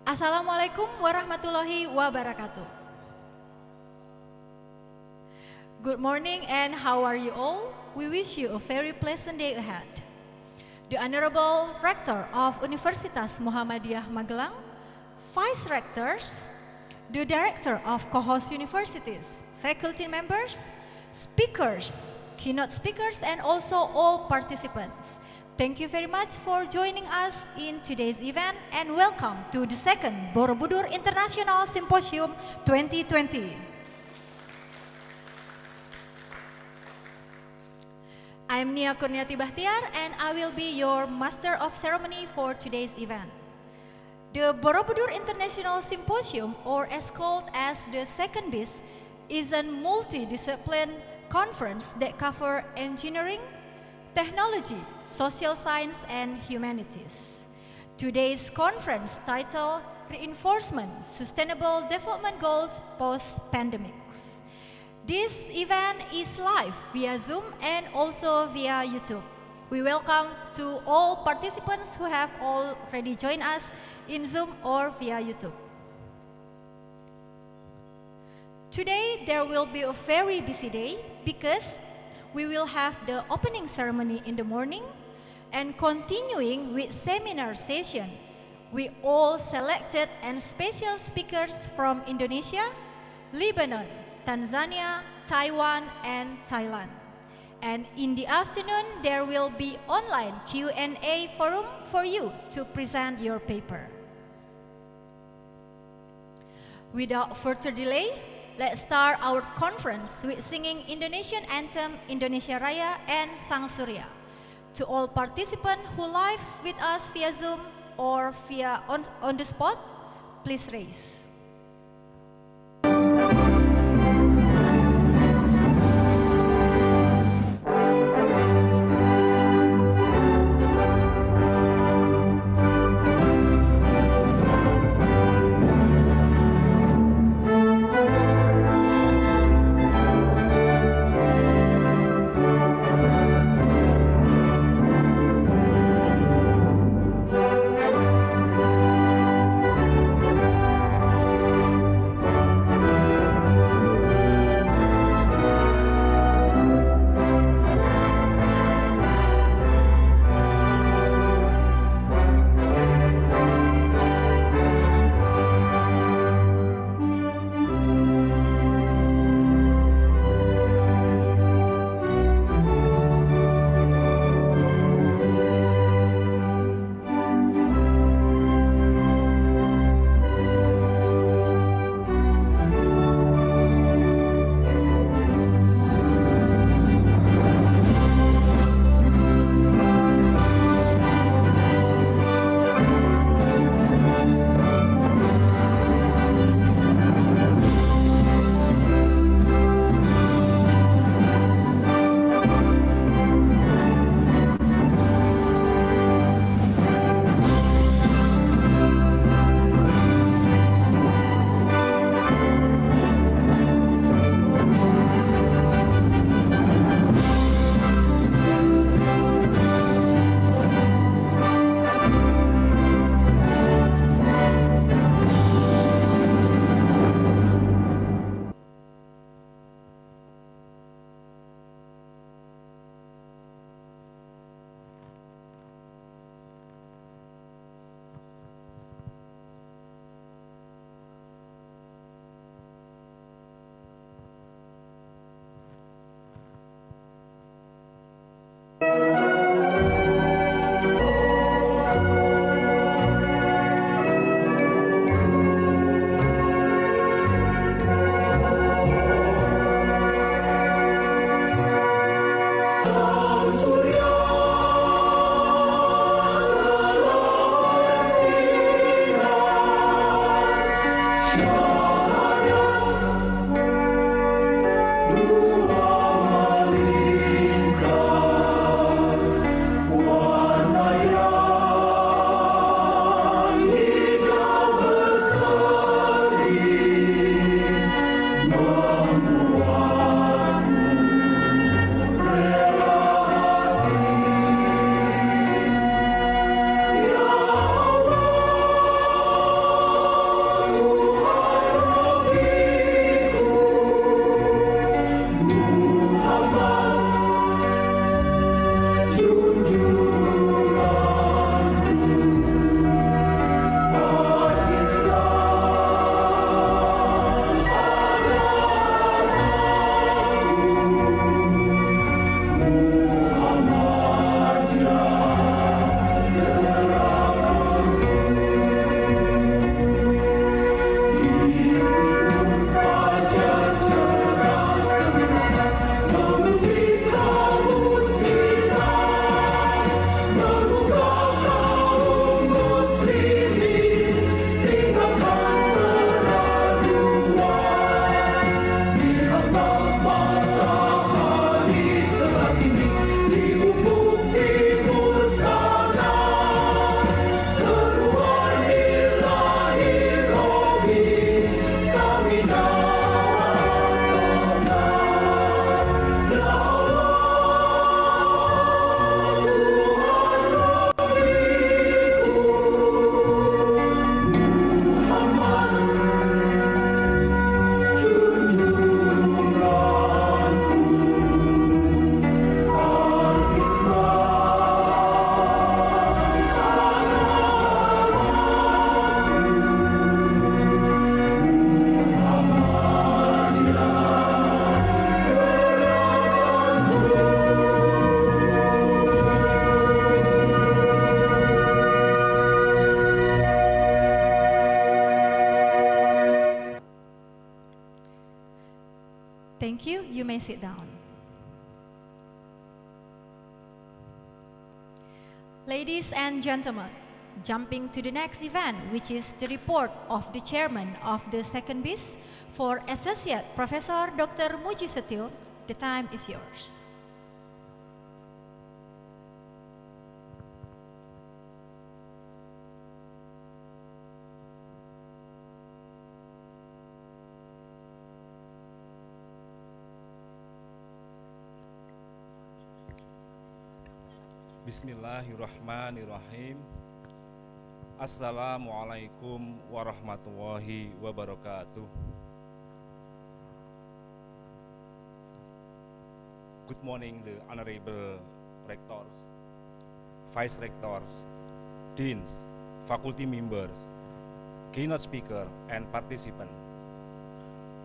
Assalamualaikum warahmatullahi wabarakatuh. Good morning and how are you all? We wish you a very pleasant day ahead. The Honorable Rector of Universitas Muhammadiyah Magelang, Vice Rectors, the Director of co-host universities, faculty members, speakers, keynote speakers, and also all participants. Thank you very much for joining us in today's event and welcome to the second Borobudur International Symposium 2020. I'm Nia Kurniati Bahtiar and I will be your Master of Ceremony for today's event. The Borobudur International Symposium, or as called as the second BIS, is a multidiscipline conference that covers engineering, technology, social science, and humanities. Today's conference titled Reinforcement Sustainable Development Goals Post-Pandemics. This event is live via Zoom and also via YouTube. We welcome to all participants who have already joined us in Zoom or via YouTube. Today there will be a very busy day because we will have the opening ceremony in the morning and continuing with seminar session. We all selected and special speakers from Indonesia, Lebanon, Tanzania, Taiwan, and Thailand. And in the afternoon, there will be online Q&A forum for you to present your paper. Without further delay, let's start our conference with singing Indonesian anthem Indonesia Raya and Sang Surya. To all participants who live with us via Zoom or via on the spot, please raise. Thank you. You may sit down. Ladies and gentlemen, jumping to the next event, which is the report of the chairman of the second BIS for Associate Professor Dr. Muji Setio. The time is yours. Bismillahirrahmanirrahim. Assalamualaikum warahmatullahi wabarakatuh. Good morning, the honorable rectors, vice rectors, deans, faculty members, keynote speaker, and participant.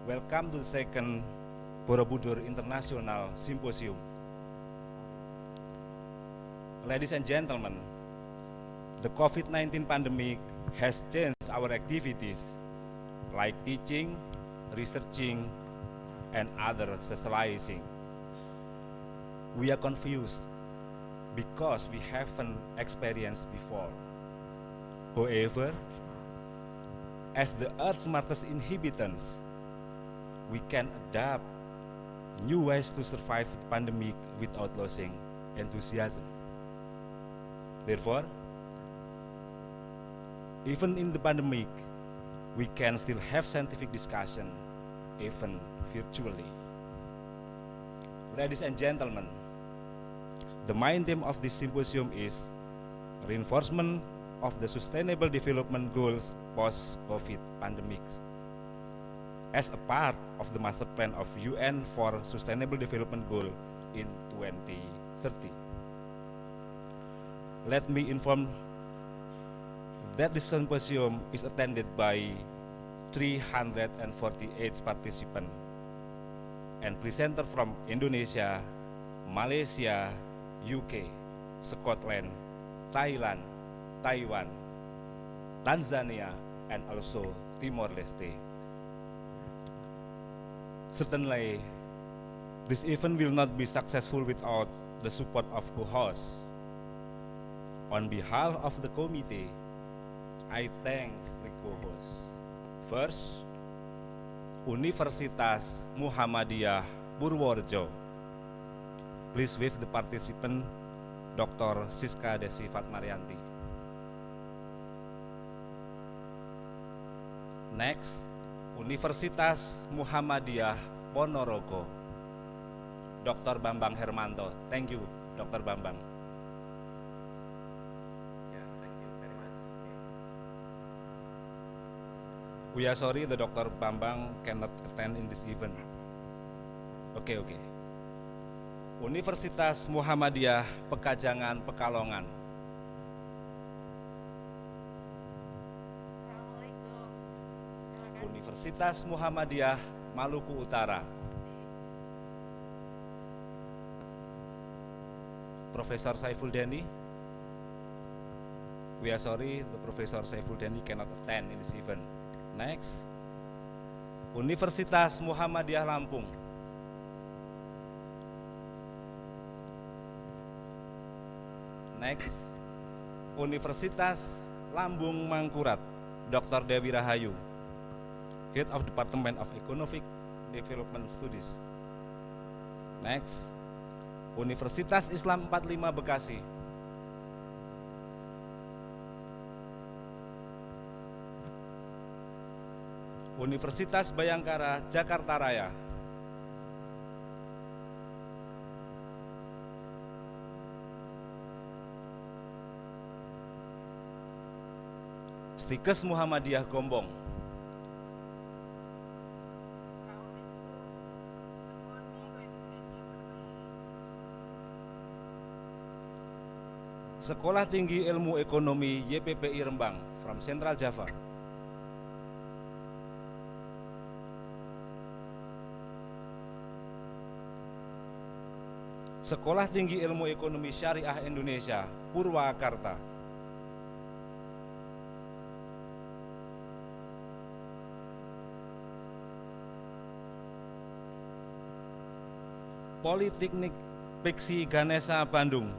Welcome to the second Borobudur International Symposium. Ladies and gentlemen, the COVID-19 pandemic has changed our activities like teaching, researching, and other socializing. We are confused because we haven't experienced before. However, as the Earth's smartest inhabitants, we can adapt new ways to survive the pandemic without losing enthusiasm. Therefore, even in the pandemic, we can still have scientific discussion, even virtually. Ladies and gentlemen, the main theme of this symposium is reinforcement of the Sustainable Development Goals post-COVID pandemics. As a part of the master plan of UN for Sustainable Development Goal in 2030. Let me inform that this symposium is attended by 348 participants and presenters from Indonesia, Malaysia, UK, Scotland, Thailand, Taiwan, Tanzania, and also Timor-Leste. Certainly, this event will not be successful without the support of co-hosts. On behalf of the committee, I thank the co-hosts. First, Universitas Muhammadiyah Purworejo. Please wave the participant, Dr. Siska Desi Fatmarianti. Next, Universitas Muhammadiyah Ponorogo, Dr. Bambang Hermanto. Thank you, Dr. Bambang. We are sorry the Dr. Bambang cannot attend in this event. Okay. Universitas Muhammadiyah Pekajangan Pekalongan. Universitas Muhammadiyah Maluku Utara. Profesor Saiful Deni. We are sorry the Professor Saiful Deni cannot attend in this event. Next, Universitas Muhammadiyah Lampung. Next, Universitas Lambung Mangkurat, Dr. Dewi Rahayu, Head of Department of Economic Development Studies. Next, Universitas Islam 45 Bekasi. Universitas Bayangkara Jakarta Raya. Stikes Muhammadiyah Gombong. Sekolah Tinggi Ilmu Ekonomi YPPI Rembang from Central Java. Sekolah Tinggi Ilmu Ekonomi Syariah Indonesia, Purwakarta. Politeknik Peksi Ganesha Bandung.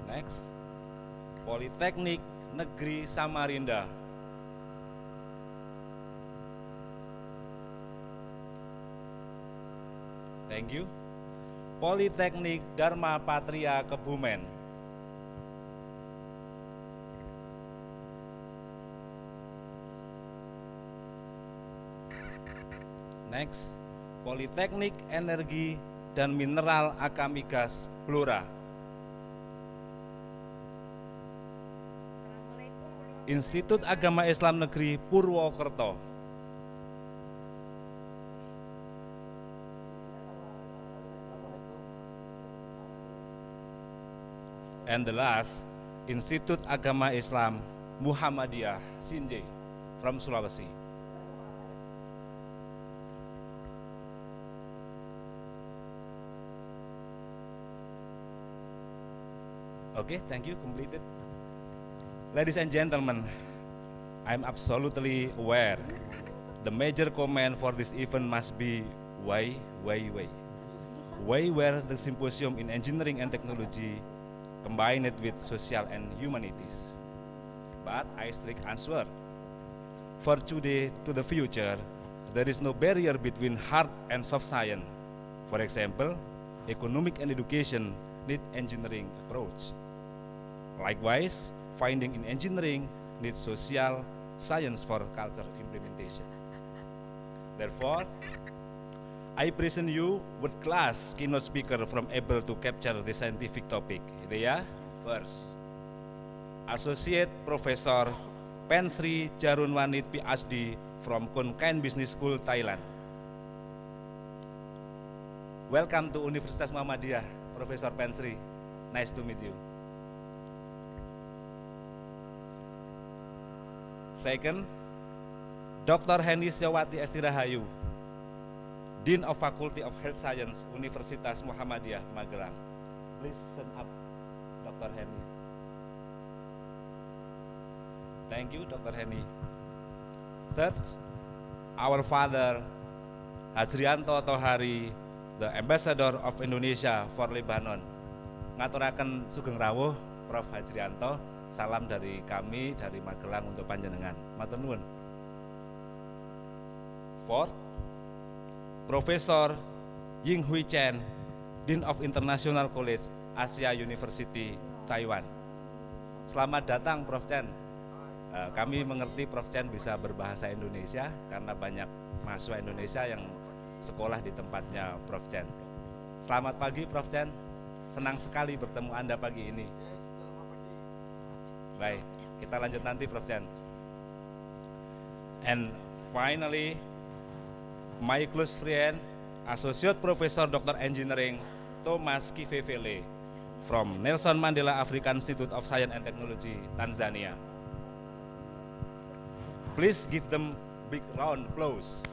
Next, Politeknik Negeri Samarinda. Thank you. Politeknik Dharma Patria Kebumen. Next, Politeknik Energi dan Mineral Akamigas Blora. Institut Agama Islam Negeri Purwokerto. And the last, Institut Agama Islam Muhammadiyah Sinjai from Sulawesi. Okay, thank you, completed. Ladies and gentlemen, I'm absolutely aware the major comment for this event must be why? Why were the symposium in engineering and technology combined with social and humanities? But I strict answer. For today to the future, there is no barrier between hard and soft science. For example, economic and education need engineering approach. Likewise, finding in engineering needs social science for culture implementation. Therefore, I present you with class keynote speaker from able to capture the scientific topic. They are first, Associate Professor Pensri Jarunwanit PhD from Kanken Business School, Thailand. Welcome to Universitas Muhammadiyah, Professor Pensri. Nice to meet you. Second, Dr. Henny Satyavati Estirahayu, Dean of Faculty of Health Science, Universitas Muhammadiyah, Magelang. Please stand up, Dr. Henny. Thank you, Dr. Henny. Third, our father, Hajrianto Tohari, the Ambassador of Indonesia for Lebanon. Ngaturaken sugeng rawuh, Prof. Hajrianto. Salam dari kami, dari Magelang untuk panjenengan. Matur nuwun. Fourth, Profesor Ying Hui Chen, Dean of International College, Asia University, Taiwan. Selamat datang, Prof. Chen. Kami mengerti Prof. Chen bisa berbahasa Indonesia karena banyak mahasiswa Indonesia yang sekolah di tempatnya Prof. Chen. Selamat pagi, Prof. Chen. Senang sekali bertemu Anda pagi ini. Baik, kita lanjut nanti, Prof. Chen. And finally, my close friend, Associate Professor Dr. Engineering Thomas Kivevele from Nelson Mandela African Institute of Science and Technology, Tanzania. Please give them big round applause.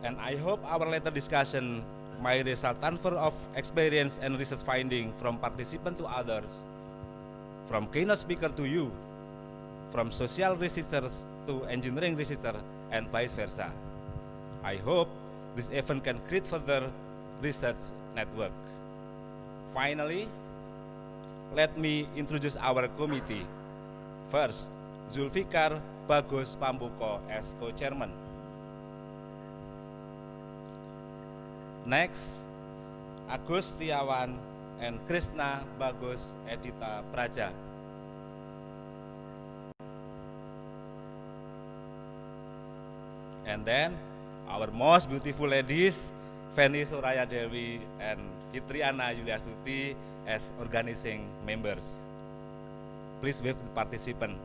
And I hope our later discussion may result transfer of experience and research finding from participant to others, from keynote speaker to you, from social researchers to engineering researcher, and vice versa. I hope this event can create further research network. Finally, let me introduce our committee. First, Zulfikar Bagus Pambuko as co-chairman. Next, Agus Tiawan and Krishna Bagus Edita Praja. And then our most beautiful ladies, Feni Suraya Dewi and Fitriana Yuliastuti as organizing members. Please wave the participant.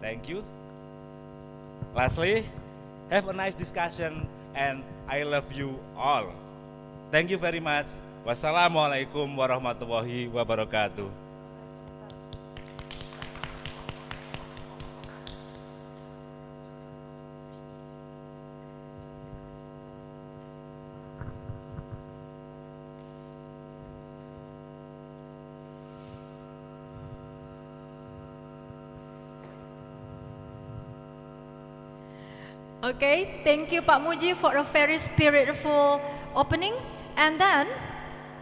Thank you. Lastly, have a nice discussion and I love you all. Thank you very much. Wassalamualaikum warahmatullahi wabarakatuh. Okay, thank you Pak Muji for a very spiritful opening. And then,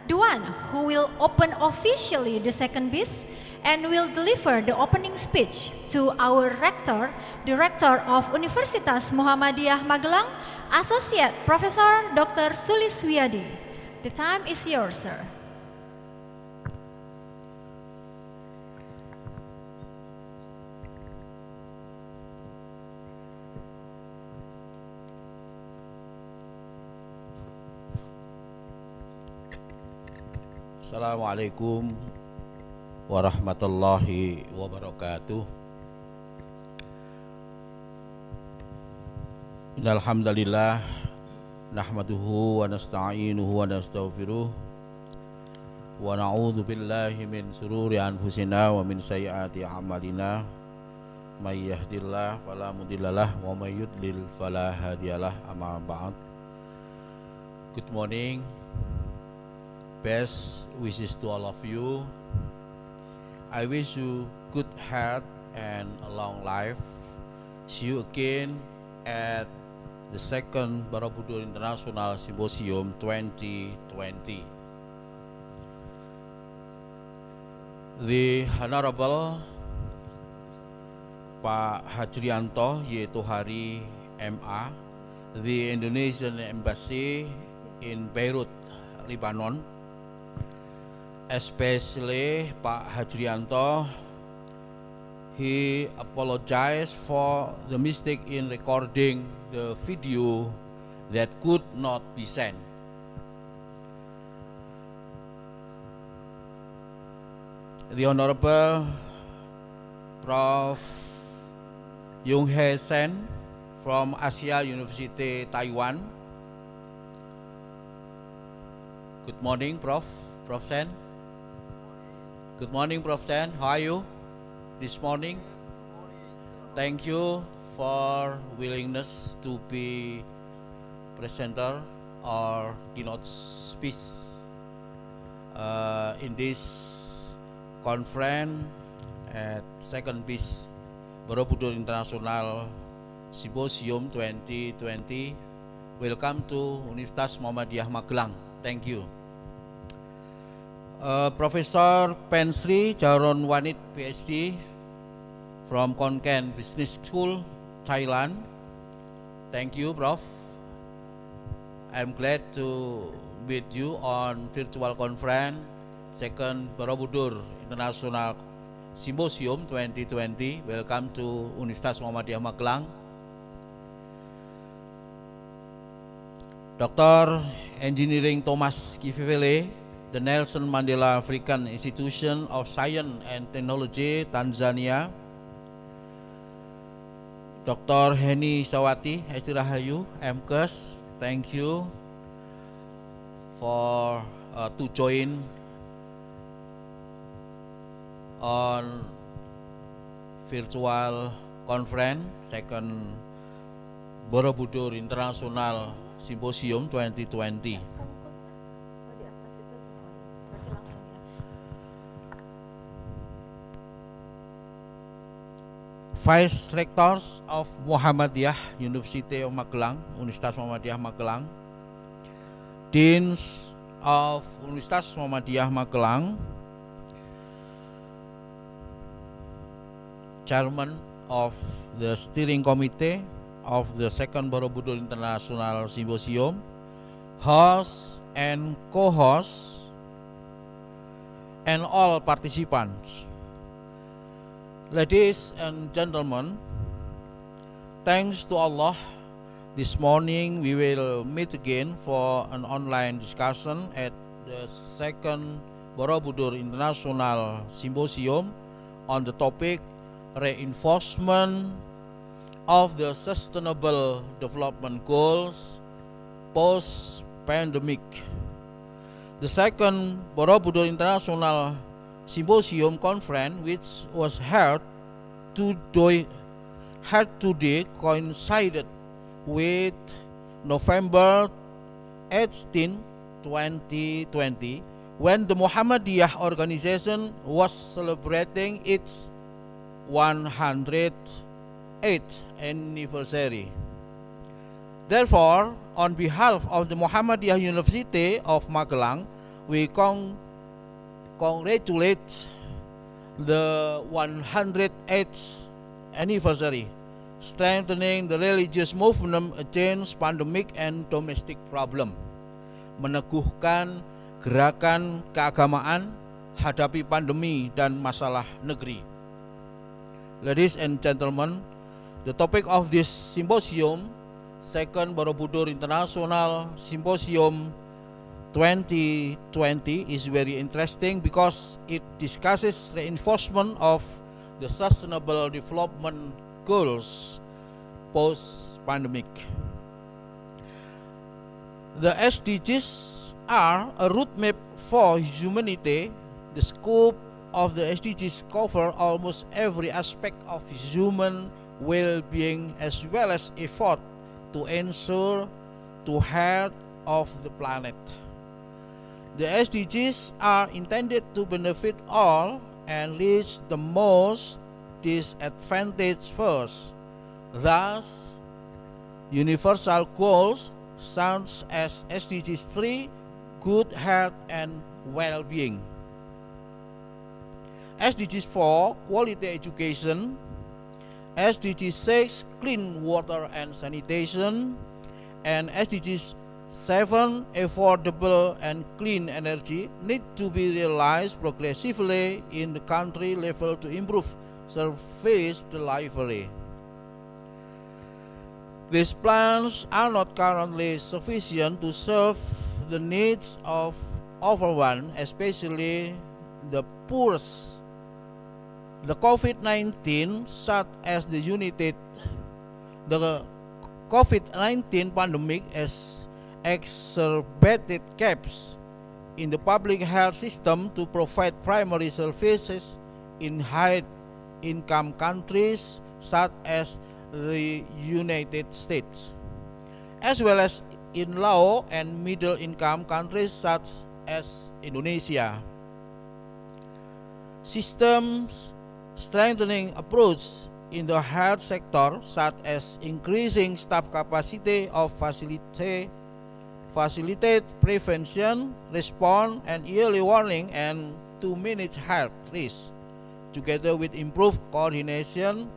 the one who will open officially the second beast and will deliver the opening speech to our rector, the rector of Universitas Muhammadiyah Magelang, Associate Professor Dr. Suliswiyadi. The time is yours, sir. Assalamualaikum warahmatullahi wabarakatuh. Innal hamdalillah nahmaduhu wa nasta'inuhu wa nastaghfiruh wa na'udzu billahi min sururi anfusina wa min sayyiati a'malina. May yahdihillahu fala mudhillalah wa may yudlil fala hadiyalah. Amma ba'd. Good morning. Best wishes to all of you. I wish you good health and a long life. See you again at the second Borobudur International Symposium 2020. The Honorable Pak Hajrianto yaitu Hari MA, the Indonesian Embassy in Beirut, Lebanon, especially Pak Hajrianto. He apologized for the mistake in recording the video that could not be sent. The Honorable Prof. Yung Hae Sen from Asia University, Taiwan. Good morning, Prof. Prof. Sen. Good morning, Prof. Sen. How are you this morning? Thank you for willingness to be presenter or keynote speech in this conference at second BIS Borobudur International Symposium 2020. Welcome to Universitas Muhammadiyah Magelang. Thank you. Professor Pensri Jaron Wanit PhD from Kanken Business School, Thailand. Thank you, Prof. I'm glad to meet you on virtual conference, second Borobudur International Symposium 2020. Welcome to Universitas Muhammadiyah Magelang. Dr. Engineering Thomas Kifevele, the Nelson Mandela African Institution of Science and Technology, Tanzania. Dr. Henny Satyavati, Estirahayu, MKes, thank you for to join on virtual conference, second Borobudur International Symposium 2020. Vice Rectors of Muhammadiyah University of Magelang, Universitas Muhammadiyah Magelang, Deans of Universitas Muhammadiyah Magelang, Chairman of the Steering Committee of the second Borobudur International Symposium, hosts and co-hosts, and all participants. Ladies and gentlemen, thanks to Allah, this morning we will meet again for an online discussion at the second Borobudur International Symposium on the topic reinforcement of the Sustainable Development Goals post-pandemic. The second Borobudur International Symposium conference, which was held today, coincided with November 18, 2020, when the Muhammadiyah organization was celebrating its 108th anniversary. Therefore, on behalf of the Muhammadiyah University of Magelang, we congratulate the 108th anniversary, strengthening the religious movement against pandemic and domestic problem, meneguhkan gerakan keagamaan hadapi pandemi dan masalah negeri. Ladies and gentlemen, the topic of this symposium, Second Borobudur International Symposium 2020, is very interesting because it discusses reinforcement of the Sustainable Development Goals post-pandemic. The SDGs are a roadmap for humanity. The scope of the SDGs cover almost every aspect of human well-being as well as effort to ensure the health of the planet. The SDGs are intended to benefit all and reach the most disadvantaged first. Thus, universal goals such as SDGs 3, good health and well-being, SDGs 4, quality education, SDG 6, clean water and sanitation, and SDGs 7, affordable and clean energy, need to be realized progressively in the country level to improve service delivery. These plans are not currently sufficient to serve the needs of everyone, especially the poorest. The COVID-19, such as the COVID-19 pandemic, has exacerbated gaps in the public health system to provide primary services in high-income countries such as the United States, as well as in low and middle-income countries such as Indonesia. Systems strengthening approach in the health sector, such as increasing staff capacity of facilitate prevention, response, and early warning, and to manage health risks, together with improved coordination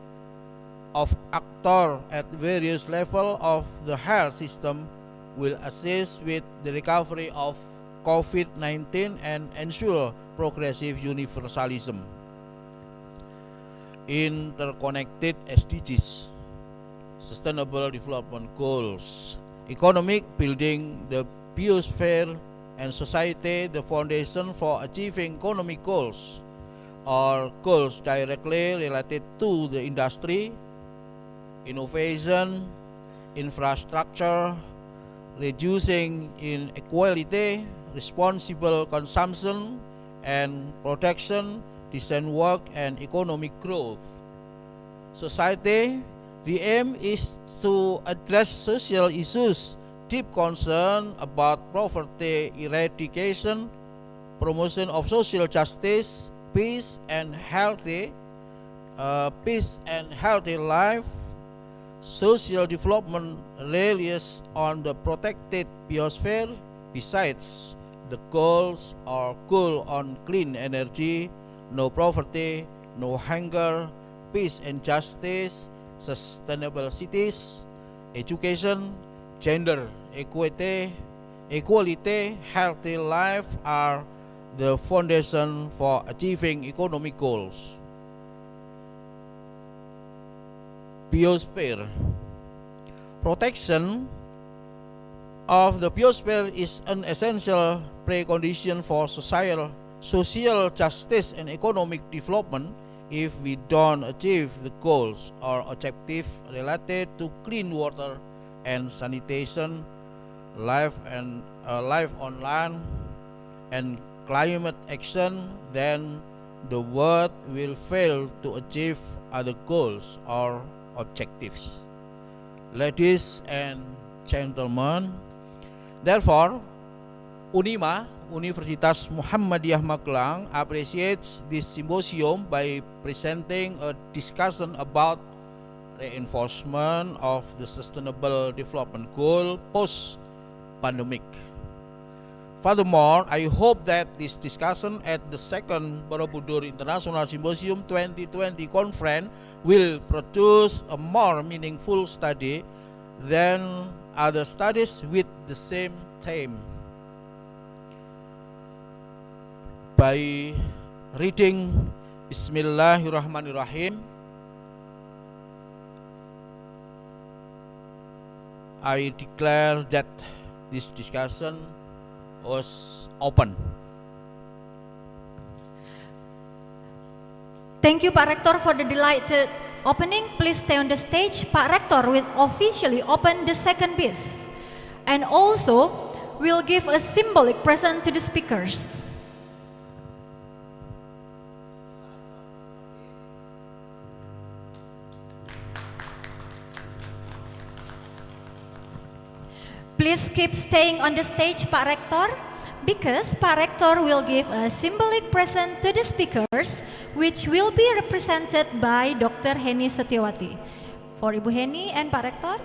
of actors at various levels of the health system, will assist with the recovery of COVID-19 and ensure progressive universalism. Interconnected SDGs, Sustainable Development Goals, economic building the biosphere and society, the foundation for achieving economic goals or goals directly related to the industry, innovation, infrastructure, reducing inequality, responsible consumption and protection, decent work, and economic growth. Society, the aim is to address social issues, deep concern about poverty eradication, promotion of social justice, peace and healthy life, social development relies on the protected biosphere. Besides, the goals are goal on clean energy, no poverty, no hunger, peace and justice, sustainable cities, education, gender equality, healthy life are the foundation for achieving economic goals. Biosphere. Protection of the biosphere is an essential precondition for social justice and economic development. If we don't achieve the goals or objectives related to clean water and sanitation, life on land, and climate action, then the world will fail to achieve other goals or objectives. Ladies and gentlemen, therefore, UNIMMA, Universitas Muhammadiyah Magelang, appreciates this symposium by presenting a discussion about reinforcement of the Sustainable Development Goal post-pandemic. Furthermore, I hope that this discussion at the second Borobudur International Symposium 2020 conference will produce a more meaningful study than other studies with the same theme. By reading Bismillahirrahmanirrahim, I declare that this discussion was open. Thank you, Pak Rektor, for the delighted opening. Please stay on the stage. Pak Rektor will officially open the second piece, and also will give a symbolic present to the speakers. Please keep staying on the stage, Pak Rektor, because Pak Rektor will give a symbolic present to the speakers, which will be represented by Dr. Henny Satyavati. For Ibu Henny and Pak Rektor.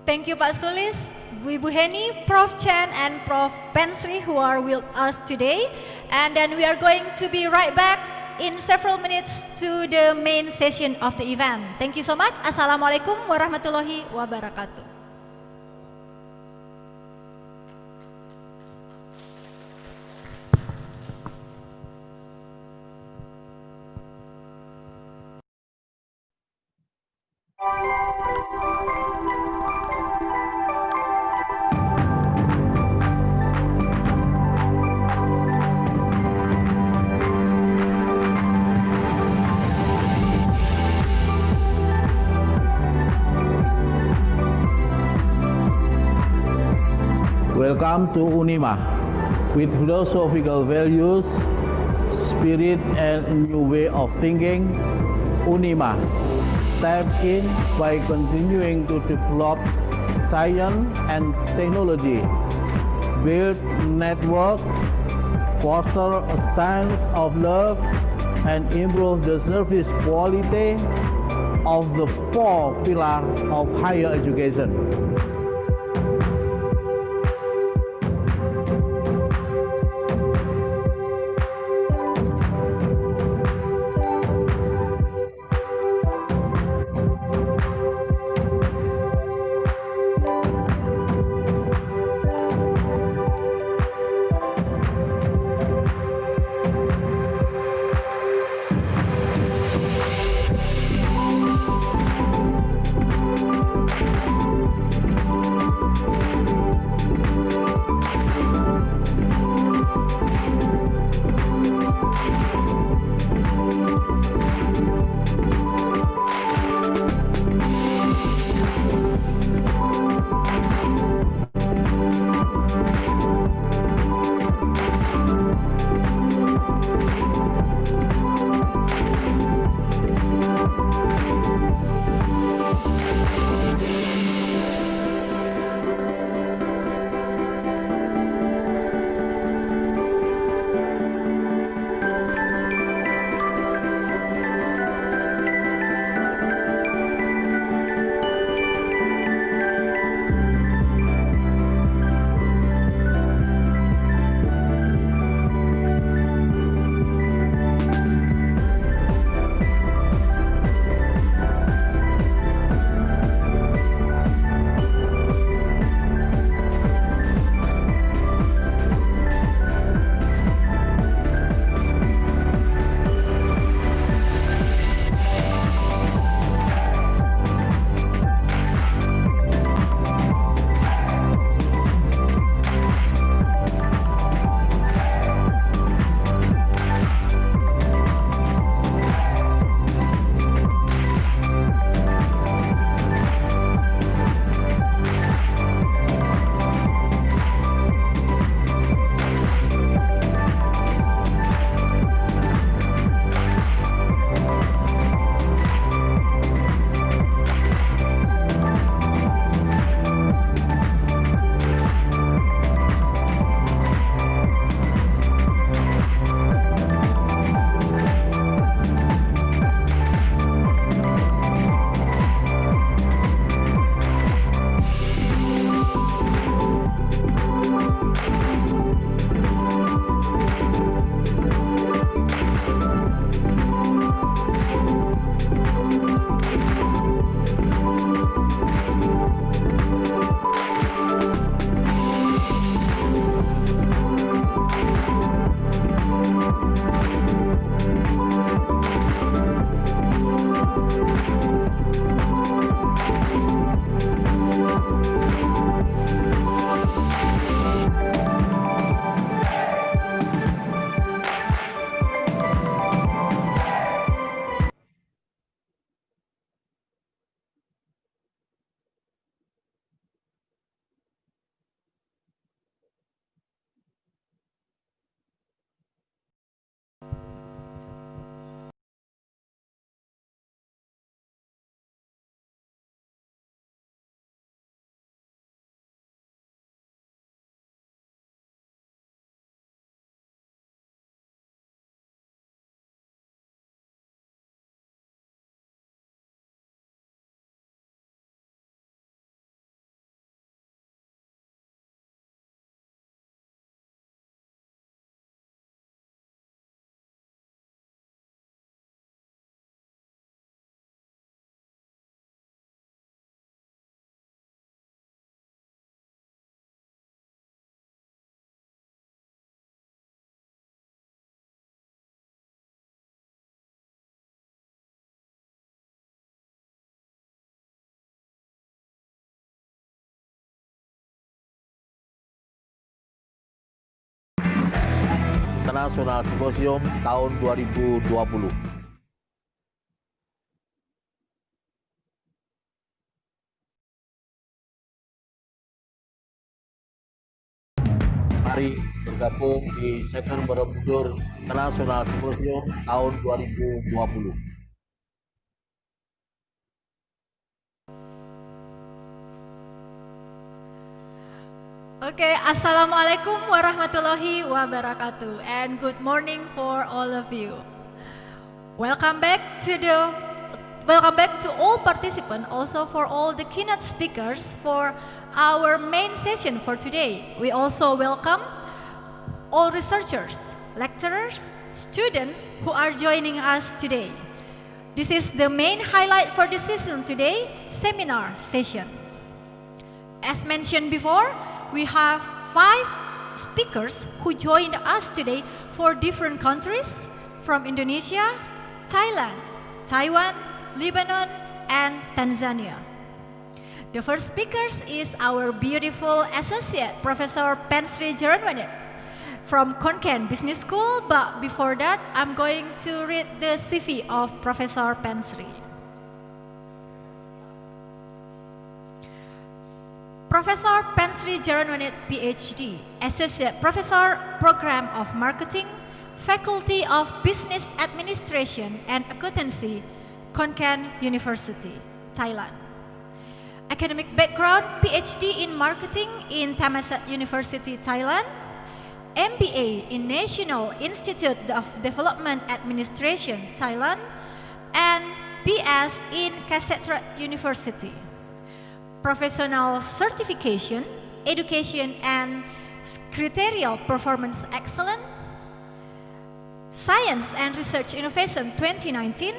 Thank you, Pak Sulis, Ibu Henny, Prof. Chen, and Prof. Pensri who are with us today. And then we are going to be right back in several minutes to the main session of the event. Thank you so much. Assalamualaikum warahmatullahi wabarakatuh. Welcome to UNIMMA. With philosophical values, spirit, and a new way of thinking, UNIMMA stepped in by continuing to develop science and technology, build network, foster a sense of love, and improve the service quality of the four pillars of higher education. International Symposium tahun 2020. Mari bergabung di Second Borobudur International Symposium tahun 2020. Okay, Assalamualaikum warahmatullahi wabarakatuh, and good morning for all of you. Welcome back to all participants, also for all the keynote speakers for our main session for today. We also welcome all researchers, lecturers, students who are joining us today. This is the main highlight for the season today, seminar session. As mentioned before, we have 5 speakers who joined us today for different countries from Indonesia, Thailand, Taiwan, Lebanon, and Tanzania. The first speaker is our beautiful associate, Professor Pensri Jaranwanet from Kanken Business School, but before that, I'm going to read the CV of Professor Pensri. Professor Pensri Jaranwanet, PhD, Associate Professor, Program of Marketing, Faculty of Business Administration and Accountancy, Kanken University, Thailand. Academic background, PhD in Marketing in Thammasat University, Thailand, MBA in National Institute of Development Administration, Thailand, and BS in Kasetrat University. Professional certification, education and criterial performance excellence, science and research innovation 2019,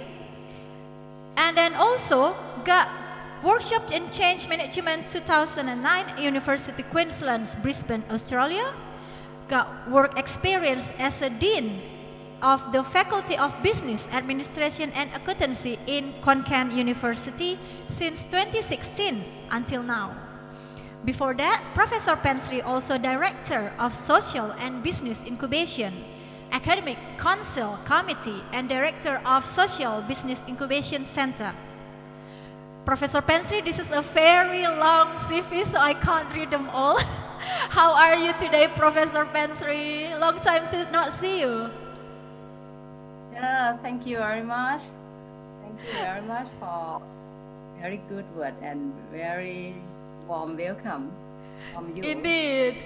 and then also got workshop in change management 2009, University Queensland, Brisbane, Australia, got work experience as a dean of the Faculty of Business Administration and Accountancy in Kanken University since 2016 until now. Before that, Professor Pensri also Director of Social and Business Incubation, Academic Council Committee, and Director of Social Business Incubation Center. Professor Pensri, this is a very long CV, so I can't read them all. How are you today, Professor Pensri? Long time to not see you. Yeah, thank you very much. Thank you very much for very good word and very warm welcome from you. Indeed.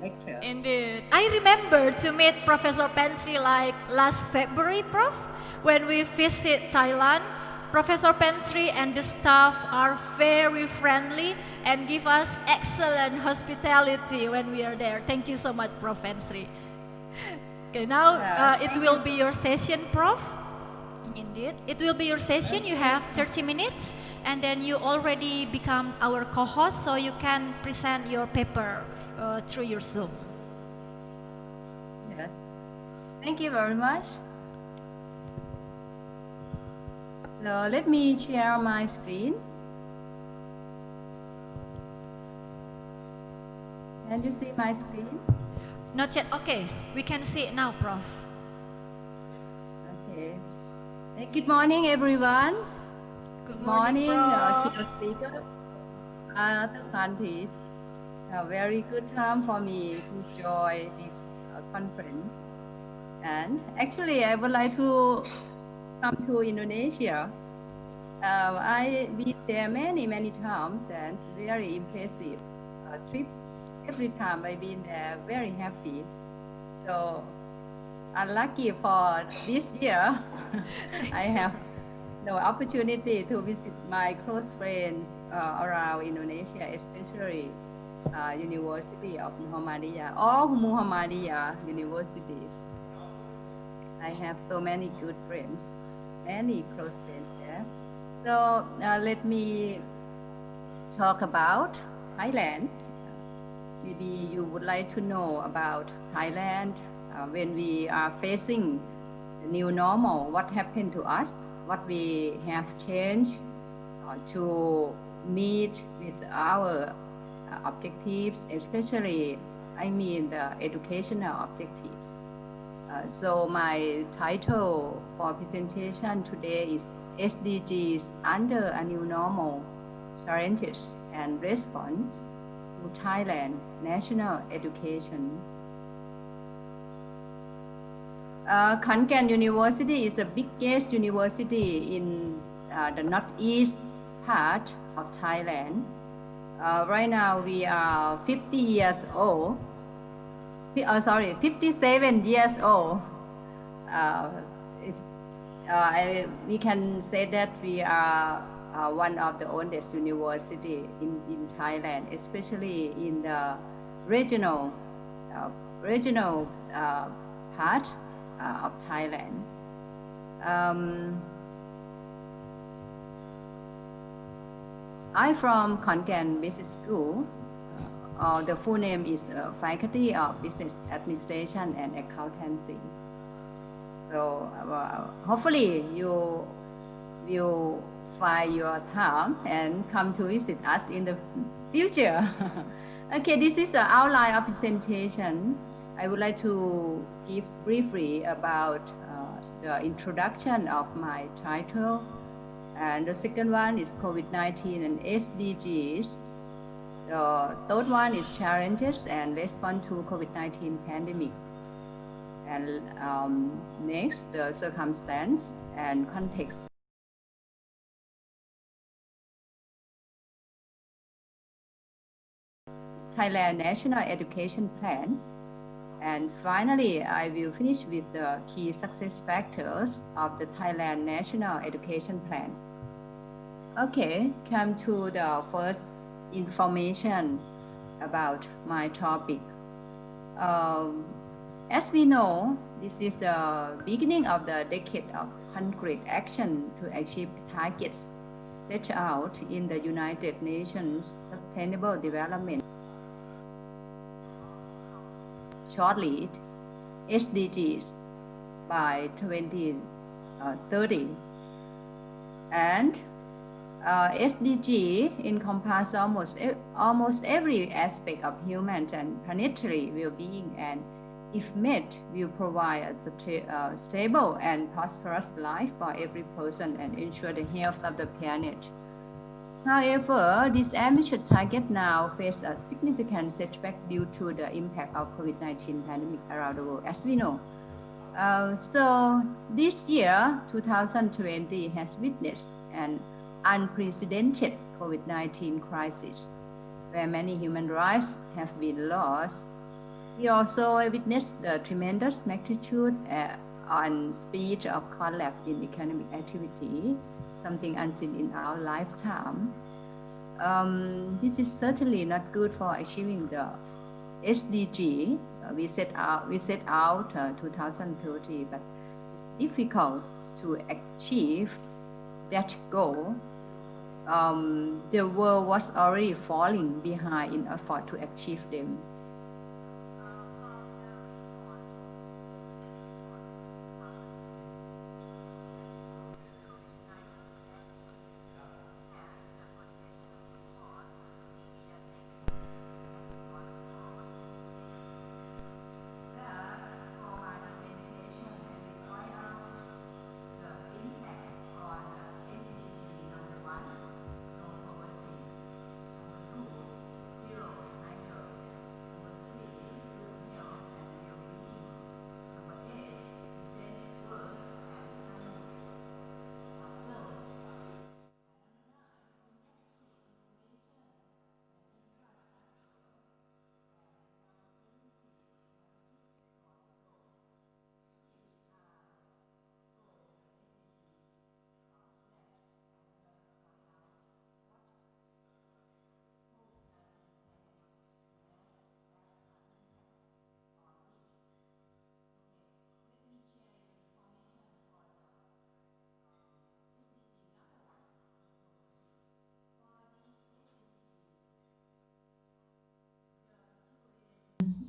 Lecture. Indeed. I remember to meet Professor Pensri like last February, Prof, when we visit Thailand. Professor Pensri and the staff are very friendly and give us excellent hospitality when we are there. Thank you so much, Prof. Pensri. Okay, now it will be your session, Prof. Indeed, it will be your session. You have 30 minutes, and then you already become our co-host, so you can present your paper through your Zoom. Yeah. Thank you very much. So let me share my screen. Can you see my screen? Not yet. Okay, we can see it now, Prof. Okay. Hey, good morning, everyone. Good morning, Prof. Keynote speaker, other countries. A very good time for me to join this conference. And actually, I would like to come to Indonesia. I've been there many times, and it's very impressive trips. Every time I've been there, very happy. So, unlucky for this year, I have no opportunity to visit my close friends around Indonesia, especially University of Muhammadiyah, all Muhammadiyah universities. I have so many good friends, many close friends there. So let me talk about Thailand. Maybe you would like to know about Thailand when we are facing the new normal, what happened to us, what we have changed to meet with our objectives, especially, I mean, the educational objectives. So my title for presentation today is SDGs under a new normal, challenges and response to Thailand national education. Kanken University is the biggest university in the northeast part of Thailand. Right now we are 50 years old. 57 years old. We can say that we are one of the oldest university in Thailand, especially in the regional part of Thailand. I'm from Kanken Business School. The full name is Faculty of Business Administration and Accountancy. So hopefully you will find your time and come to visit us in the future. Okay, this is the outline of presentation. I would like to give briefly about the introduction of my title. And the second one is COVID-19 and SDGs. The third one is challenges and response to COVID-19 pandemic. And next, the circumstance and context. Thailand National Education Plan. And finally, I will finish with the key success factors of the Thailand National Education Plan. Okay, come to the first information about my topic. As we know, this is the beginning of the decade of concrete action to achieve targets set out in the United Nations Sustainable Development, shortly SDGs, by 2030. And SDG encompasses almost every aspect of human and planetary well-being, and if met, will provide a stable and prosperous life for every person and ensure the health of the planet. However, this ambitious target now face a significant setback due to the impact of COVID-19 pandemic around the world, as we know. So this year, 2020, has witnessed an unprecedented COVID-19 crisis, where many human lives have been lost. We also witnessed the tremendous magnitude and speed of collapse in economic activity, something unseen in our lifetime. This is certainly not good for achieving the SDG. We set out 2030, but it's difficult to achieve that goal. The world was already falling behind in effort to achieve them.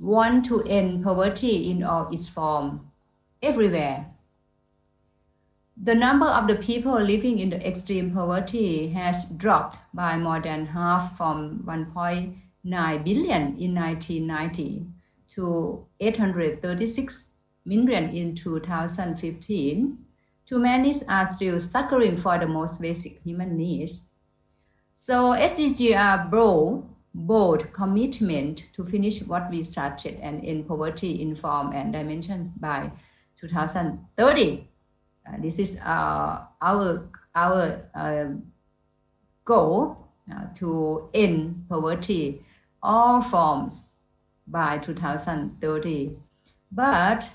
Want to end poverty in all its form everywhere. The number of the people living in the extreme poverty has dropped by more than half, from 1.9 billion in 1990 to 836 million in 2015, too many are still struggling for the most basic human needs. So SDGs are bold commitment to finish what we started and end poverty in form and dimensions by 2030. This is our goal to end poverty all forms by 2030. But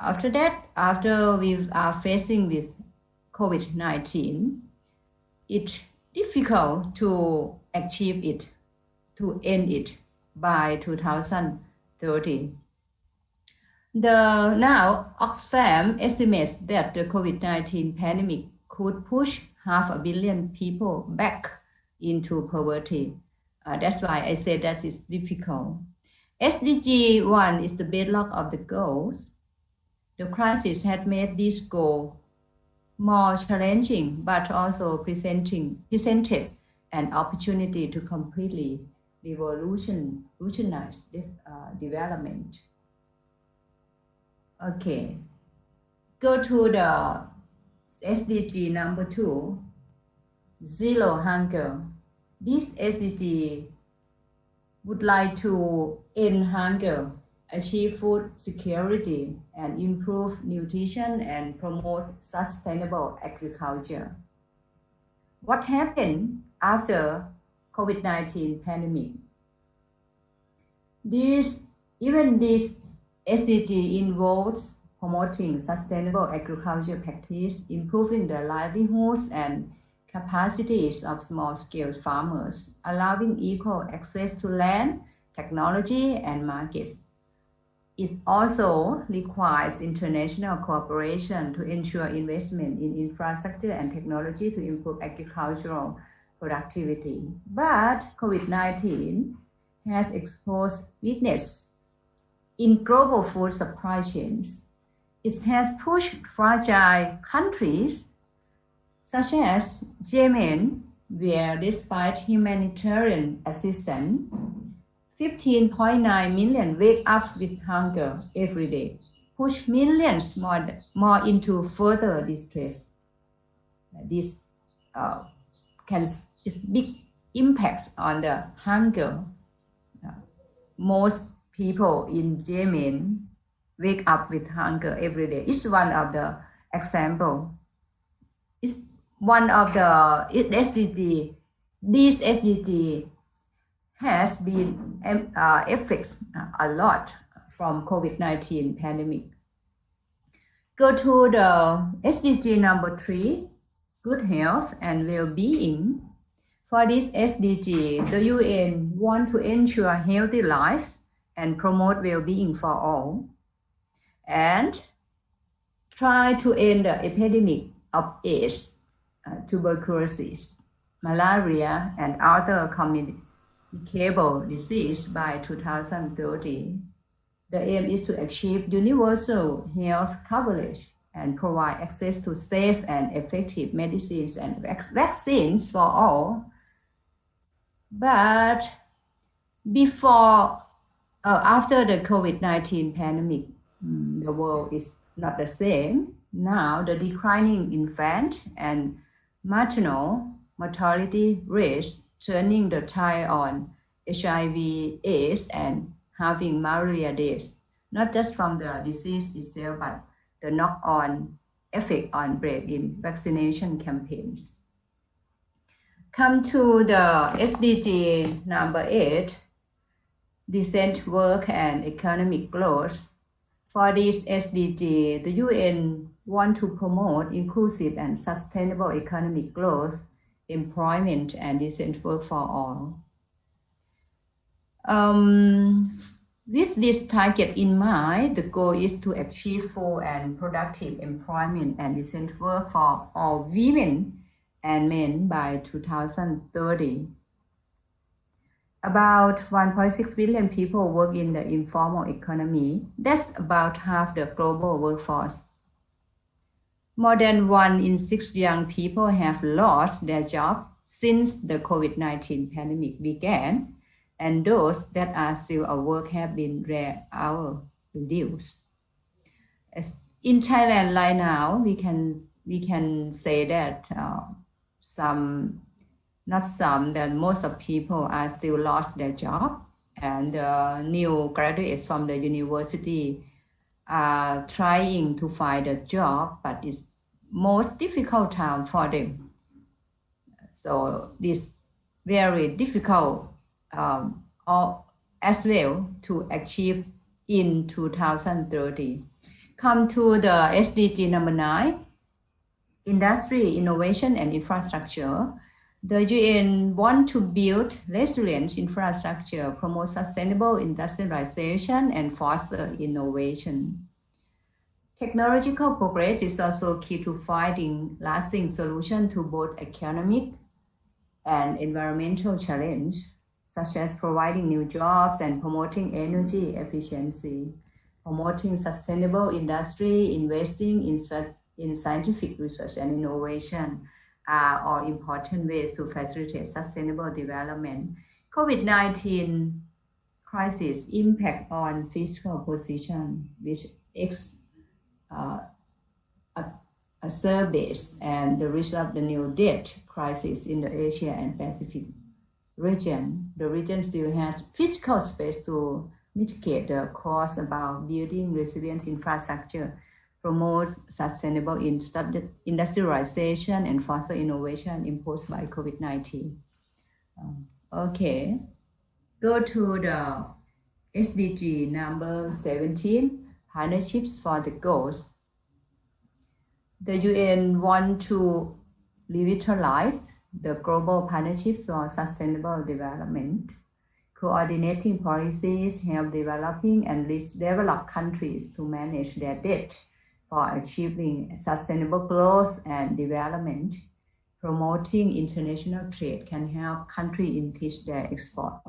after that, after we are facing with COVID-19, it's difficult to achieve it, to end it by 2030. Now Oxfam estimates that the COVID-19 pandemic could push 500 million people back into poverty. That's why I say that is difficult. SDG 1 is the bedrock of the goals. The crisis had made this goal more challenging, but also presented an opportunity to completely revolutionize development. Okay, go to the SDG number 2, zero hunger. This SDG would like to end hunger, achieve food security, and improve nutrition and promote sustainable agriculture. What happened after COVID-19 pandemic? This SDG involves promoting sustainable agriculture practice, improving the livelihoods and capacities of small-scale farmers, allowing equal access to land, technology, and markets. It also requires international cooperation to ensure investment in infrastructure and technology to improve agricultural productivity. But COVID-19 has exposed weakness in global food supply chains. It has pushed fragile countries such as Yemen, where despite humanitarian assistance, 15.9 million wake up with hunger every day, push millions more into further distress. This is big impacts on the hunger. Most people in Yemen wake up with hunger every day. It's one of the example. It's one of the SDG. This SDG has been affected a lot from COVID-19 pandemic. Go to the SDG number 3, good health and well-being. For this SDG, the UN want to ensure healthy lives and promote well-being for all, and try to end the epidemic of AIDS, tuberculosis, malaria, and other communicable disease by 2030. The aim is to achieve universal health coverage and provide access to safe and effective medicines and vaccines for all. But after the COVID-19 pandemic, the world is not the same. Now, the declining infant and maternal mortality rates, turning the tide on HIV/AIDS and having malaria deaths, not just from the disease itself, but the knock-on effect on break in vaccination campaigns. Come to the SDG number 8, decent work and economic growth. For this SDG, the UN want to promote inclusive and sustainable economic growth, employment, and decent work for all. With this target in mind, the goal is to achieve full and productive employment and decent work for all women and men by 2030. About 1.6 billion people work in the informal economy. That's about half the global workforce. More than 1 in 6 young people have lost their job since the COVID-19 pandemic began, and those that are still at work have been rare hours reduced. in Thailand right now, we can say that that most of people are still lost their job, and new graduates from the university are trying to find a job, but it's most difficult time for them. So this very difficult as well to achieve in 2030. Come to the SDG number 9, industry, innovation and infrastructure. The UN want to build resilient infrastructure, promote sustainable industrialization and foster innovation. Technological progress is also key to finding lasting solutions to both economic and environmental challenge, such as providing new jobs and promoting energy efficiency, promoting sustainable industry, investing in scientific research and innovation are all important ways to facilitate sustainable development. COVID-19 crisis impact on fiscal position, which surveys and the result of the new debt crisis in the Asia and Pacific region. The region still has fiscal space to mitigate the cost about building resilient infrastructure, promote sustainable industrialization and foster innovation imposed by COVID-19. Okay, go to the SDG number 17, partnerships for the goals. The UN want to revitalize the global partnerships for sustainable development, coordinating policies, help developing and least developed countries to manage their debt for achieving sustainable growth and development. Promoting international trade can help countries increase their export.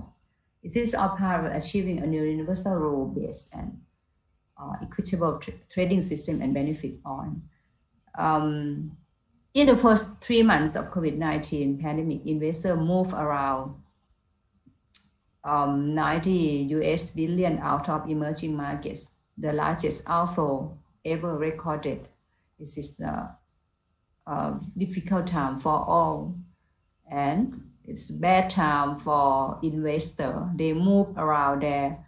This is all part of achieving a new universal rule-based and equitable trading system and benefit on. In the first 3 months of COVID-19 pandemic, investors moved around 90 US billion out of emerging markets, the largest outflow ever recorded. This is a difficult time for all, and it's bad time for investors. They move around their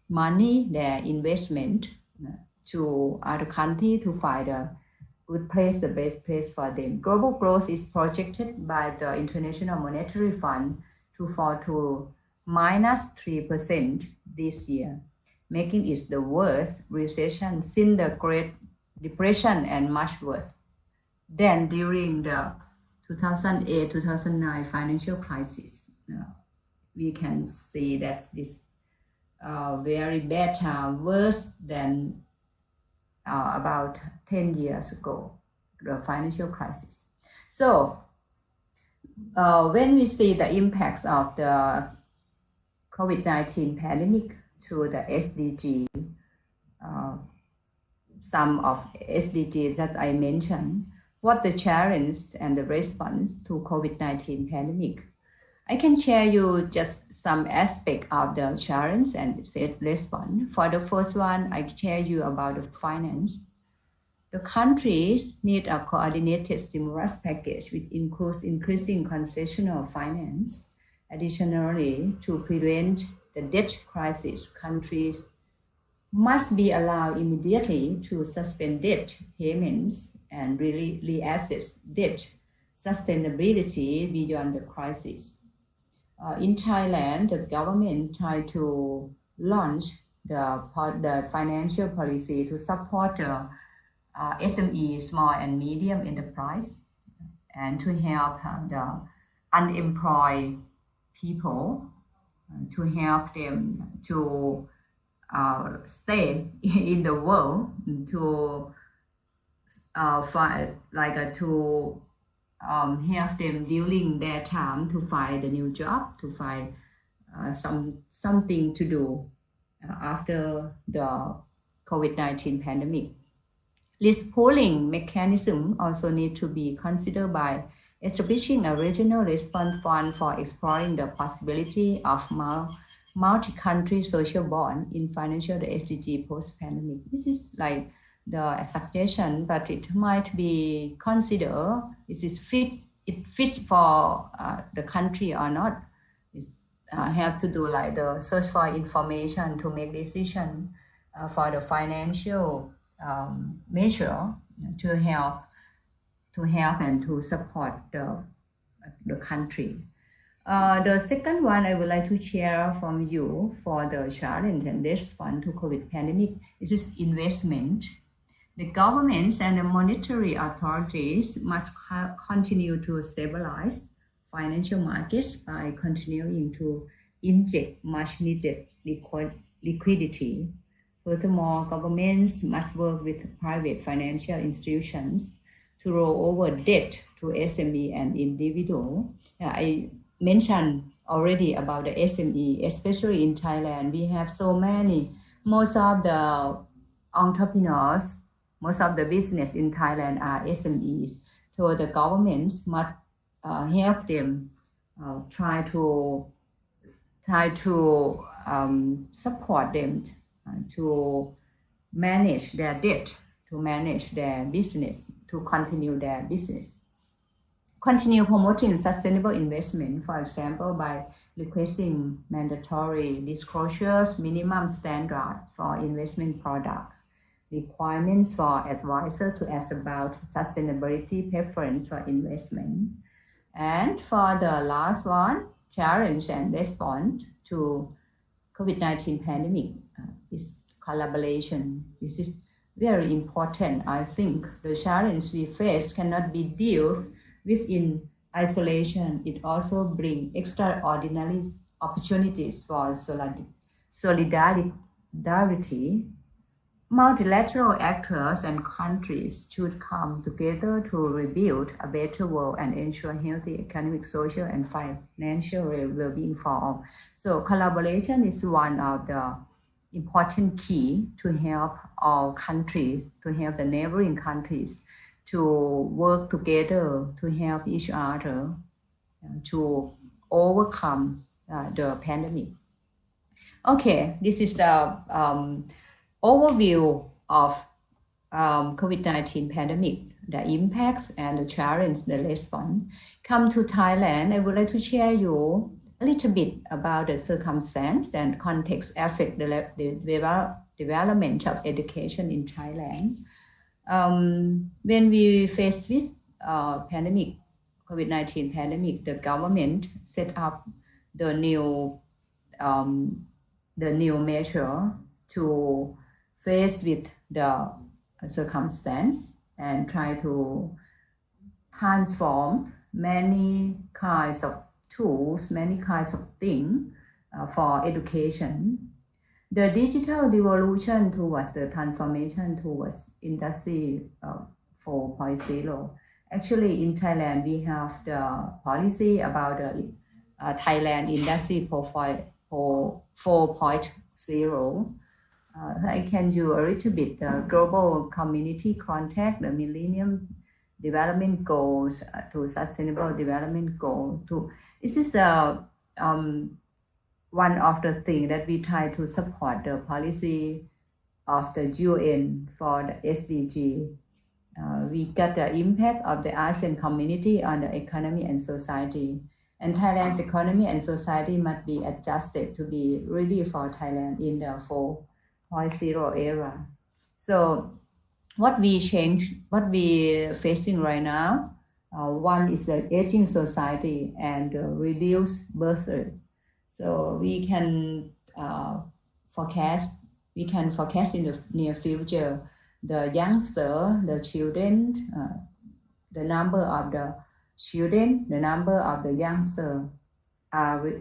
money, their investment to other country to find a good place, the best place for them. Global growth is projected by the International Monetary Fund to fall to -3% this year, making it the worst recession since the Great Depression and much worse than during the 2008-2009 financial crisis. We can see that this very bad time, worse than about 10 years ago, the financial crisis. So when we see the impacts of the COVID-19 pandemic to the SDG, some of SDGs that I mentioned, what the challenge and the response to COVID-19 pandemic. I can share you just some aspect of the challenge and response. For the first one, I share you about the finance. The countries need a coordinated stimulus package, which includes increasing concessional finance. Additionally, to prevent the debt crisis, countries must be allowed immediately to suspend debt payments and reassess debt sustainability beyond the crisis. In Thailand, the government tried to launch the financial policy to support the SME, small and medium enterprise, and to help the unemployed people, to help them to stay in the world, to help them during their time to find a new job, to find something to do after the COVID-19 pandemic. This pooling mechanism also need to be considered by establishing a regional response fund for exploring the possibility of multi-country social bond in financial the SDG post-pandemic. This is like the suggestion, but it might be considered it fits for the country or not. Have to do like the search for information to make decision for the financial measure to help and to support the country. The second one I would like to share from you for the challenge and response to COVID pandemic is investment. The governments and the monetary authorities must continue to stabilize financial markets by continuing to inject much needed liquidity. Furthermore, governments must work with private financial institutions to roll over debt to SME and individual. I mentioned already about the SME, especially in Thailand. We have so many, most of the entrepreneurs, most of the business in Thailand are SMEs. So the governments must help them try to support them to manage their debt, to manage their business, to continue their business. Continue promoting sustainable investment, for example, by requesting mandatory disclosures, minimum standards for investment products, requirements for advisors to ask about sustainability preference for investment. And for the last one, challenge and response to COVID-19 pandemic is collaboration. This is very important. I think the challenge we face cannot be dealt with in isolation. It also brings extraordinary opportunities for solidarity. Multilateral actors and countries should come together to rebuild a better world and ensure healthy economic, social, and financial well-being for all. So collaboration is one of the important key to help all countries, to help the neighboring countries to work together to help each other to overcome the pandemic. Okay, this is the overview of COVID-19 pandemic, the impacts and the challenge, the response. Come to Thailand, I would like to share you a little bit about the circumstance and context affect the development of education in Thailand. When we faced with pandemic, COVID-19 pandemic, the government set up the new measure to face with the circumstance and try to transform many kinds of tools, many kinds of things for education. The digital revolution towards the transformation towards Industry 4.0. Actually, in Thailand, we have the policy about the Thailand Industry 4.0. I can do a little bit the global community contact, the Millennium Development Goals to Sustainable Development Goal. This is one of the things that we try to support the policy of the UN for the SDG. We got the impact of the ASEAN community on the economy and society. And Thailand's economy and society must be adjusted to be ready for Thailand in the 4.0 era. So what we facing right now, one is the aging society and reduced birth rate. So we can forecast in the near future the youngster, the children, the number of the children, the number of the youngster are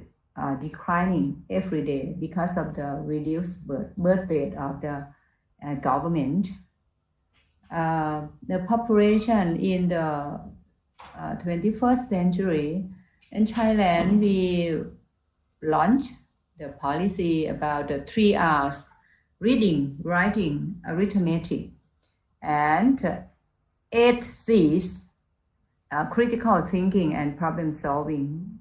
declining every day because of the reduced birth rate of the government. The population in the 21st century in Thailand, we launched the policy about the 3 R's: reading, writing, arithmetic, and 8 C's: critical thinking and problem solving,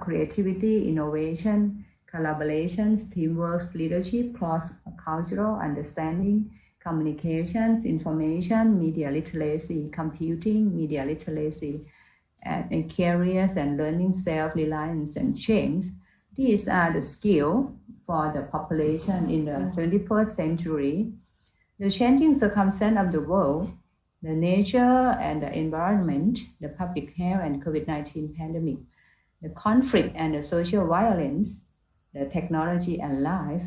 creativity, innovation, collaborations, teamwork, leadership, cross-cultural understanding, communications, information, media literacy, computing, media literacy, and careers and learning, self-reliance and change. These are the skills for the population in the 21st century. The changing circumstance of the world, the nature and the environment, the public health and COVID-19 pandemic, the conflict and the social violence, the technology and life,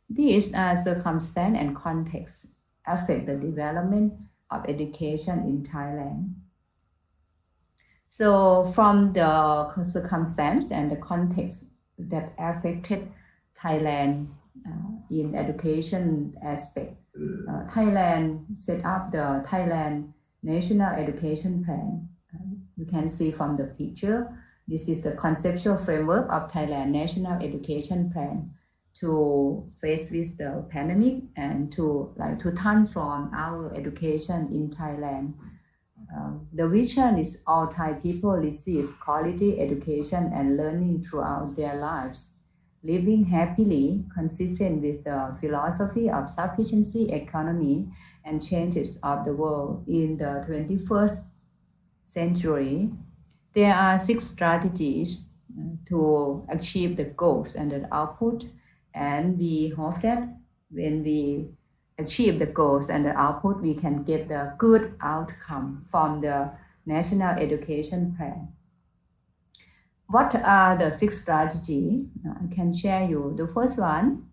these are circumstance and context affect the development of education in Thailand. So from the circumstance and the context that affected Thailand in education aspect, Thailand set up the Thailand National Education Plan. You can see from the picture, this is the conceptual framework of Thailand National Education Plan to face with the pandemic and to transform our education in Thailand. The vision is all Thai people receive quality education and learning throughout their lives, living happily, consistent with the philosophy of sufficiency economy and changes of the world in the 21st century. There are 6 strategies to achieve the goals and the output, and we hope that when we achieve the goals and the output, we can get the good outcome from the National Education Plan. What are the 6 strategies? I can share you. The first one,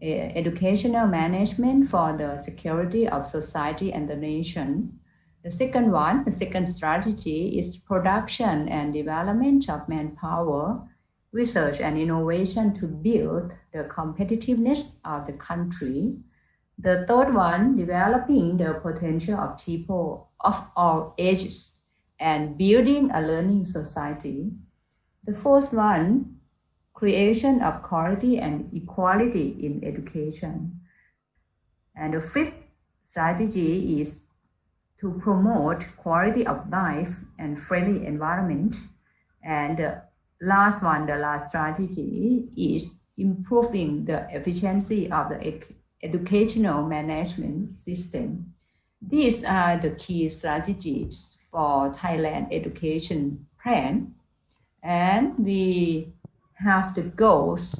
educational management for the security of society and the nation. The second one, the second strategy is production and development of manpower, research and innovation to build the competitiveness of the country. The third one, developing the potential of people of all ages and building a learning society. The fourth one, creation of quality and equality in education. And the fifth strategy is to promote quality of life and friendly environment. And the last one, the last strategy is improving the efficiency of the educational management system. These are the key strategies for Thailand education plan, and we have the goals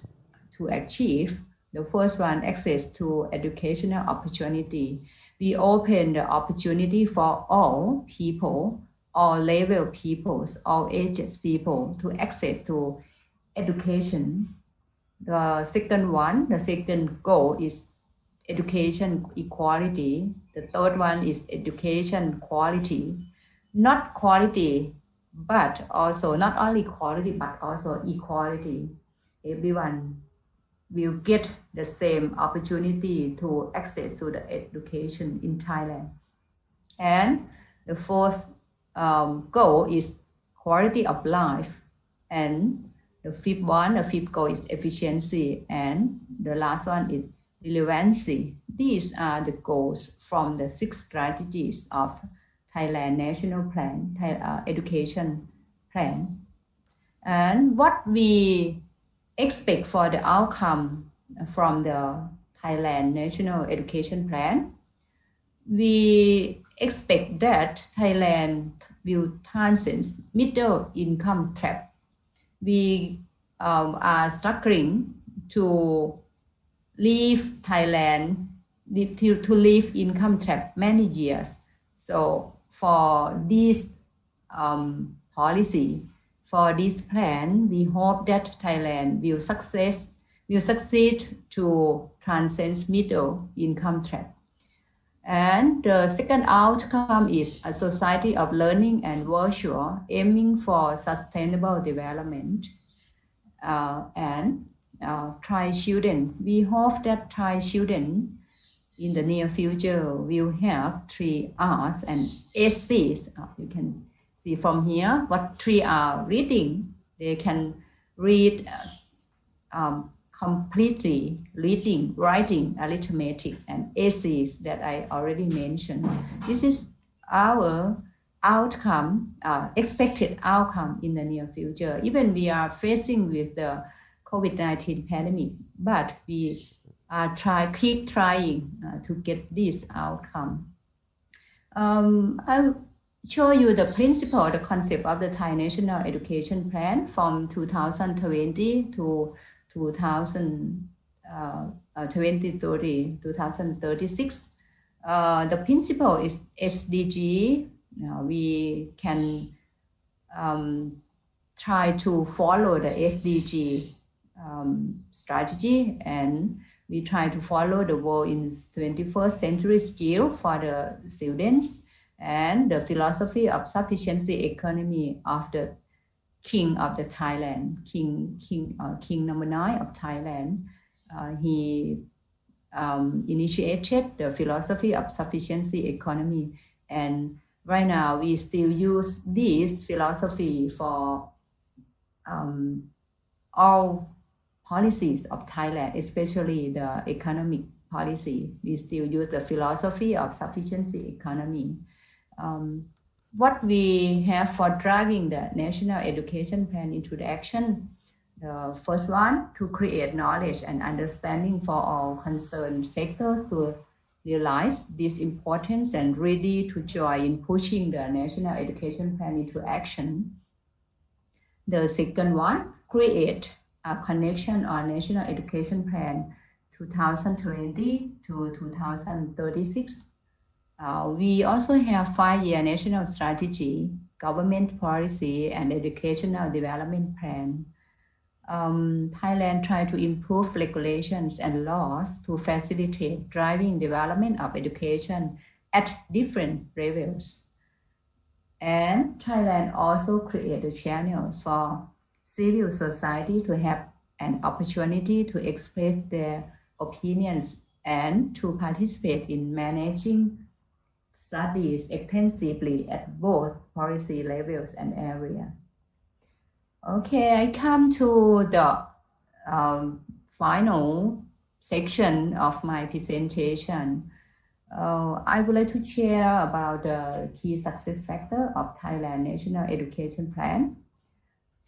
to achieve. The first one, access to educational opportunity. We open the opportunity for all people, all level peoples, all ages people to access to education. The second one, the second goal is education equality. The third one is education quality. Not quality, but also not only quality, but also equality. Everyone will get the same opportunity to access to the education in Thailand. And the fourth goal is quality of life. And the fifth goal is efficiency. And the last one is relevancy. These are the goals from the 6 strategies of Thailand National Plan, Education Plan. And what we expect for the outcome from the Thailand National Education Plan, we expect that Thailand will transcend middle income trap. We are struggling to leave Thailand, to leave income trap many years. So for this policy, for this plan, we hope that Thailand will succeed to transcend middle income trap. And the second outcome is a society of learning and virtual, aiming for sustainable development. And Thai children, we hope that Thai children in the near future will have 3 R's and 8 C's. You can see from here what 3 are reading. They can read completely, reading, writing, arithmetic, and 8 C's that I already mentioned. This is our outcome, expected outcome in the near future. Even we are facing with the COVID-19 pandemic, but we keep trying to get this outcome. I'll show you the principle, the concept of the Thai National Education Plan from 2020 to 2036. The principle is SDG. We can try to follow the SDG strategy, and we try to follow the world in 21st century skill for the students, and the philosophy of sufficiency economy of the King of the Thailand, King number 9 of Thailand. He initiated the philosophy of sufficiency economy, and right now we still use this philosophy for all policies of Thailand, especially the economic policy. We still use the philosophy of sufficiency economy. What we have for driving the National Education Plan into the action, the first one, to create knowledge and understanding for all concerned sectors to realize this importance and ready to join in pushing the National Education Plan into action. The second one, create a connection on National Education Plan 2020 to 2036. We also have 5-year national strategy, government policy, and educational development plan. Thailand tried to improve regulations and laws to facilitate driving development of education at different levels. And Thailand also created channels for civil society to have an opportunity to express their opinions and to participate in managing studies extensively at both policy levels and area. Okay, I come to the final section of my presentation. I would like to share about the key success factor of Thailand National Education Plan.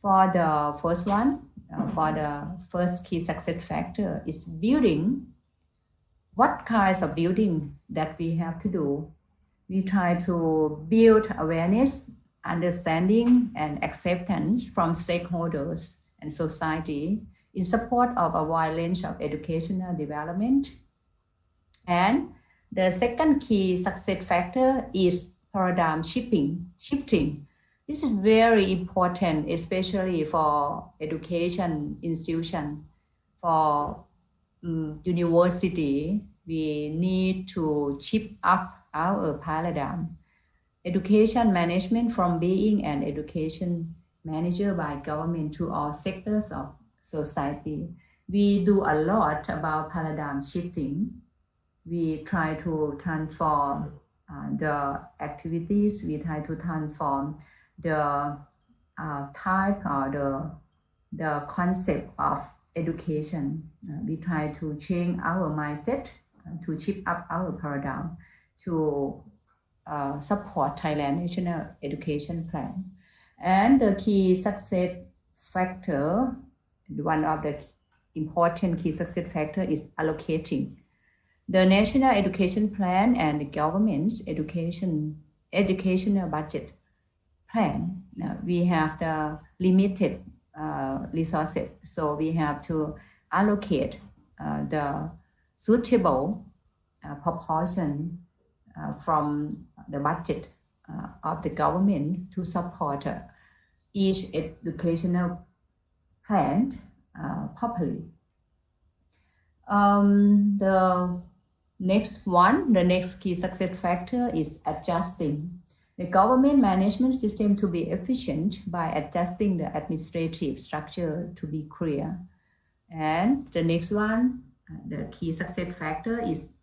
For the first one, for the first key success factor is building. What kinds of building that we have to do? We try to build awareness, understanding, and acceptance from stakeholders and society in support of a wide range of educational development. And the second key success factor is paradigm shifting. This is very important, especially for education institution. For university, we need to shift up our paradigm. Education management from being an education manager by government to all sectors of society. We do a lot about paradigm shifting. We try to transform the activities. We try to transform the type or the concept of education. We try to change our mindset, to shift up our paradigm, to support Thailand National Education Plan. And the key success factor, one of the important key success factor is allocating. The National Education Plan and the government's educational budget plan, we have the limited resources, so we have to allocate the suitable proportion from the budget of the government to support each educational plan properly. The next key success factor is adjusting. The government management system to be efficient by adjusting the administrative structure to be clear. And the next one, the key success factor is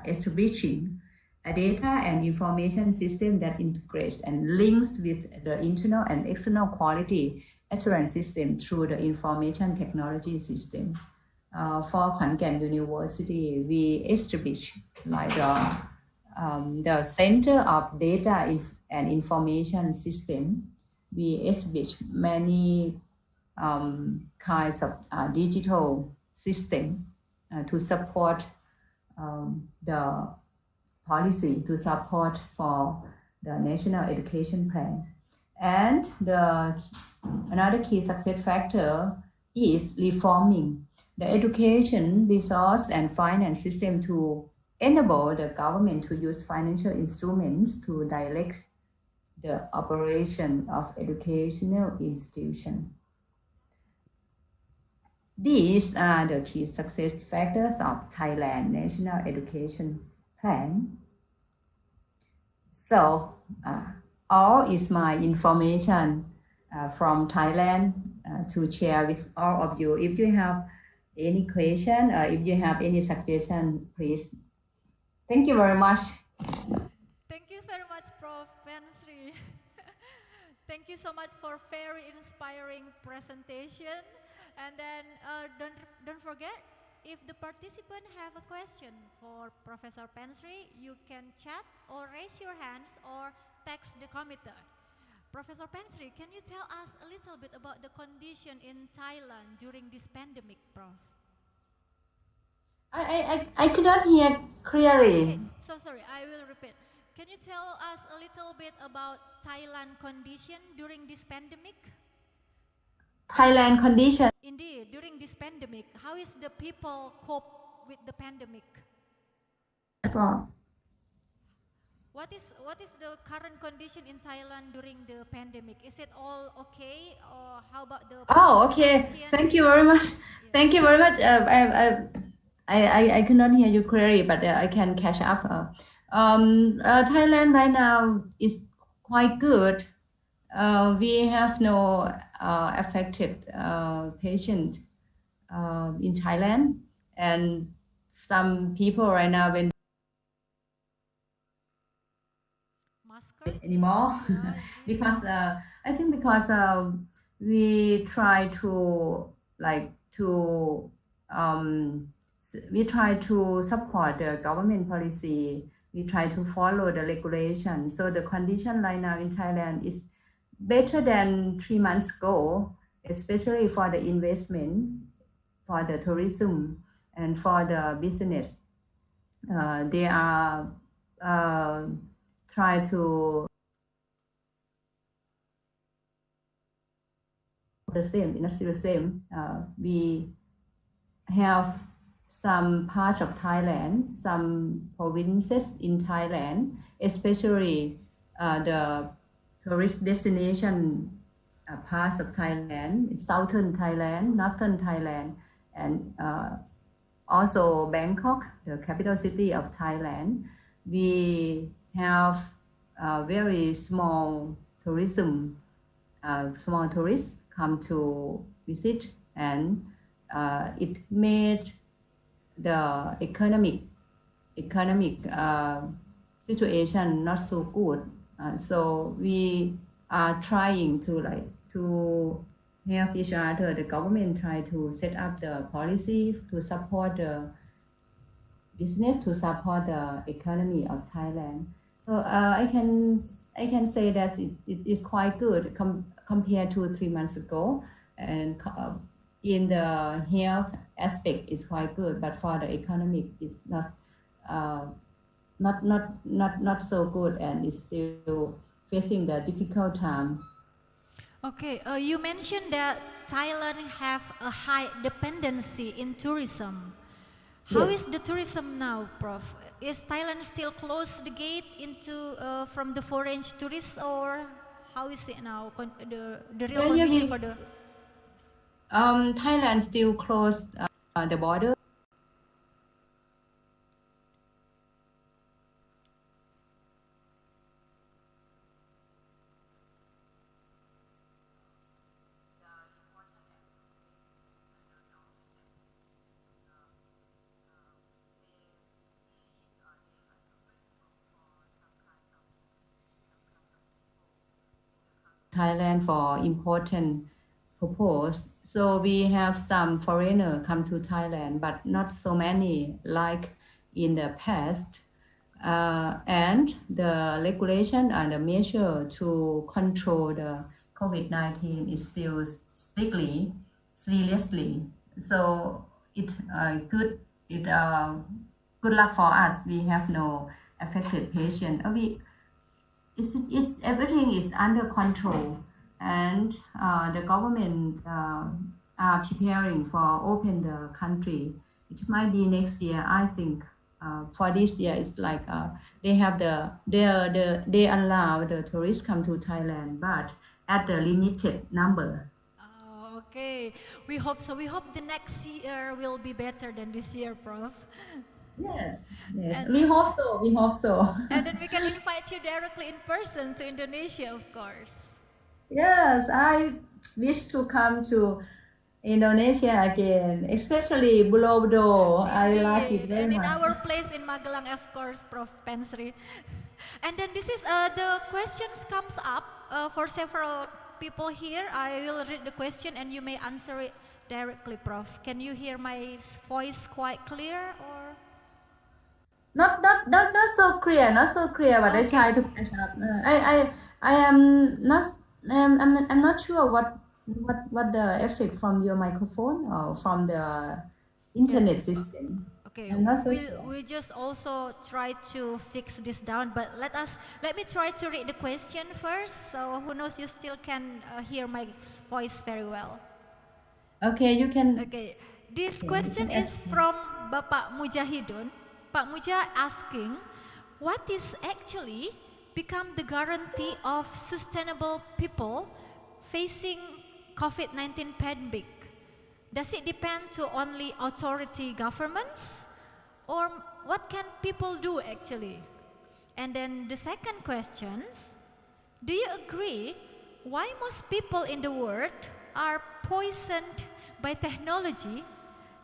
establishing a data and information system that integrates and links with the internal and external quality assurance system through the information technology system. For Kanken University, we established like the Center of Data and Information System. We established many kinds of digital system to support the policy, to support for the national education plan. And another key success factor is reforming the education, resource, and finance system to enable the government to use financial instruments to direct the operation of educational institutions. These are the key success factors of Thailand National Education Plan. So, all is my information from Thailand to share with all of you. If you have any question, if you have any suggestion, please. Thank you very much. Thank you very much, Prof. Pensri. Thank you so much for very inspiring presentation. And then don't forget, if the participant have a question for Professor Pensri, you can chat or raise your hands or text the committee. Professor Pensri, can you tell us a little bit about the condition in Thailand during this pandemic, Prof? I could not hear clearly. Okay, so sorry, I will repeat. Can you tell us a little bit about Thailand condition during this pandemic? Thailand condition. Indeed, during this pandemic, how is the people cope with the pandemic? What is the current condition in Thailand during the pandemic? Is it all okay, or how about the? Oh, okay. Thank you very much. Thank you very much. I could not hear you clearly, but I can catch up. Thailand right now is quite good. We have no affected patient in Thailand, and some people right now when anymore because I think because we try to we try to support the government policy. We try to follow the regulation. So the condition right now in Thailand is better than 3 months ago, especially for the investment, for the tourism, and for the business. They are try to the same, not still the same. We have some parts of Thailand, some provinces in Thailand, especially the tourist destination parts of Thailand, southern Thailand, northern Thailand, and also Bangkok, the capital city of Thailand. We have very small tourism, small tourists come to visit, and it made the economic situation not so good. So we are trying to help each other. The government try to set up the policy to support the business, to support the economy of Thailand. So I can say that it is quite good compared to 3 months ago, and in the health aspect is quite good, but for the economic it's not so good, and is still facing the difficult time. Okay, you mentioned that Thailand have a high dependency in tourism. How is the tourism now, Prof? Is Thailand still close the gate into from the foreign tourists, or how is it now? The real condition for the Thailand still closed the border. Thailand for important purpose. So we have some foreigner come to Thailand, but not so many like in the past. And the regulation and the measure to control the COVID-19 is still strictly, seriously. So good luck for us. We have no affected patient. It's everything is under control, and the government are preparing for open the country. It might be next year, I think. For this year, it's like they have they allow the tourists come to Thailand, but at a limited number. Oh, okay. We hope so. We hope the next year will be better than this year, Prof. Yes, And- we hope so. We hope so. And then we can invite you directly in person to Indonesia, of course. Yes, I wish to come to Indonesia again, especially Borobudur. I like it very And in much. our place in Magelang, of course, Prof. Pensri. And then this is the questions comes up for several people here. I will read the question and you may answer it directly, Prof. Can you hear my voice quite clear or? Not so clear, not so clear, but I Okay. try to catch up. I am not I'm not sure what the effect from your microphone or from the internet system. Okay, I'm not so sure. we just also try to fix this down, but let me try to read the question first. So who knows, you still can hear my voice very well. Okay, you can. Okay, this Okay, question you can is ask me. from Bapak Mujahidun. Pak Muja asking, what is actually become the guarantee of sustainable people facing COVID-19 pandemic? Does it depend to only authority governments? Or what can people do actually? And then the second question, do you agree why most people in the world are poisoned by technology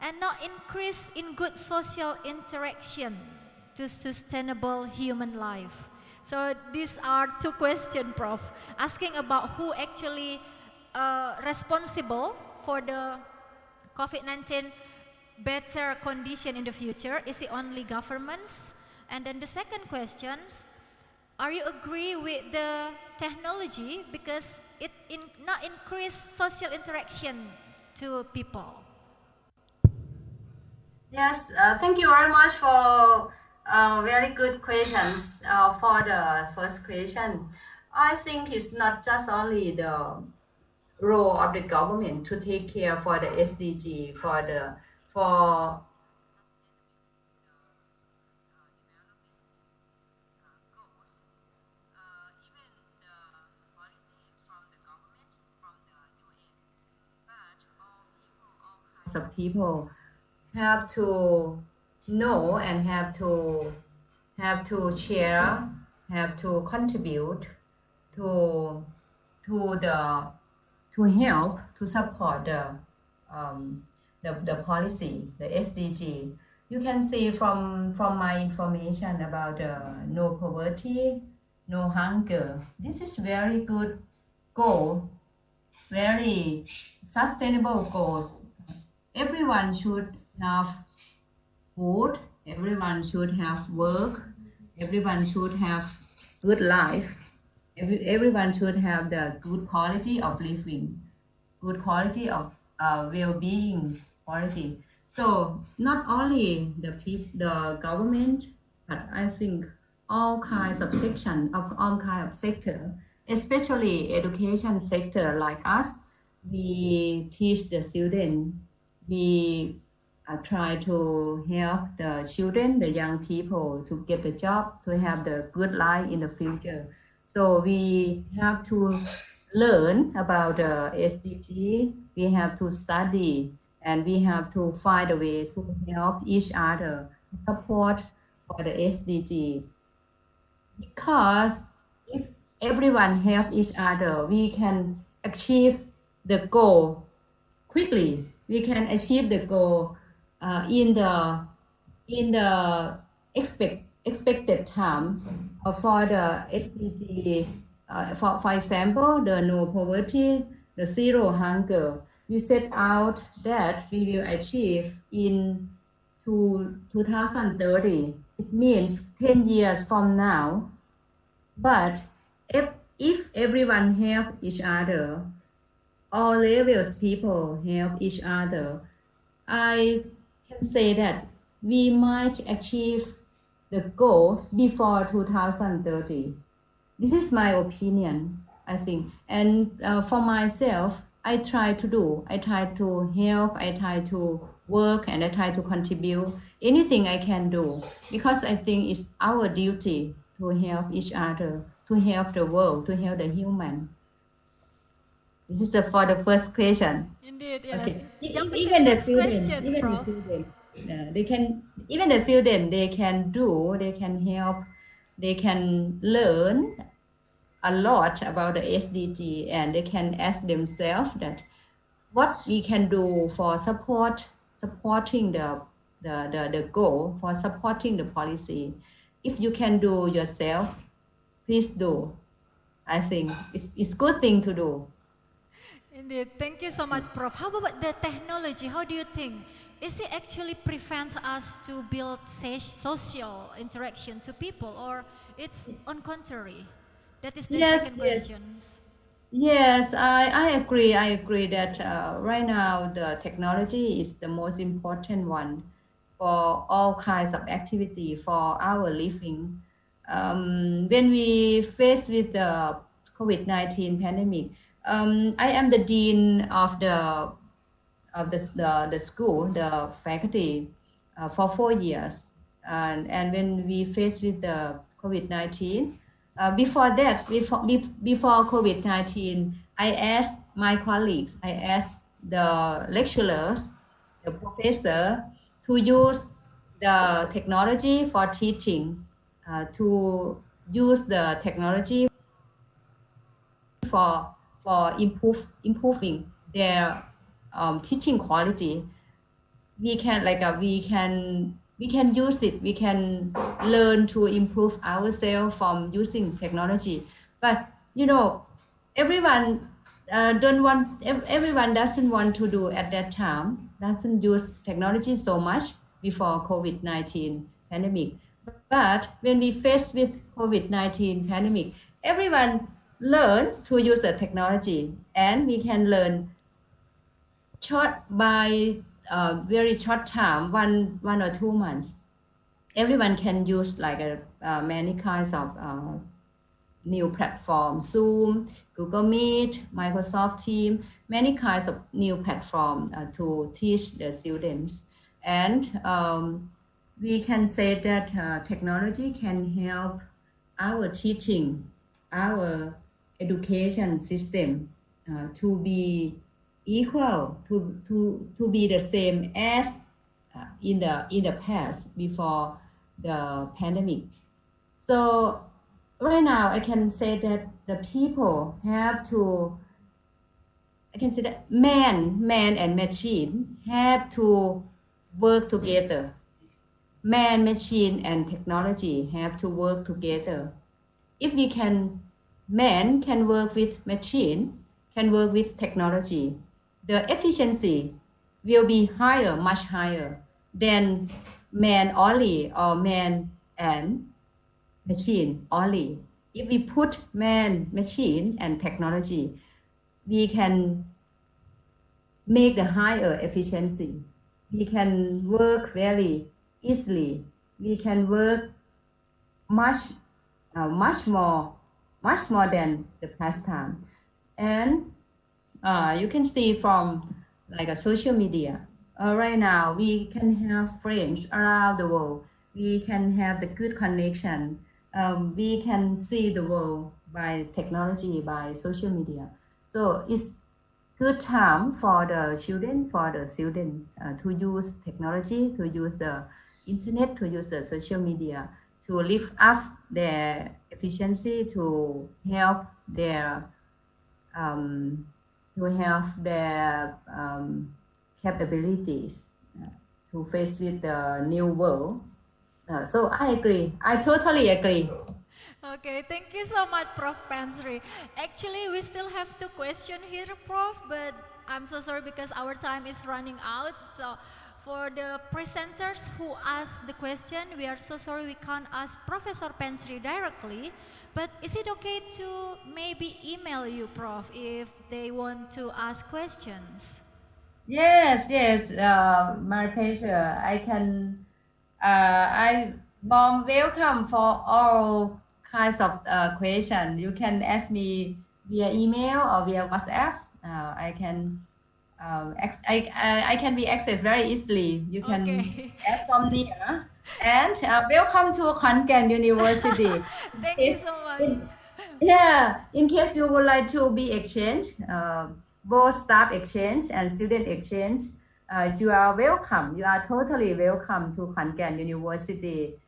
and not increase in good social interaction to sustainable human life? So these are two questions, Prof. Asking about who actually responsible for the COVID-19 better condition in the future. Is it only governments? And then the second question, are you agree with the technology because it not increase social interaction to people? Yes, thank you very much for very good questions. For the first question, I think it's not just only the role of the government to take care for the SDG, for of people have to know and have to share, have to contribute to help to support the policy, the SDG. You can see from my information about no poverty, no hunger. This is very good goal, very sustainable goals. Everyone should have food, everyone should have work, everyone should have good life, everyone should have the good quality of living, good quality of well-being quality. So not only the government, but I think all kinds of section of all kind of sector, especially education sector like us, we teach the student, we try to help the children, the young people to get the job, to have the good life in the future. So we have to learn about the SDG, we have to study, and we have to find a way to help each other, support for the SDG. Because if everyone help each other, we can achieve the goal quickly. We can achieve the goal in the expected time for the SDG. For example, the no poverty, the zero hunger. We set out that we will achieve in 2030. It means 10 years from now. But if everyone help each other, all levels people help each other, I can say that we might achieve the goal before 2030. This is my opinion, I think. And for myself, I try to help, I try to work, and I try to contribute anything I can do, because I think it's our duty to help each other, to help the world, to help the human. This is for the first question. Indeed, yes. Okay. Jumping to the Even the next student, question, Prof. they can, even the student, they can do, they can help, they can learn a lot about the SDG, and they can ask themselves that what we can do for supporting the goal, for supporting the policy. If you can do yourself, please do. I think it's good thing to do. Indeed, thank you so much, Prof. How about the technology? How do you think? Is it actually prevent us to build social interaction to people, or it's on contrary? That is the Yes, second yes. question. Yes, I agree. I agree that right now the technology is the most important one for all kinds of activity for our living. When we face with the COVID-19 pandemic, I am the dean of the school, the faculty, for 4 years. And when we faced with the COVID-19, before that, before COVID-19, I asked my colleagues, I asked the lecturers, the professor, to use the technology for teaching, to use the technology for improving their teaching quality. We can use it, we can learn to improve ourselves from using technology. But everyone don't want everyone doesn't want to do at that time, doesn't use technology so much before COVID-19 pandemic. But when we face with COVID-19 pandemic, everyone learn to use the technology, and we can learn short by very short time, one or 2 months. Everyone can use like many kinds of new platforms, Zoom, Google Meet, Microsoft Teams, many kinds of new platforms to teach the students. And we can say that technology can help our teaching, our education system to be equal, to be the same as in the past before the pandemic. So right now I can say that the people have to, I can say that man and machine have to work together. Man, machine, and technology have to work together. If we can, man can work with machine, can work with technology, the efficiency will be higher, much higher than man only or man and machine only. If we put man, machine, and technology, we can make the higher efficiency. We can work very easily. We can work much more than the past time. And you can see from like a social media. Right now, we can have friends around the world. We can have the good connection. We can see the world by technology, by social media. So it's good time for the students to use technology, to use the internet, to use the social media, to lift up their efficiency, to help their capabilities to face with the new world. So I agree. I totally agree. Okay, thank you so much, Prof. Pansri. Actually, we still have two questions here, Prof, but I'm so sorry because our time is running out. So for the presenters who asked the question, we are so sorry we can't ask Professor Pensri directly, but is it okay to maybe email you, Prof, if they want to ask questions? Yes, yes, my pleasure. I warm welcome for all kinds of questions. You can ask me via email or via WhatsApp. I can be accessed very easily. You can Okay. ask from there. And welcome to Kanken University. Thank you so much. Yeah, in case you would like to be exchanged, both staff exchange and student exchange, you are welcome. You are totally welcome to Kanken University.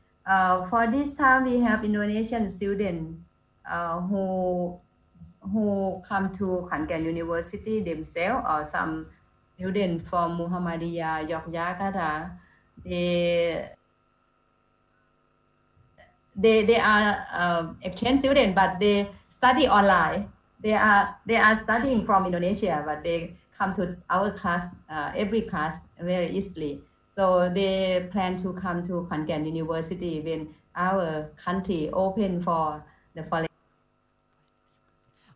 For this time, we have Indonesian students who come to Kanken University themselves, or some students from Muhammadiyah Yogyakarta. They are exchange students, but they study online. They are studying from Indonesia, but they come to our class, every class very easily. So they plan to come to Kanken University when our country open for the foreign.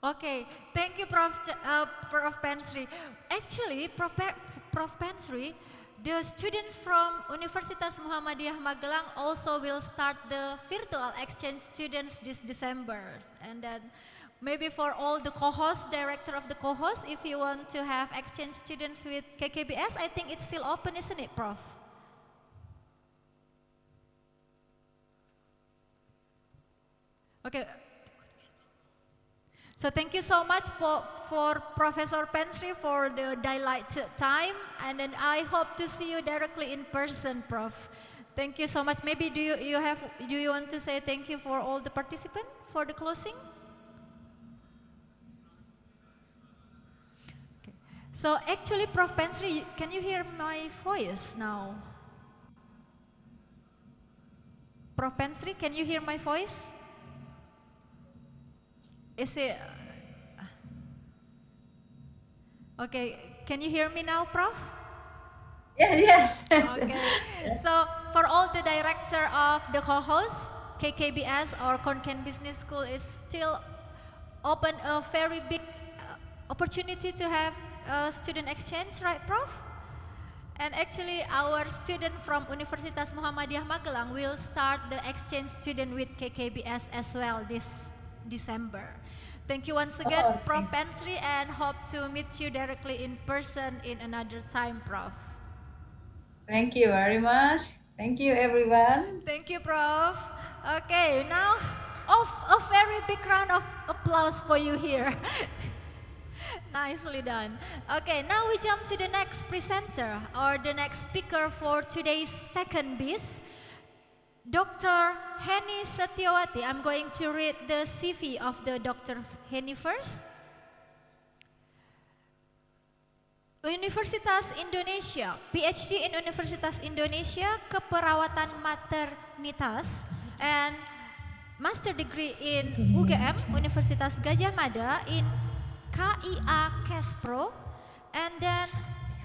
Okay, thank you, Prof. Pensri. Actually, Prof. Pensri, the students from Universitas Muhammadiyah Magelang also will start the virtual exchange students this December. And then maybe for all the co-hosts, director of the co-host, if you want to have exchange students with KKBS, I think it's still open, isn't it, Prof? Okay. So thank you so much for Professor Pensri for the delighted time, and then I hope to see you directly in person, Prof. Thank you so much. Maybe do you want to say thank you for all the participants for the closing? Okay. So actually, Prof. Pensri, can you hear my voice now? Prof. Pensri, can you hear my voice? Is it okay? Can you hear me now, Prof? Yeah, yes. Okay. So for all the director of the co-hosts, KKBS or Kanken Business School is still open a very big opportunity to have student exchange, right, Prof? And actually, our student from Universitas Muhammadiyah Magelang will start the exchange student with KKBS as well this December. Thank you once again, Prof. Pensri, and hope to meet you directly in person in another time, Prof. Thank you very much. Thank you, everyone. Thank you, Prof. Okay, now a very big round of applause for you here. Nicely done. Okay, now we jump to the next presenter or the next speaker for today's second BIS. Dr. Henny Satyavati. I'm going to read the CV of the Dr. Henny first. Universitas Indonesia, PhD in Universitas Indonesia, Keperawatan Maternitas, and Master Degree in UGM, Universitas Gajah Mada in KIA Kespro, and then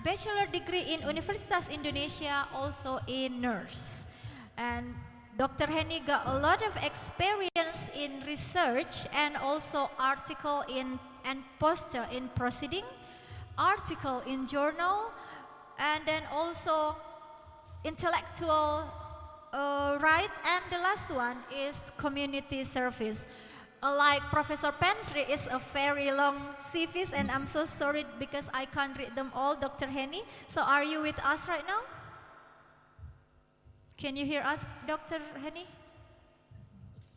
Bachelor Degree in Universitas Indonesia also in Nurse. And Dr. Henny got a lot of experience in research and also article in and poster in proceeding, article in journal, and then also intellectual right, and the last one is community service. Like Professor Pensri is a very long CVs, and I'm so sorry because I can't read them all, Dr. Henny. So are you with us right now? Can you hear us, Dr. Henny?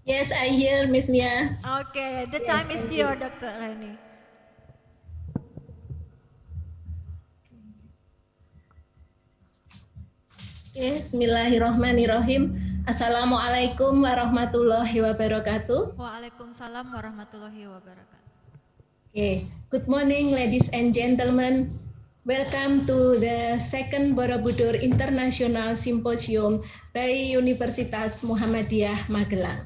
Yes, I hear, Miss Nia. Okay, the time is yours, Dr. Henny. Bismillahirrahmanirrahim. Assalamualaikum warahmatullahi wabarakatuh. Waalaikumsalam warahmatullahi wabarakatuh. Okay, good morning, ladies and gentlemen. Welcome to the second Borobudur International Symposium by Universitas Muhammadiyah Magelang.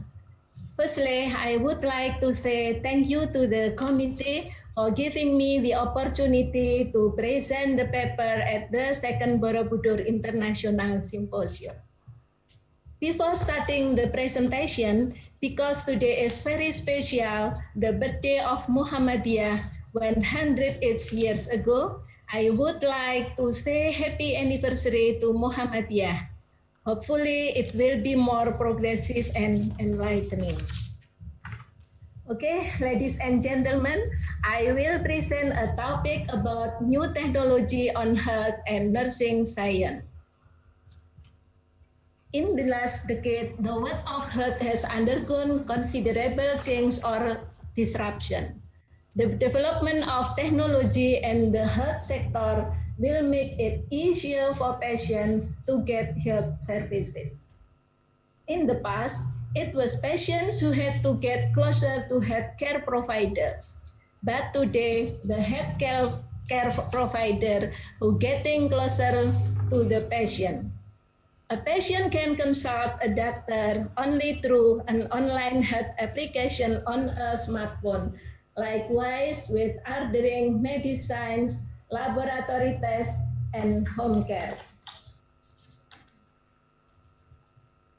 Firstly, I would like to say thank you to the committee for giving me the opportunity to present the paper at the second Borobudur International Symposium. Before starting the presentation, because today is very special, the birthday of Muhammadiyah 108 years ago, I would like to say happy anniversary to Muhammadiyah. Hopefully it will be more progressive and enlightening. Okay, ladies and gentlemen, I will present a topic about new technology on health and nursing science. In the last decade, the world of health has undergone considerable change or disruption. The development of technology and the health sector will make it easier for patients to get health services. In the past, it was patients who had to get closer to healthcare providers. But today, the healthcare provider who getting closer to the patient. A patient can consult a doctor only through an online health application on a smartphone, likewise with ordering medicines, laboratory tests, and home care.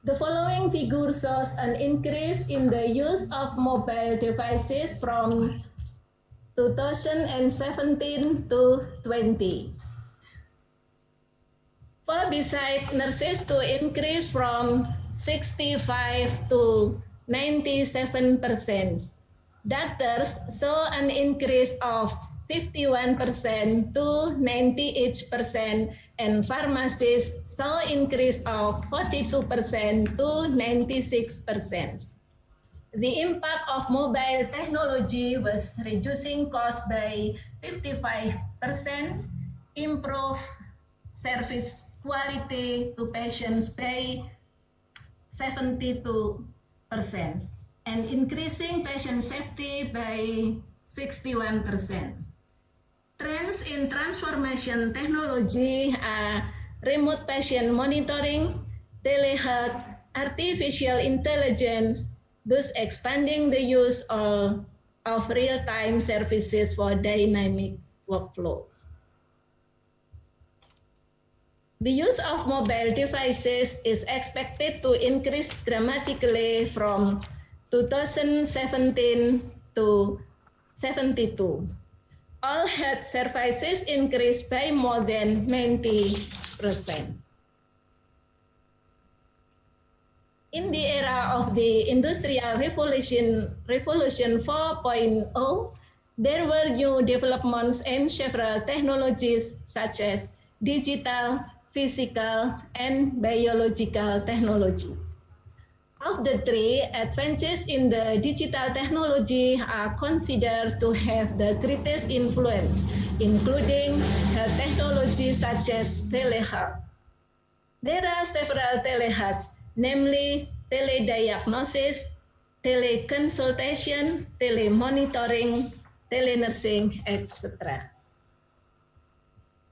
The following figure shows an increase in the use of mobile devices from 2017 to 20. For beside nurses to increase from 65 to 97%. Doctors saw an increase of 51% to 98%, and pharmacists saw increase of 42% to 96%. The impact of mobile technology was reducing costs by 55%, improve service quality to patients by 72%, and increasing patient safety by 61%. Trends in transformation technology are remote patient monitoring, telehealth, artificial intelligence, thus expanding the use of real-time services for dynamic workflows. The use of mobile devices is expected to increase dramatically from 2017 to 72. All health services increased by more than 90%. In the era of the Industrial Revolution 4.0, there were new developments in several technologies such as digital, physical, and biological technology. Of the three, advances in the digital technology are considered to have the greatest influence, including health technology such as telehealth. There are several telehealths, namely telediagnosis, teleconsultation, telemonitoring, telenursing, etc.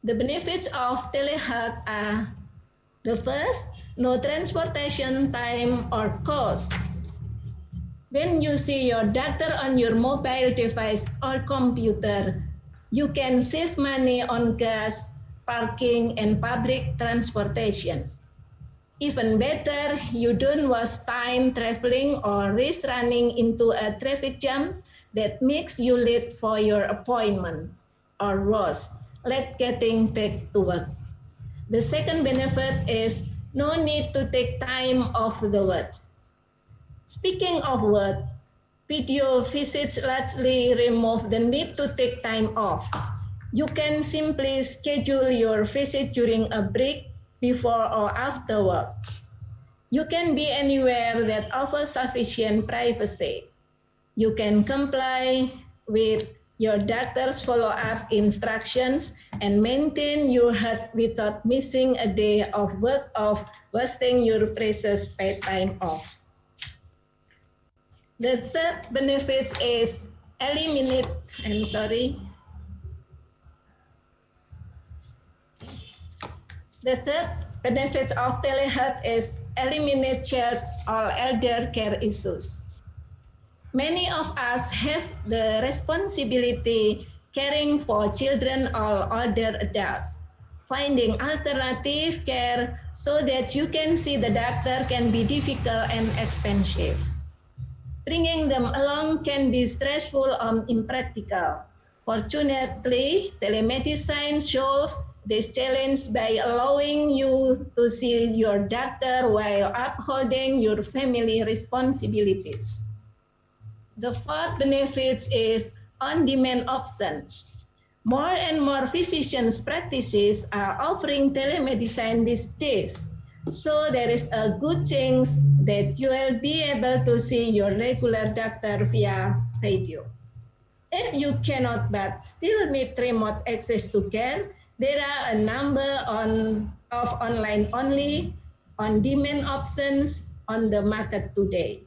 The benefits of telehealth are: the first, no transportation time or cost. When you see your doctor on your mobile device or computer, you can save money on gas, parking, and public transportation. Even better, you don't waste time traveling or risk running into a traffic jams that makes you late for your appointment, or worse, late getting back to work. The second benefit is no need to take time off the work. Speaking of work, video visits largely remove the need to take time off. You can simply schedule your visit during a break, before or after work. You can be anywhere that offers sufficient privacy. You can comply with your doctor's follow-up instructions and maintain your health without missing a day of work or wasting your precious paid time off. The third benefit is eliminate child or elder care issues. Many of us have the responsibility caring for children or older adults. Finding alternative care so that you can see the doctor can be difficult and expensive. Bringing them along can be stressful or impractical. Fortunately, telemedicine solves this challenge by allowing you to see your doctor while upholding your family responsibilities. The fourth benefit is on-demand options. More and more physicians' practices are offering telemedicine these days. So there is a good chance that you will be able to see your regular doctor via video. If you cannot but still need remote access to care, there are a number of online-only, on-demand options on the market today.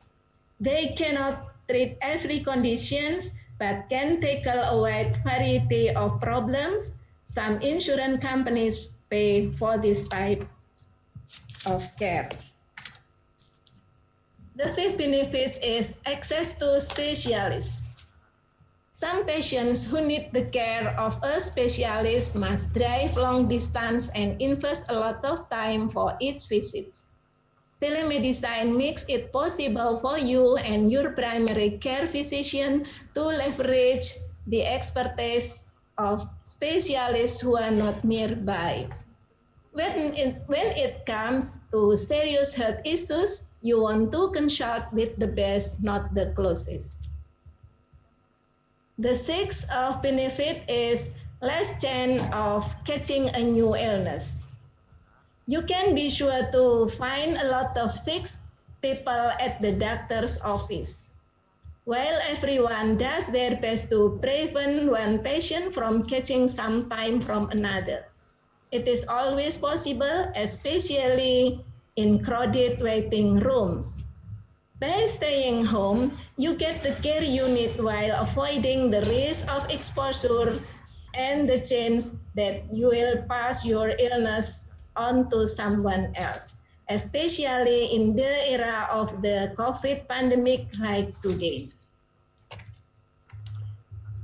They cannot treat every condition, but can tackle a wide variety of problems. Some insurance companies pay for this type of care. The fifth benefit is access to specialists. Some patients who need the care of a specialist must drive long distance and invest a lot of time for each visit. Telemedicine makes it possible for you and your primary care physician to leverage the expertise of specialists who are not nearby. When it comes to serious health issues, you want to consult with the best, not the closest. The sixth benefit is less chance of catching a new illness. You can be sure to find a lot of sick people at the doctor's office. While everyone does their best to prevent one patient from catching some time from another, it is always possible, especially in crowded waiting rooms. By staying home, you get the care you need while avoiding the risk of exposure and the chance that you will pass your illness on to someone else, especially in the era of the COVID pandemic like today.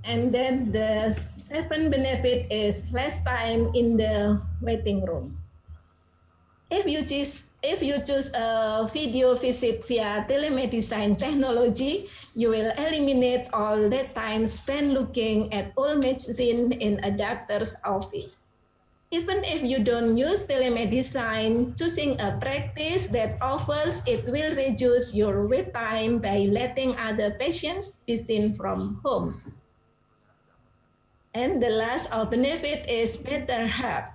And then the seventh benefit is less time in the waiting room. If you choose a video visit via telemedicine technology, you will eliminate all that time spent looking at old medicine in a doctor's office. Even if you don't use telemedicine, choosing a practice that offers it will reduce your wait time by letting other patients be seen from home. And the last benefit is better health.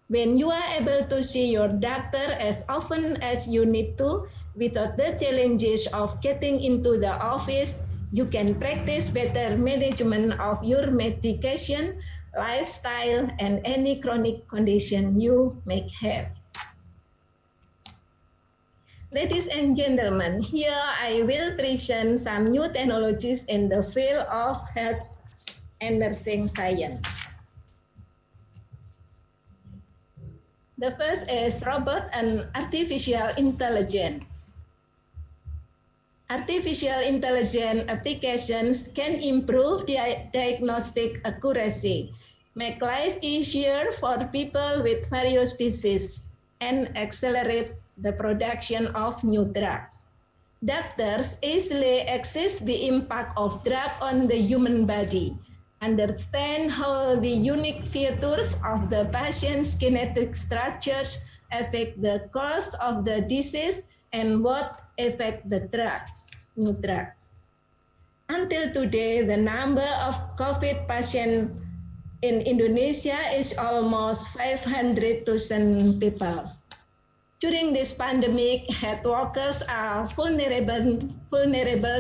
When you are able to see your doctor as often as you need to, without the challenges of getting into the office, you can practice better management of your medication, lifestyle, and any chronic condition you may have. Ladies and gentlemen, here I will present some new technologies in the field of health and nursing science. The first is robot and artificial intelligence. Artificial intelligence applications can improve diagnostic accuracy, make life easier for people with various diseases, and accelerate the production of new drugs. Doctors easily assess the impact of drug on the human body, understand how the unique features of the patient's genetic structures affect the cause of the disease and what affect the new drugs. Until today, the number of COVID patients in Indonesia is almost 500,000 people. During this pandemic, health workers are vulnerable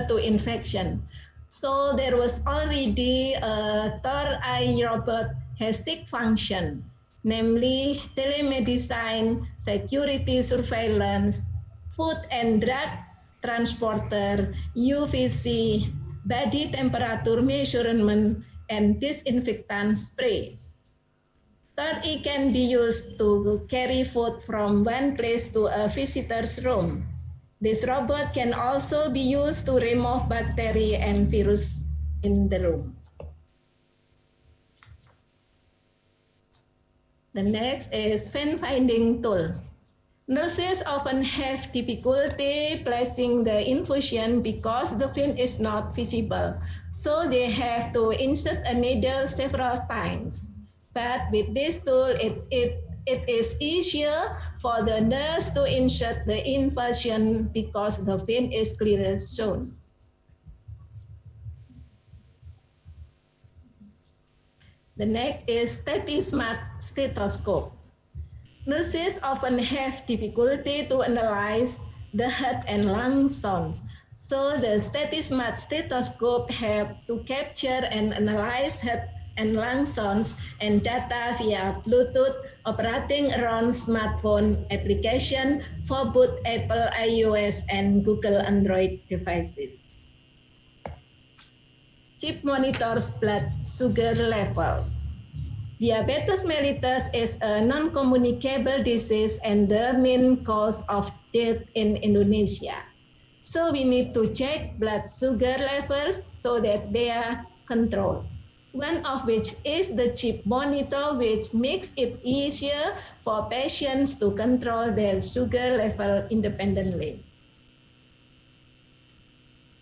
to infection. So there was already a third eye robot has six functions, namely telemedicine, security surveillance, food and drug transporter, UVC, body temperature measurement, and disinfectant spray. Third, it can be used to carry food from one place to a visitor's room. This robot can also be used to remove bacteria and virus in the room. The next is fan finding tool. Nurses often have difficulty placing the infusion because the vein is not visible, so they have to insert a needle several times. But with this tool, it is easier for the nurse to insert the infusion because the vein is clearly shown. The next is stethoscope. Nurses often have difficulty to analyze the heart and lung sounds, so the stethoscope helps to capture and analyze heart and lung sounds and data via Bluetooth operating around smartphone application for both Apple iOS and Google Android devices. Chip monitors blood sugar levels. Diabetes mellitus is a non-communicable disease and the main cause of death in Indonesia. So we need to check blood sugar levels so that they are controlled. One of which is the chip monitor, which makes it easier for patients to control their sugar level independently.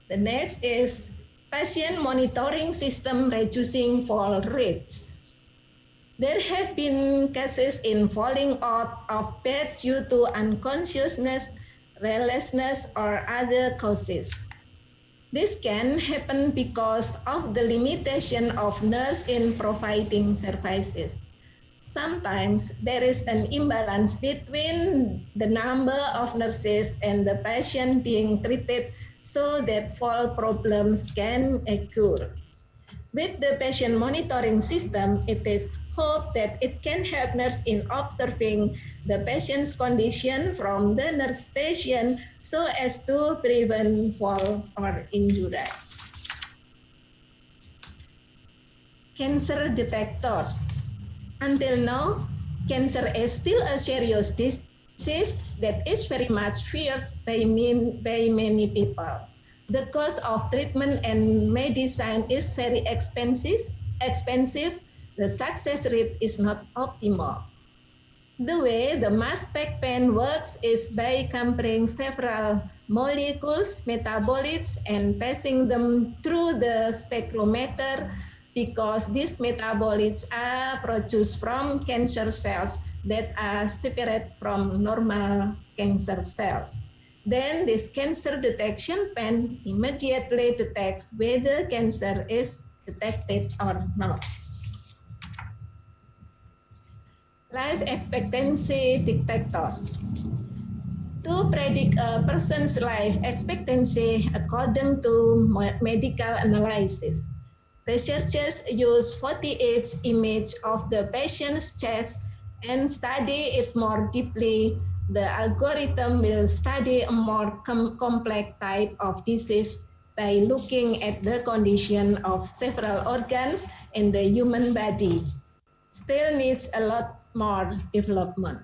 The next is patient monitoring system reducing fall rates. There have been cases in falling out of bed due to unconsciousness, restlessness, or other causes. This can happen because of the limitation of nurse in providing services. Sometimes there is an imbalance between the number of nurses and the patient being treated, so that fall problems can occur. With the patient monitoring system, it is hoped that it can help nurse in observing the patient's condition from the nurse station so as to prevent fall or injury. Cancer detector. Until now, cancer is still a serious disease that is very much feared by many people. The cost of treatment and medicine is very expensive. The success rate is not optimal. The way the mass spec pen works is by comparing several molecules, metabolites, and passing them through the spectrometer because these metabolites are produced from cancer cells that are separate from normal cancer cells. Then this cancer detection pen immediately detects whether cancer is detected or not. Life expectancy detector. To predict a person's life expectancy according to medical analysis, researchers use 48 images of the patient's chest and study it more deeply. The algorithm will study a more complex type of disease by looking at the condition of several organs in the human body. Still needs a lot more development.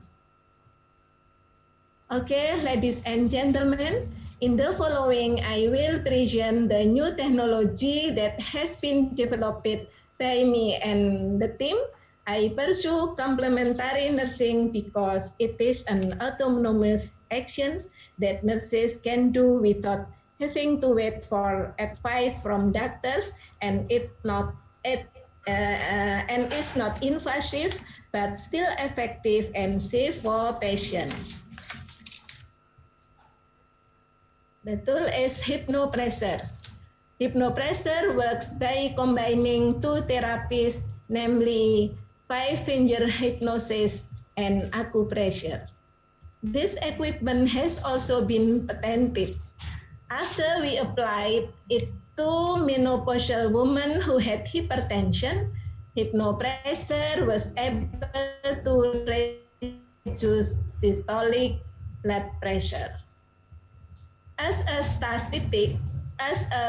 Okay, ladies and gentlemen, in the following, I will present the new technology that has been developed by me and the team. I pursue complementary nursing because it is an autonomous action that nurses can do without having to wait for advice from doctors, and is not invasive, but still effective and safe for patients. The tool is Hypnopressor. Hypnopressor works by combining two therapies, namely 5-finger hypnosis and acupressure. This equipment has also been patented. After we applied it to menopausal women who had hypertension, Hypnopressor was able to reduce systolic blood pressure. As a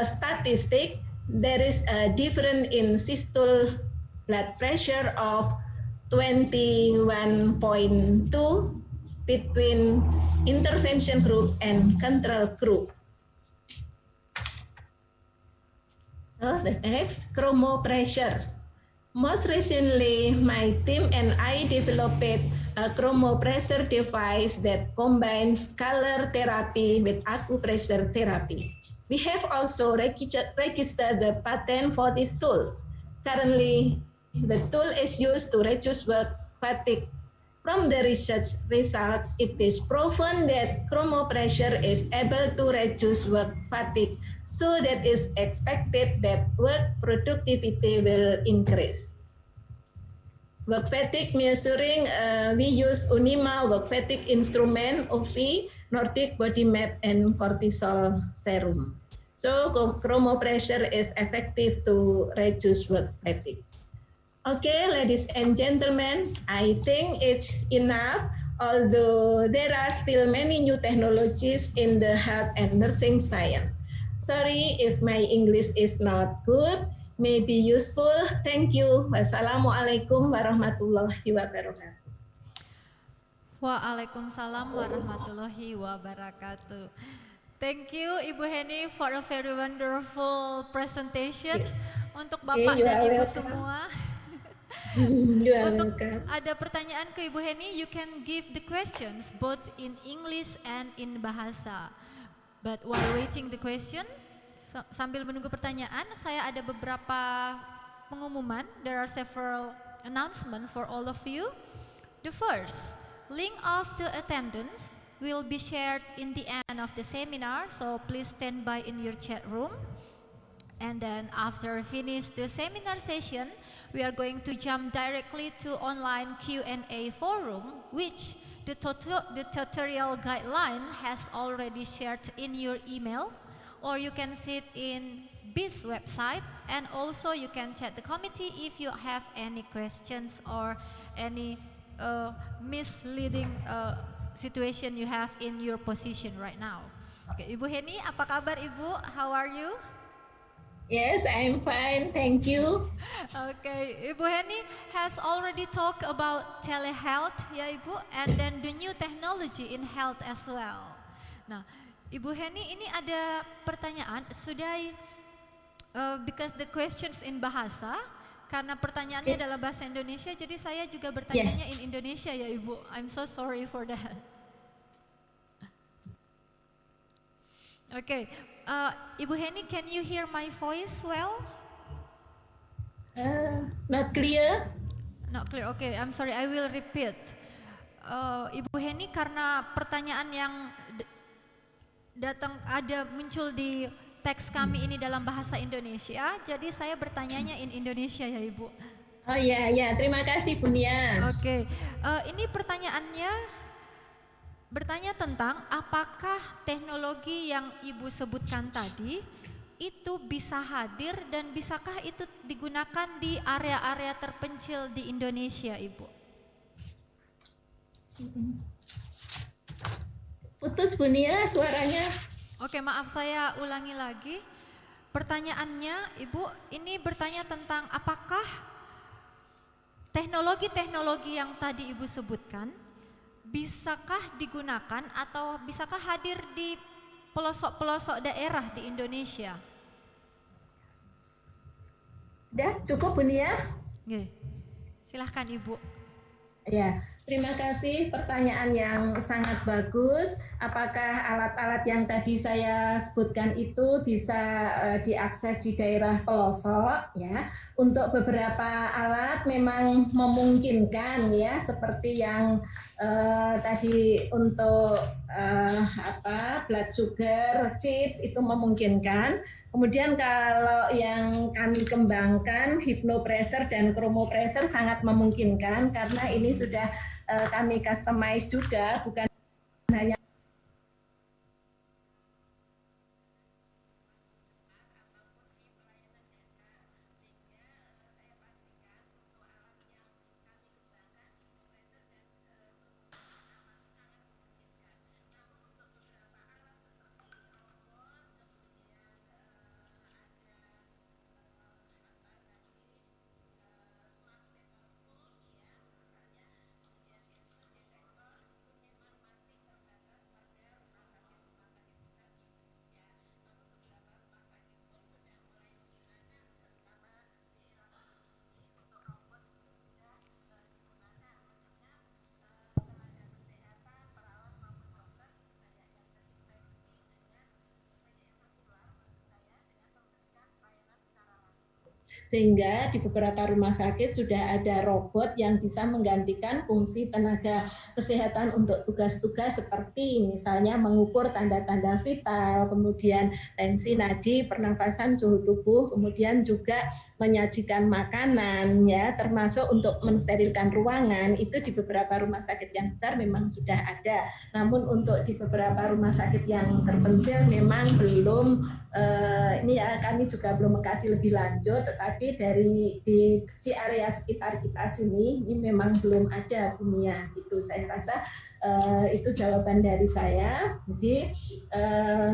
statistic, there is a difference in systolic blood pressure of 21.2 between intervention group, and control group. So the next, chromopressure. Most recently, my team and I developed a chromopressor device that combines color therapy with acupressure therapy. We have also registered the patent for these tools. Currently, the tool is used to reduce work fatigue. From the research result, it is proven that chromopressure is able to reduce work fatigue, so that is expected that work productivity will increase. Work fatigue measuring, we use UNIMMA work fatigue instrument, OV, Nordic body map, and cortisol serum. So chromopressure is effective to reduce work fatigue. Okay, ladies and gentlemen, I think it's enough, although there are still many new technologies in the health and nursing science. Sorry if my English is not good, may be useful. Thank you. Wassalamualaikum warahmatullahi wabarakatuh. Waalaikumsalam warahmatullahi wabarakatuh. Thank you Ibu Henny for a very wonderful presentation. Untuk Bapak you dan are Ibu welcome. semua. You are Untuk welcome. ada pertanyaan ke Ibu Henny, you can give the questions both in English and in bahasa. But while waiting the question, sambil menunggu pertanyaan, saya ada beberapa pengumuman. There are several announcements for all of you. The first, link of the attendance will be shared in the end of the seminar, so please stand by in your chat room. And then after finish the seminar session, we are going to jump directly to online Q&A forum, which the tutorial guideline has already shared in your email, or you can see it in BIS website, and also you can chat the committee if you have any questions or any misleading situation you have in your position right now. Okay, Ibu Henny, apa kabar Ibu? How are you? Yes, I'm fine. Thank you. Okay, Ibu Henny has already talked about telehealth, ya Ibu, and then the new technology in health as well. Nah, Ibu Henny, ini ada pertanyaan. Because the questions in bahasa, karena pertanyaannya dalam bahasa Indonesia, jadi saya juga bertanyanya in Indonesia ya Ibu. I'm so sorry for that. Okay, Ibu Henny, can you hear my voice well? Not clear. Not clear. Okay, I'm sorry. I will repeat. Ibu Henny, karena pertanyaan yang muncul di teks kami ini dalam bahasa Indonesia, jadi saya bertanyanya in Indonesia ya Ibu. Oh ya, terima kasih Bunia. Oke, ini pertanyaannya bertanya tentang apakah teknologi yang Ibu sebutkan tadi itu bisa hadir dan bisakah itu digunakan di area-area terpencil di Indonesia, Ibu? Putus Bunia suaranya. Oke, maaf, saya ulangi lagi. Pertanyaannya, Ibu, ini bertanya tentang apakah teknologi-teknologi yang tadi Ibu sebutkan bisakah digunakan atau bisakah hadir di pelosok-pelosok daerah di Indonesia? Udah cukup Bunia? Oke, silahkan Ibu. Ya, terima kasih, pertanyaan yang sangat bagus. Apakah alat-alat yang tadi saya sebutkan itu bisa diakses di daerah pelosok? Ya, untuk beberapa alat memang memungkinkan ya, seperti yang tadi untuk blood sugar, chips itu memungkinkan. Kemudian kalau yang kami kembangkan Hypnopressor dan Chromopressor sangat memungkinkan karena ini sudah kami customize juga, bukan hanya Sehingga di beberapa rumah sakit sudah ada robot yang bisa menggantikan fungsi tenaga kesehatan untuk tugas-tugas seperti misalnya mengukur tanda-tanda vital, kemudian tensi nadi, pernafasan, suhu tubuh, kemudian juga menyajikan makanan, ya, termasuk untuk mensterilkan ruangan. Itu di beberapa rumah sakit yang besar memang sudah ada. Namun untuk di beberapa rumah sakit yang terpencil memang belum. Ini ya kami juga belum mengkaji lebih lanjut, tetapi dari di area sekitar kita sini ini memang belum ada dunia gitu. Saya rasa itu jawaban dari saya. Jadi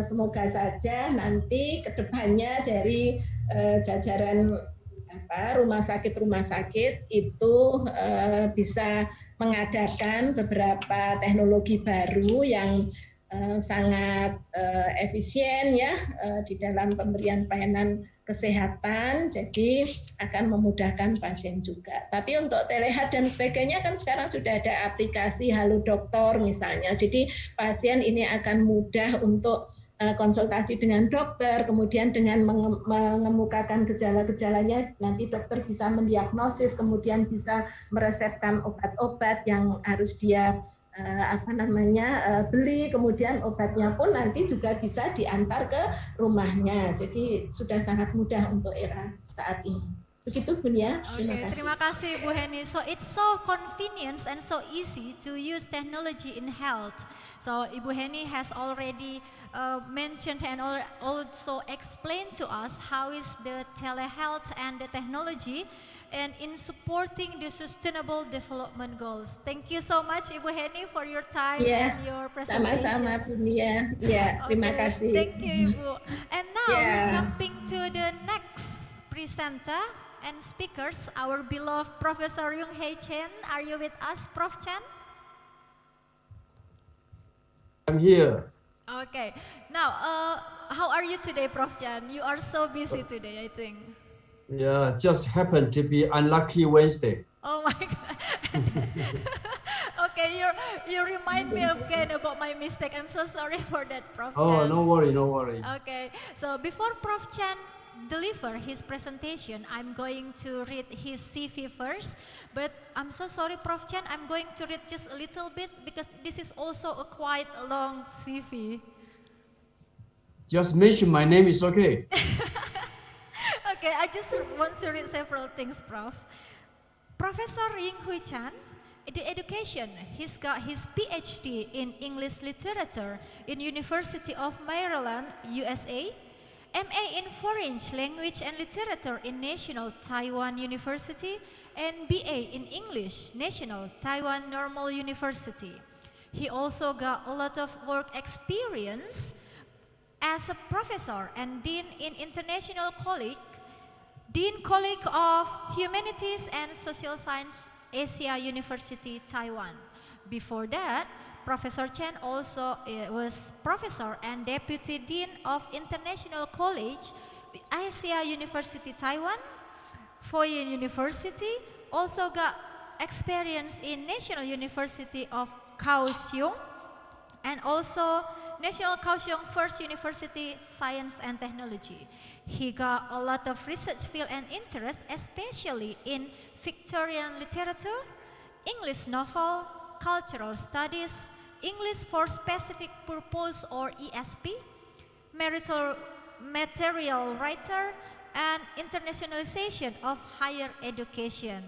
semoga saja nanti kedepannya dari jajaran rumah sakit itu bisa mengadakan beberapa teknologi baru yang sangat efisien ya di dalam pemberian pelayanan kesehatan, jadi akan memudahkan pasien juga. Tapi untuk telehealth dan sebagainya kan sekarang sudah ada aplikasi Halo Dokter misalnya, jadi pasien ini akan mudah untuk konsultasi dengan dokter, kemudian dengan mengemukakan gejala-gejalanya, nanti dokter bisa mendiagnosis, kemudian bisa meresepkan obat-obat yang harus dia beli, kemudian obatnya pun nanti juga bisa diantar ke rumahnya. Jadi sudah sangat mudah untuk era saat ini. Begitu Bun ya. Terima kasih Bu Henny. So it's so convenient and so easy to use technology in health. So Ibu Henny has already mentioned and also explained to us how is the telehealth and the technology and in supporting the sustainable development goals. Thank you so much Ibu Henny for your time and your presentation. Sama-sama Bun ya. Ya, terima kasih. Thank you Ibu. And now we're jumping to the next presenter and speakers, our beloved Professor Yung Hei Chen. Are you with us, Prof. Chen? I'm here. Okay. Now, how are you today, Prof. Chen? You are so busy today, I think. Yeah, just happened to be unlucky Wednesday. Oh my God. Okay, you remind me again about my mistake. I'm so sorry for that, Prof. Oh, Chen. no worry, no worry. Okay, so before Prof. Chen deliver his presentation, I'm going to read his CV first. But I'm so sorry, Prof. Chen, I'm going to read just a little bit because this is also a quite long CV. Just mention my name is okay. Okay, I just want to read several things, Prof. Professor Yung Hui Chan, the education, he's got his PhD in English literature in University of Maryland, USA, MA in Foreign Language and Literature in National Taiwan University, and BA in English, National Taiwan Normal University. He also got a lot of work experience as a professor and dean in International College, Dean College of Humanities and Social Science, Asia University, Taiwan. Before that, Professor Chen also was professor and deputy dean of International College, Asia University, Taiwan, Foreign University, also got experience in National University of Kaohsiung, and also National Kaohsiung First University, Science and Technology. He got a lot of research field and interest, especially in Victorian literature, English novel, cultural studies, English for specific purpose or ESP, material writer, and internationalization of higher education.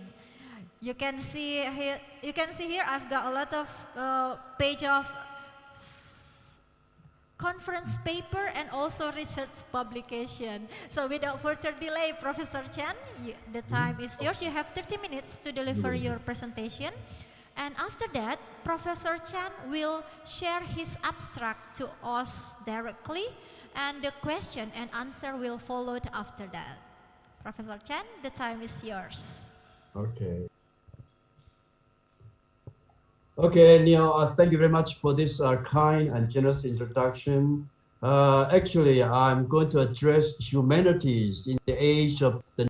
You can see here I've got a lot of page of conference paper and also research publication. So without further delay, Professor Chen, the time is yours. You have 30 minutes to deliver your presentation. And after that, Professor Chen will share his abstract to us directly, and the question and answer will follow after that. Professor Chen, the time is yours. Okay. Okay, Neil, thank you very much for this kind and generous introduction. Actually, I'm going to address humanities in the age of the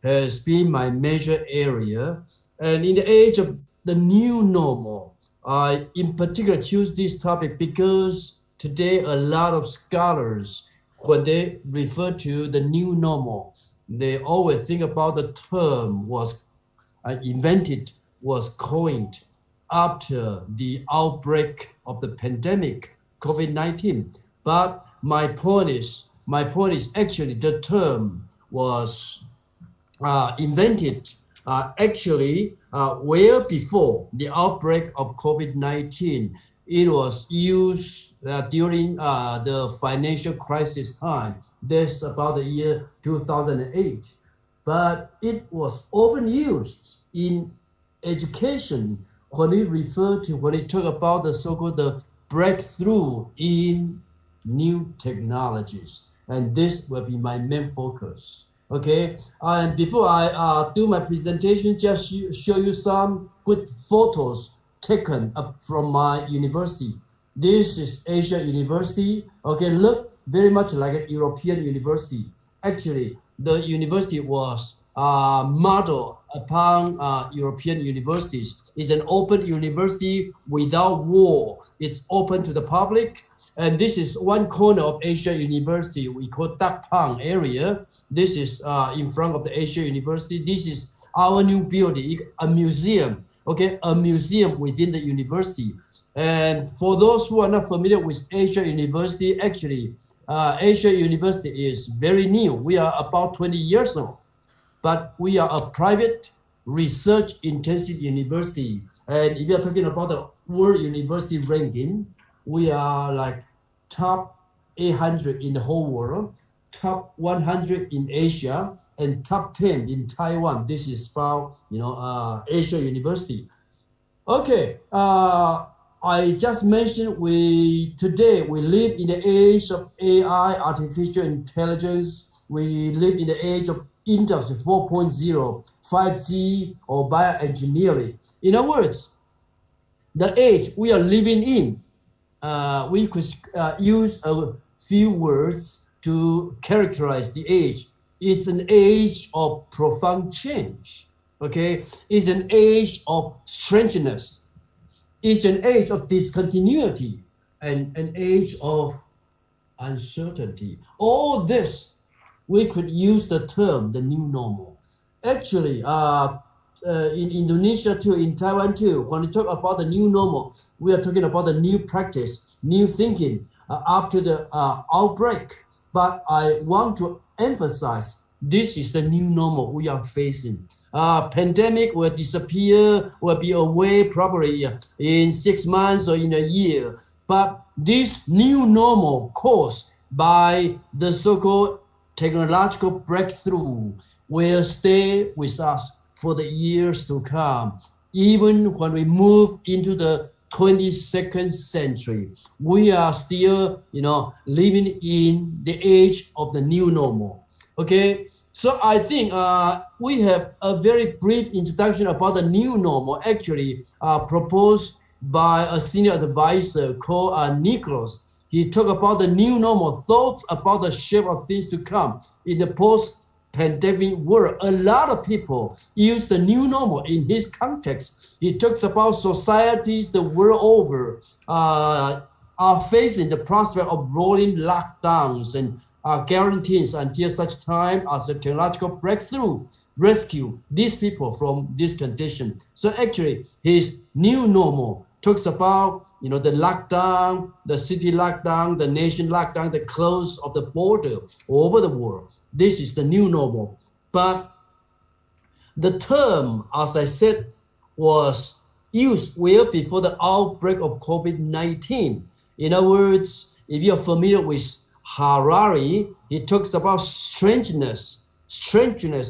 has been my major area. And in the age of the new normal, I in particular choose this topic because today a lot of scholars, when they refer to the new normal, they always think about the term was invented, was coined after the outbreak of the pandemic, COVID-19. But my point is actually the term was invented actually well before the outbreak of COVID-19. It was used during the financial crisis time. That's about the year 2008. But it was often used in education when it talk about the so-called the breakthrough in new technologies. And this will be my main focus. Okay, and before I do my presentation, just show you some good photos taken from my university. This is Asia University. Okay, look very much like a European university. Actually, the university was modeled upon European universities. It's an open university without wall. It's open to the public. And this is one corner of Asia University. We call Dak Pang area. This is in front of the Asia University. This is our new building, a museum. Okay, a museum within the university. And for those who are not familiar with Asia University, actually, Asia University is very new. We are about 20 years old, but we are a private research-intensive university. And if you are talking about the world university ranking, we are like top 800 in the whole world, top 100 in Asia, and top 10 in Taiwan. This is about, Asia University. Okay, I just mentioned today we live in the age of AI, artificial intelligence. We live in the age of Industry 4.0, 5G, or bioengineering. In other words, the age we are living in, we could use a few words to characterize the age. It's an age of profound change. Okay, it's an age of strangeness. It's an age of discontinuity and an age of uncertainty. All this, we could use the term the new normal. Actually, in Indonesia too, in Taiwan too, when we talk about the new normal, we are talking about the new practice, new thinking after the outbreak. But I want to emphasize this is the new normal we are facing. Pandemic will disappear, will be away probably in 6 months or in a year. But this new normal caused by the so-called technological breakthrough will stay with us for the years to come. Even when we move into the 22nd century, we are still, living in the age of the new normal. Okay, so I think we have a very brief introduction about the new normal, actually proposed by a senior advisor called Nicholas. He talked about the new normal, thoughts about the shape of things to come in the post-pandemic world. A lot of people use the new normal in his context. He talks about societies the world over are facing the prospect of rolling lockdowns and guarantees until such time as a technological breakthrough rescue these people from this condition. So actually, his new normal talks about the lockdown, the city lockdown, the nation lockdown, the close of the border all over the world. This is the new normal. But the term, as I said, was used well before the outbreak of COVID-19. In other words, if you're familiar with Harari, he talks about strangeness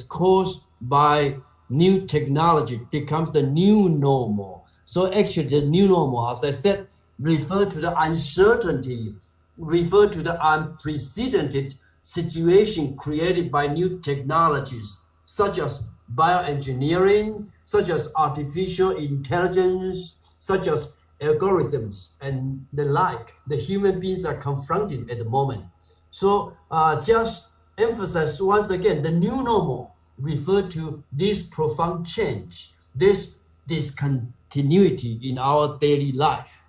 caused by new technology becomes the new normal. So actually the new normal, as I said, refer to the uncertainty, refer to the unprecedented situation created by new technologies, such as bioengineering, such as artificial intelligence, such as algorithms and the like, the human beings are confronting at the moment. So just emphasize once again, the new normal refer to this profound change, this discontinuity in our daily life.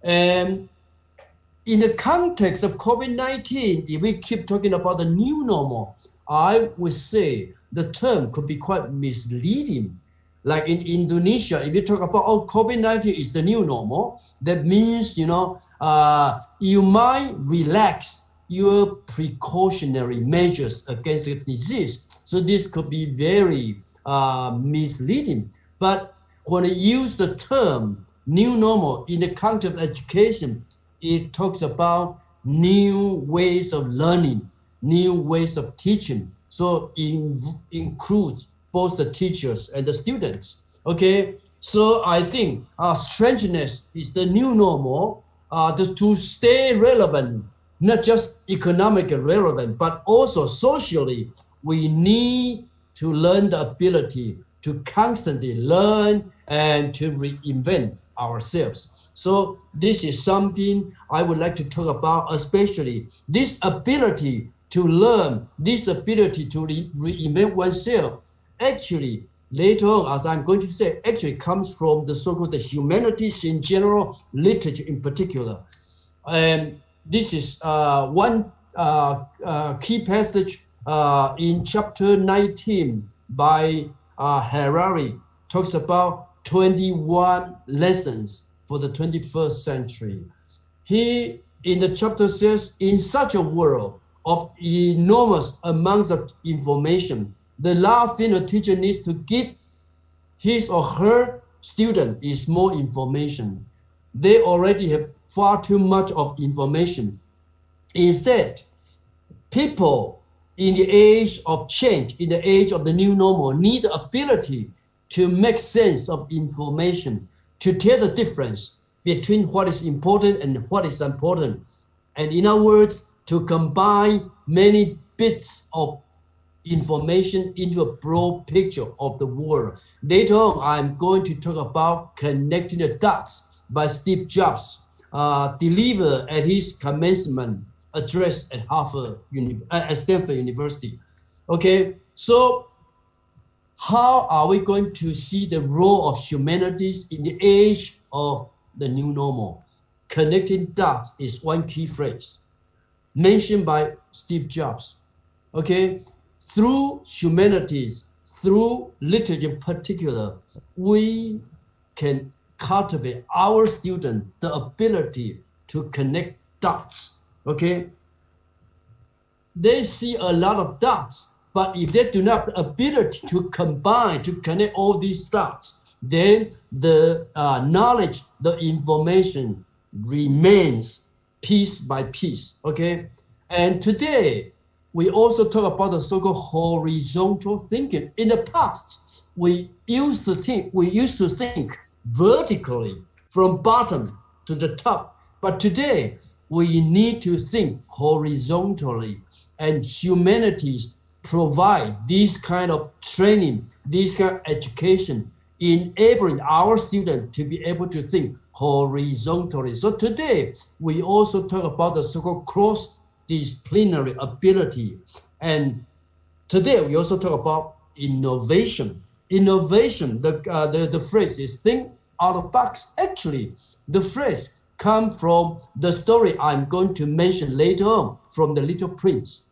And in the context of COVID-19, if we keep talking about the new normal, I would say the term could be quite misleading. Like in Indonesia, if you talk about, oh, COVID-19 is the new normal, that means, you might relax your precautionary measures against the disease. So this could be very misleading. But when I use the term new normal in the context of education, it talks about new ways of learning, new ways of teaching. So it includes both the teachers and the students. Okay, so I think strangeness is the new normal to stay relevant, not just economically relevant, but also socially. We need to learn the ability to constantly learn and to reinvent ourselves. So this is something I would like to talk about, especially this ability to learn, this ability to reinvent oneself. Actually, later on, as I'm going to say, actually comes from the so-called the humanities in general, literature in particular. And this is one key passage in chapter 19 by Harari, talks about 21 lessons for the 21st century. He, in the chapter, says, in such a world of enormous amounts of information, the last thing a teacher needs to give his or her student is more information. They already have far too much of information. Instead, people in the age of change, in the age of the new normal, need the ability to make sense of information, to tell the difference between what is important and what is important. And in other words, to combine many bits of information into a broad picture of the world. Later on, I'm going to talk about Connecting the Dots by Steve Jobs, delivered at his commencement address at Stanford University. Okay, so how are we going to see the role of humanities in the age of the new normal? Connecting dots is one key phrase mentioned by Steve Jobs. Okay, through humanities, through literature in particular, we can cultivate our students the ability to connect dots. Okay, they see a lot of dots, but if they do not have the ability to combine, to connect all these dots, then the knowledge, the information remains piece by piece. Okay, and today we also talk about the so-called horizontal thinking. In the past, we used to think vertically from bottom to the top, but today we need to think horizontally, and humanities provide this kind of training, this kind of education, enabling our students to be able to think horizontally. So today, we also talk about the so-called cross-disciplinary ability. And today, we also talk about innovation. Innovation, the phrase is think out of the box. Actually, the phrase come from the story I'm going to mention later on, from the Little Prince.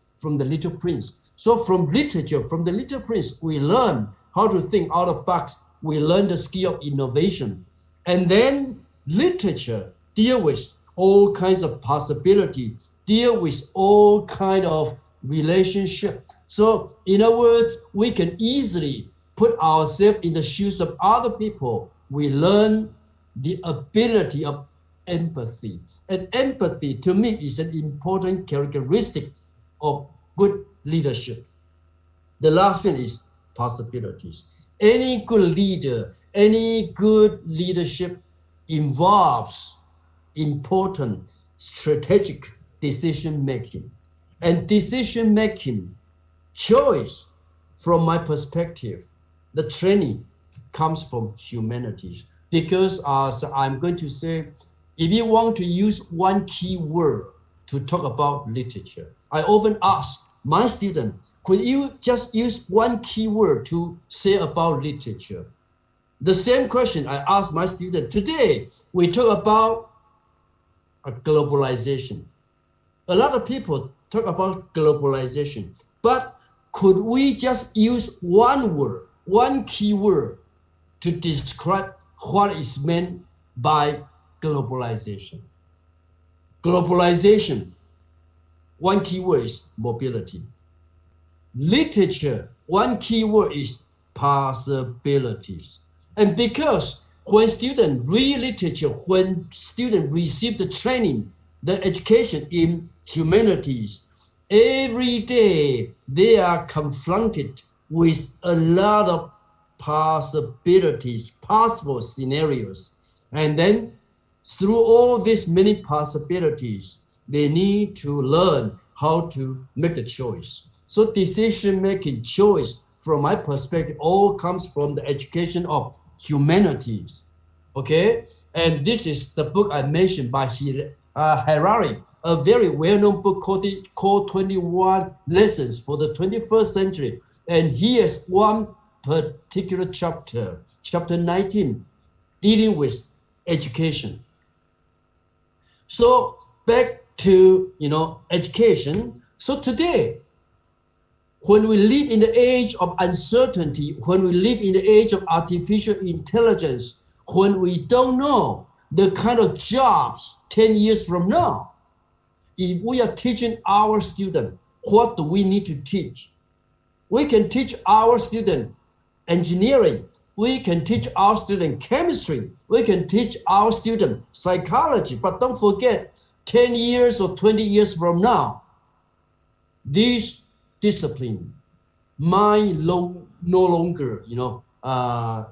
So from literature, from the Little Prince, we learn how to think out of the box. We learn the skill of innovation. And then literature deal with all kinds of possibility, deal with all kind of relationship. So in other words, we can easily put ourselves in the shoes of other people. We learn the ability of empathy. And empathy, to me, is an important characteristic of good leadership. The last thing is possibilities. Any good leader, any good leadership involves important strategic decision making. And decision making, choice, from my perspective, the training comes from humanities. Because as I'm going to say, if you want to use one key word to talk about literature, I often ask my students, could you just use one keyword to say about literature? The same question I asked my student. Today, we talk about globalization. A lot of people talk about globalization, but could we just use one word, one keyword to describe what is meant by globalization? Globalization, one keyword is mobility. Literature, one keyword is possibilities. And because when students read literature, when students receive the training, the education in humanities, every day they are confronted with a lot of possibilities, possible scenarios. And then through all these many possibilities, they need to learn how to make a choice. So decision-making, choice, from my perspective, all comes from the education of humanities, okay? And this is the book I mentioned by Harari, a very well-known book called 21 Lessons for the 21st Century. And he has one particular chapter, chapter 19, dealing with education. So back to, education. So today, when we live in the age of uncertainty, when we live in the age of artificial intelligence, when we don't know the kind of jobs 10 years from now, if we are teaching our students, what do we need to teach? We can teach our students engineering. We can teach our students chemistry. We can teach our students psychology. But don't forget, 10 years or 20 years from now, these discipline might no longer,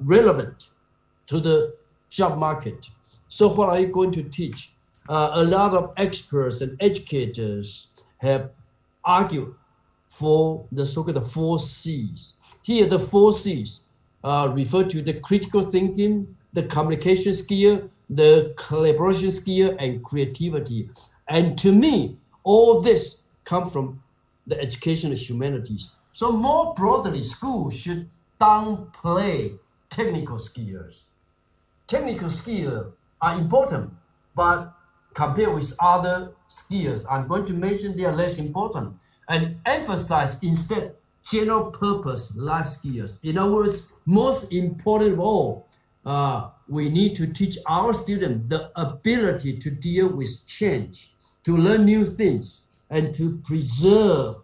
relevant to the job market. So what are you going to teach? A lot of experts and educators have argued for the so-called 4 C's. Here, the 4 C's refer to the critical thinking, the communication skill, the collaboration skill, and creativity. And to me, all this come from the education of humanities. So more broadly, schools should downplay technical skills. Technical skills are important, but compared with other skills, I'm going to mention they are less important, and emphasize instead general purpose life skills. In other words, most important of all, we need to teach our students the ability to deal with change, to learn new things, and to preserve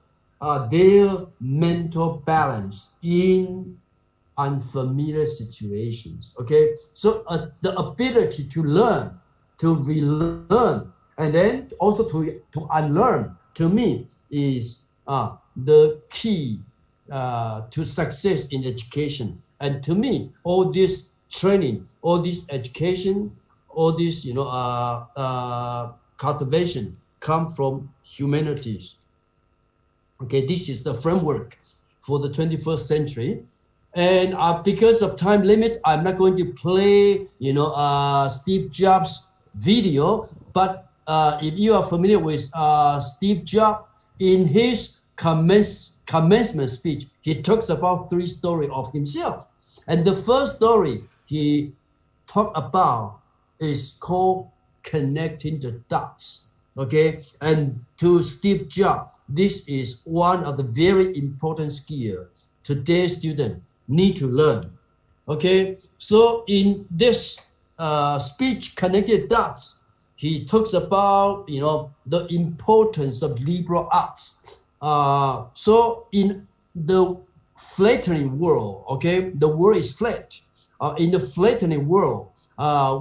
their mental balance in unfamiliar situations. Okay, so the ability to learn, to relearn, and then also to unlearn, to me, is the key to success in education. And to me, all this training, all this education, all this cultivation come from humanities. Okay, this is the framework for the 21st century. And because of time limit, I'm not going to play, Steve Jobs video. But if you are familiar with Steve Jobs, in his commencement speech, he talks about 3 stories of himself. And the first story he talked about is called connecting the dots. Okay, and to Steve Jobs, this is one of the very important skills today's students need to learn. Okay, so in this speech, Connected Dots, he talks about the importance of liberal arts. So in the flattening world, okay, the world is flat. In the flattening world,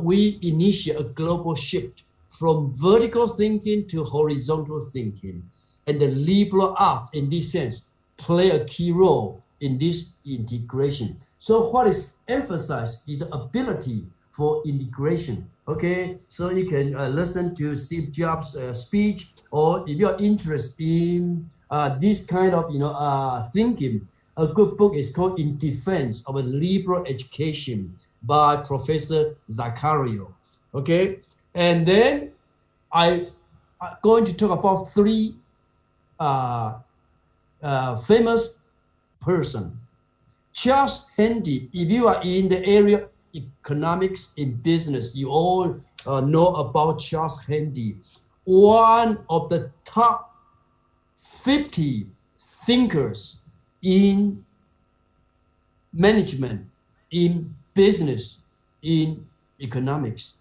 we initiate a global shift from vertical thinking to horizontal thinking. And the liberal arts, in this sense, play a key role in this integration. So what is emphasized is the ability for integration. Okay, so you can listen to Steve Jobs' speech, or if you're interested in this kind of thinking, a good book is called In Defense of a Liberal Education by Professor Zaccario. Okay, and then I'm going to talk about 3 famous person. Charles Henry, if you are in the area of economics in business, you all know about Charles Henry, one of the top 50 thinkers in management, in business, in economics.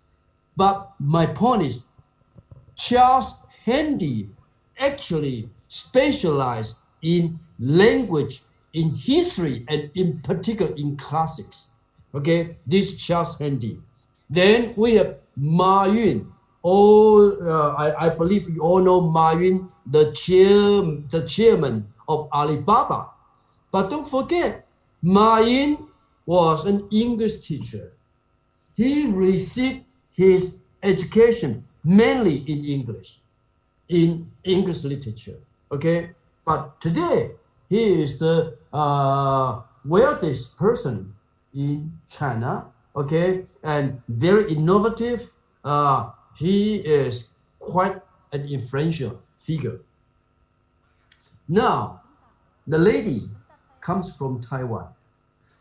But my point is, Charles Henry actually specialized in language, in history, and in particular in classics. Okay, this Charles Henry. Then we have Ma Yun. I believe you all know Ma Yun, the chairman of Alibaba. But don't forget, Ma Yun was an English teacher. He received his education mainly in English literature. Okay, but today he is the wealthiest person in China. Okay, and very innovative. He is quite an influential figure. Now, the lady comes from Taiwan.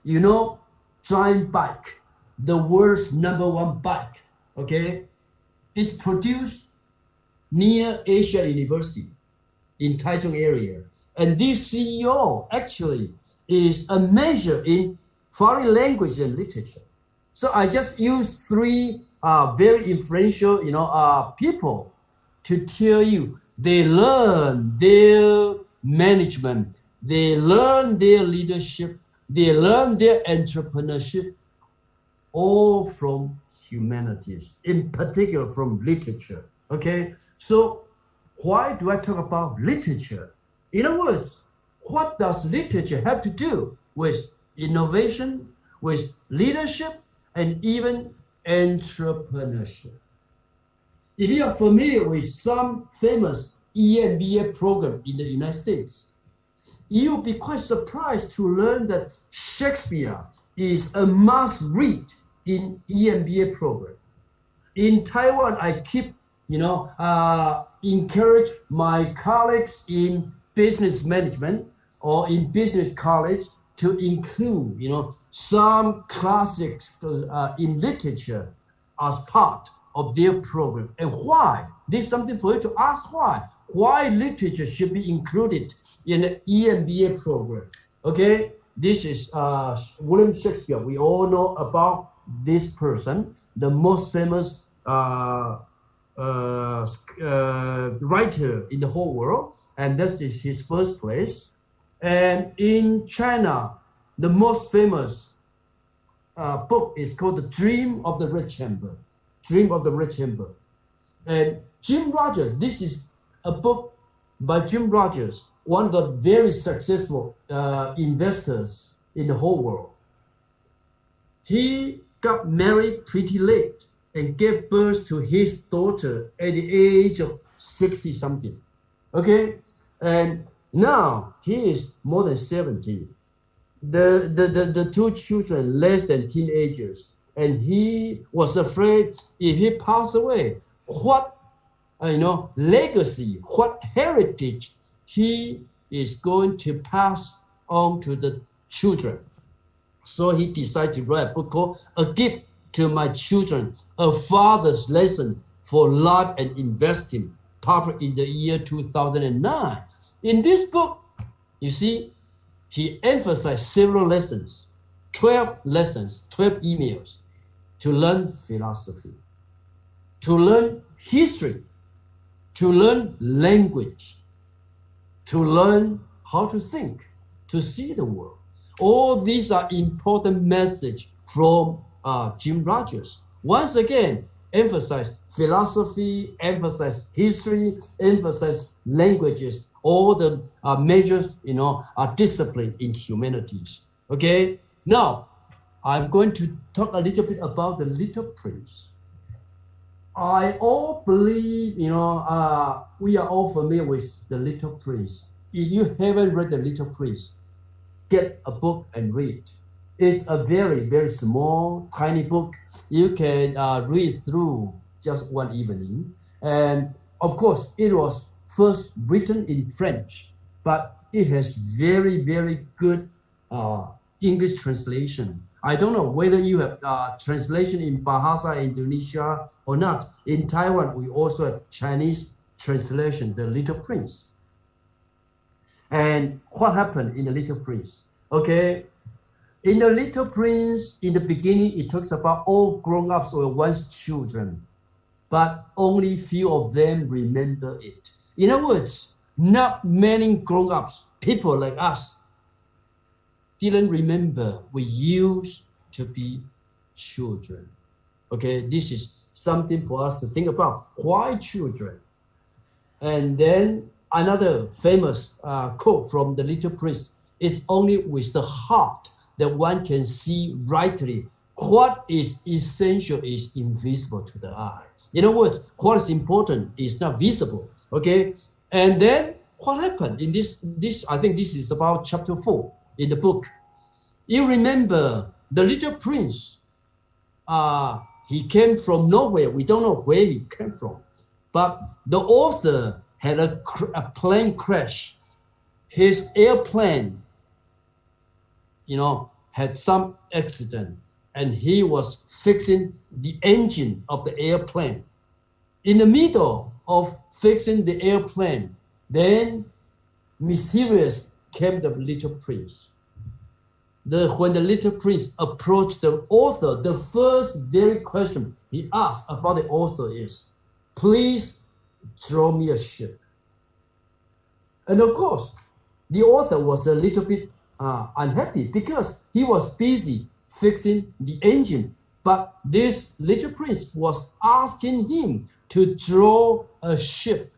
You know, giant bike, the world's #1 bike, okay? It's produced near Asia University in Taichung area. And this CEO actually is a major in foreign language and literature. So I just use three very influential, people to tell you they learn their management, they learn their leadership, they learn their entrepreneurship, all from humanities, in particular from literature. Okay, so why do I talk about literature? In other words, what does literature have to do with innovation, with leadership, and even entrepreneurship? If you are familiar with some famous EMBA program in the United States, you'll be quite surprised to learn that Shakespeare is a must read in EMBA program. In Taiwan, I keep, encourage my colleagues in business management or in business college to include, some classics in literature as part of their program. And why? This is something for you to ask why. Why literature should be included in the EMBA program. Okay, this is William Shakespeare. We all know about this person, the most famous writer in the whole world, and this is his first place. And in China, the most famous book is called The Dream of the Red Chamber. Dream of the Red Chamber. And Jim Rogers, this is a book by Jim Rogers, one of the very successful investors in the whole world. He got married pretty late and gave birth to his daughter at the age of 60 something. Okay, and now he is more than 70. The two children less than teenagers, and he was afraid if he passed away, what legacy, what heritage he is going to pass on to the children. So he decided to write a book called A Gift to My Children, A Father's Lesson for Life and Investing, published in the year 2009. In this book, you see, he emphasized several lessons, 12 lessons, 12 emails, to learn philosophy, to learn history, to learn language, to learn how to think, to see the world. All these are important messages from Jim Rogers. Once again, emphasize philosophy, emphasize history, emphasize languages, all the measures, are discipline in humanities. Okay, now I'm going to talk a little bit about the Little Prince. I all believe, we are all familiar with the Little Prince. If you haven't read the Little Prince, get a book and read. It's a very, very small, tiny book. You can read through just one evening. And of course, it was first written in French, but it has very, very good English translation. I don't know whether you have translation in Bahasa Indonesia or not. In Taiwan, we also have Chinese translation, The Little Prince. And what happened in The Little Prince? Okay, in The Little Prince, in the beginning, it talks about all grown-ups were once children, but only few of them remember it. In other words, not many grown-ups, people like us, didn't remember we used to be children. Okay, this is something for us to think about. Why children? And then another famous quote from The Little Prince: "It's only with the heart that one can see rightly. What is essential is invisible to the eye." In other words, what is important is not visible. Okay, and then what happened in this? I think this is about chapter 4 in the book. You remember the Little Prince? He came from nowhere. We don't know where he came from, but the author had a plane crash. His airplane, had some accident, and he was fixing the engine of the airplane. In the middle of fixing the airplane, then mysterious came the Little Prince. When the Little Prince approached the author, the first very question he asked about the author is, "Please draw me a ship." And of course, the author was a little bit unhappy because he was busy fixing the engine. But this Little Prince was asking him to draw a ship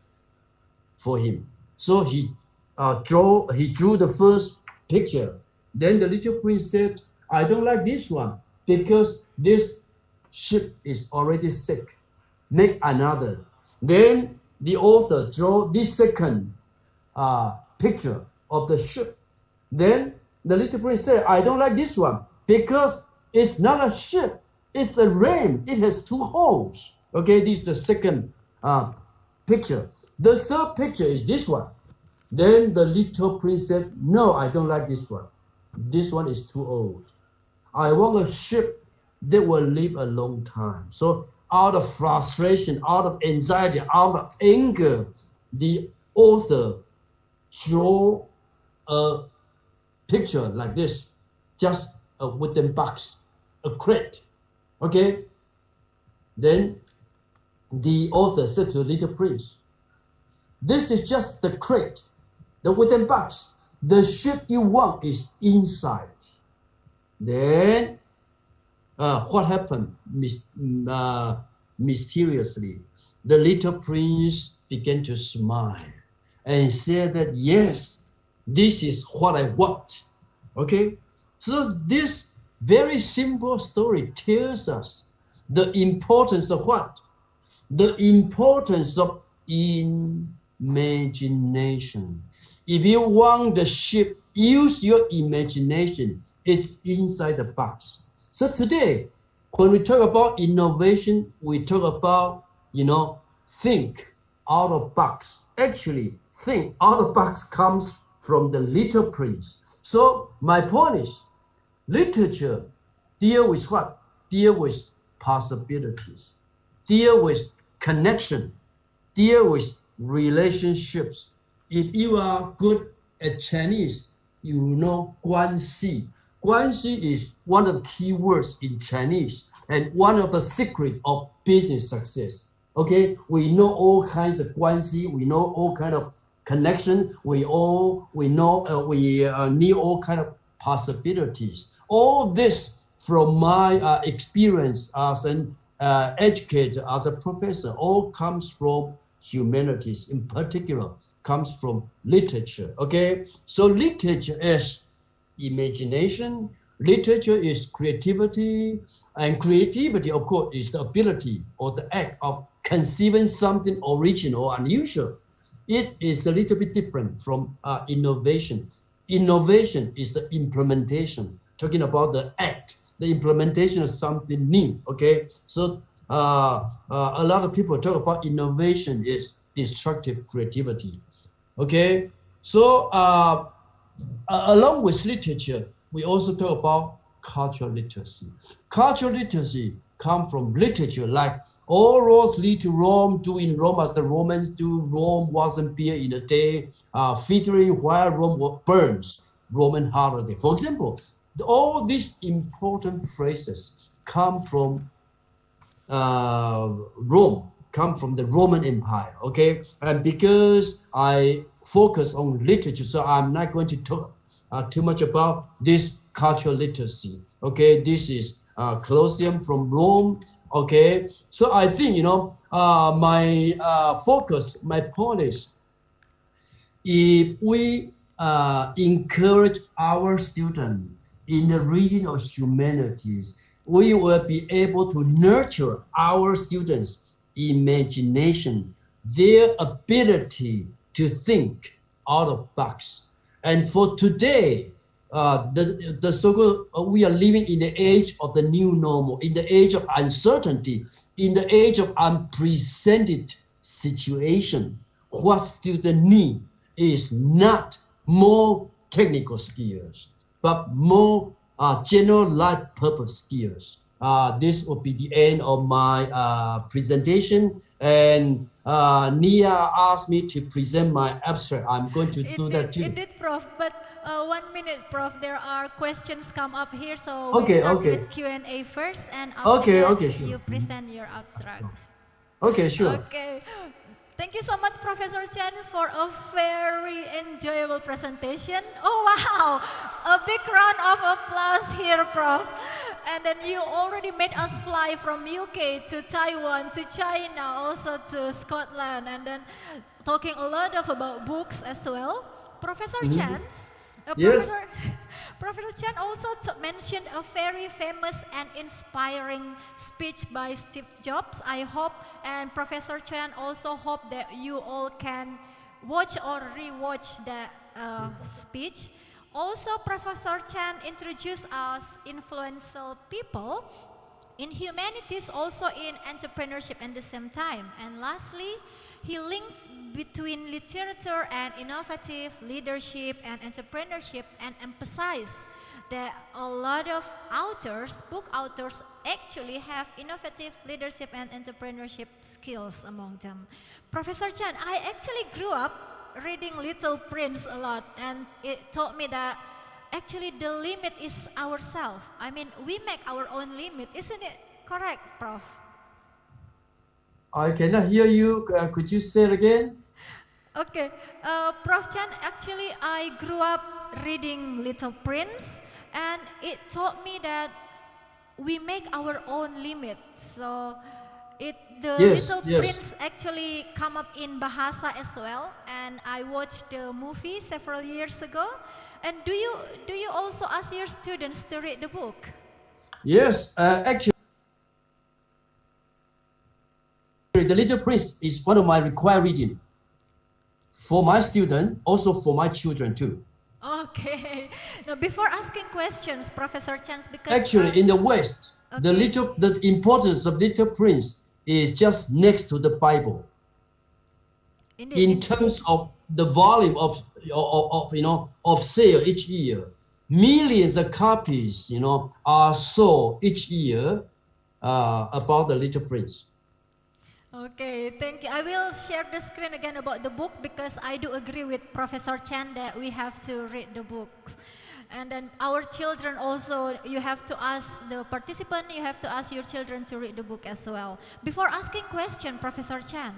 for him. So he drew the first picture. Then the Little Prince said, "I don't like this one because this ship is already sick. Make another." Then the author drew this second picture of the ship. Then the Little Prince said, "I don't like this one because it's not a ship. It's a ram. It has 2 holes." Okay, this is the second picture. The third picture is this one. Then the Little Prince said, "No, I don't like this one. This one is too old. I want a ship that will live a long time." So out of frustration, out of anxiety, out of anger, the author drew a picture like this, just a wooden box, a crate. Okay? Then the author said to the Little Prince, "This is just the crate, the wooden box. The ship you want is inside." Then what happened? Mysteriously, the Little Prince began to smile and said that, "Yes, this is what I want." Okay? So this very simple story tells us the importance of what? The importance of imagination. If you want the ship, use your imagination. It's inside the box. So today, when we talk about innovation, we talk about, think out of box. Actually, think out of box comes from the Little Prince. So my point is, literature deal with what? Deal with possibilities, deal with connection, deal with relationships. If you are good at Chinese, you know 关系. 关系 is one of the key words in Chinese and one of the secret of business success. Okay, we know all kinds of 关系, we know all kind of connection, we need all kind of possibilities. All this from my experience as an educator, as a professor, all comes from humanities, in particular comes from literature. Okay, so literature is imagination, literature is creativity, and creativity, of course, is the ability or the act of conceiving something original or unusual. It is a little bit different from innovation. Innovation is the implementation, talking about the act, the implementation of something new. Okay, so a lot of people talk about innovation is destructive creativity. Okay, so along with literature, we also talk about cultural literacy. Cultural literacy comes from literature, like all roads lead to Rome, doing Rome as the Romans do. Rome wasn't built in a day, featuring while Rome burns, Roman holiday. For example, all these important phrases come from Rome, come from the Roman Empire, okay? And because I focus on literature, so I'm not going to talk too much about this cultural literacy, okay? This is Colosseum from Rome, okay? So I think, my focus, my point is, if we encourage our students in the reading of humanities, we will be able to nurture our students' imagination, their ability to think out of box. And for today, the so-called we are living in the age of the new normal, in the age of uncertainty, in the age of unprecedented situation. What students need is not more technical skills, but more general life purpose skills. This will be the end of my presentation. And Nia asked me to present my abstract. I'm going to do that too. Indeed, Prof. But 1 minute, Prof. There are questions come up here, so Okay, we start okay. with Q&A first, and after that, sure. you present your abstract. Okay, sure. Okay. Thank you so much, Professor Chan, for a very enjoyable presentation. Oh, wow. A big round of applause here, Prof. And then you already made us fly from UK to Taiwan to China, also to Scotland, and then talking a lot about books as well. Professor Chan's Yes. Professor Chan also mentioned a very famous and inspiring speech by Steve Jobs. I hope, and Professor Chan also hope that you all can watch or rewatch that speech. Also, Professor Chan introduced us influential people in humanities, also in entrepreneurship at the same time. And lastly, he links between literature and innovative leadership and entrepreneurship, and emphasized that a lot of authors, book authors, actually have innovative leadership and entrepreneurship skills among them. Professor Chan, I actually grew up reading Little Prince a lot, and it taught me that actually the limit is ourselves. I mean, we make our own limit. Isn't it correct, Prof? I cannot hear you. Could you say it again? Okay, Prof. Chan, actually I grew up reading Little Prince, and it taught me that we make our own limit. So the Yes, Little yes. Prince actually come up in Bahasa as well, and I watched the movie several years ago. And do you also ask your students to read the book? Yes, actually, The Little Prince is one of my required reading for my student, also for my children too. Okay. Now, before asking questions, Professor Chance, because Actually, in the West, Okay. the importance of Little Prince is just next to the Bible in terms of the volume of sale each year. Millions of copies, are sold each year about the Little Prince. Okay, thank you. I will share the screen again about the book, because I do agree with Professor Chan that we have to read the books. And then our children also, you have to ask the participant, you have to ask your children to read the book as well. Before asking question, Professor Chan,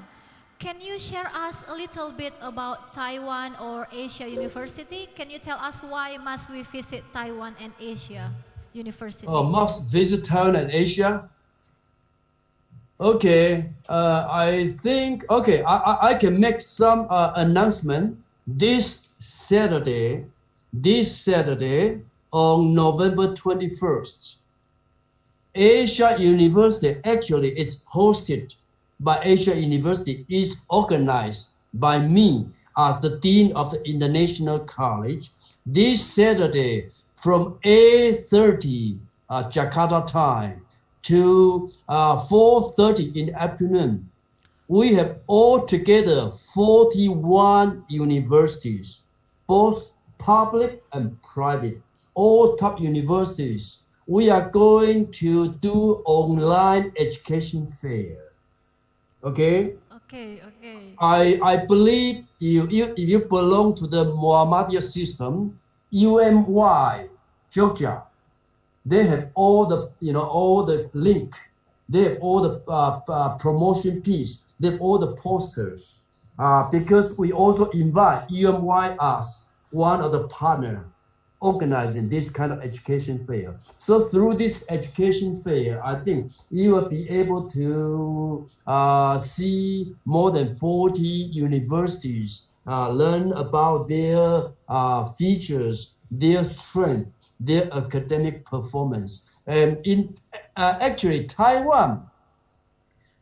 can you share us a little bit about Taiwan or Asia University? Can you tell us why must we visit Taiwan and Asia University? Must visit Taiwan and Asia. Okay, I think, I can make some announcement this Saturday on November 21st. Asia University, actually it's hosted by Asia University, is organized by me as the Dean of the International College. This Saturday from 8:30 Jakarta time to 4:30 in the afternoon, we have altogether 41 universities, both public and private, all top universities, we are going to do online education fair. Okay? Okay, okay. I believe if you belong to the Muhammadiyah system, UMY, Georgia, they have all the all the link, they have all the promotion piece, they have all the posters. Because we also invite UMY as one of the partner organizing this kind of education fair. So through this education fair, I think you will be able to see more than 40 universities learn about their features, their strength, their academic performance. And in actually Taiwan,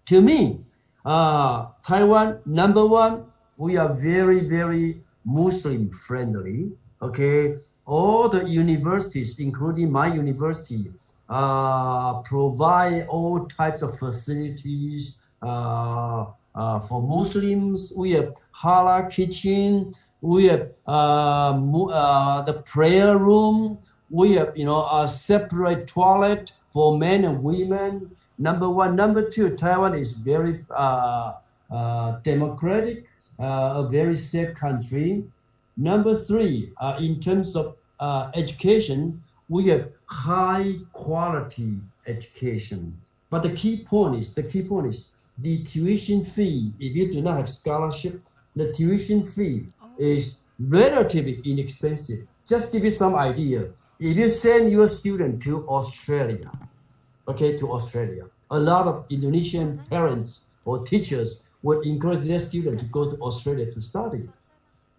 to me, Taiwan, number one, we are very, very Muslim friendly. Okay, all the universities, including my university, provide all types of facilities for Muslims. We have halal kitchen. We have the prayer room. We have a separate toilet for men and women. Number one. Number two, Taiwan is very democratic, a very safe country. Number three, in terms of education, we have high quality education. But the key point is the tuition fee. If you do not have scholarship, the tuition fee is relatively inexpensive. Just give you some idea. If you send your student to Australia, a lot of Indonesian parents or teachers would encourage their students to go to Australia to study.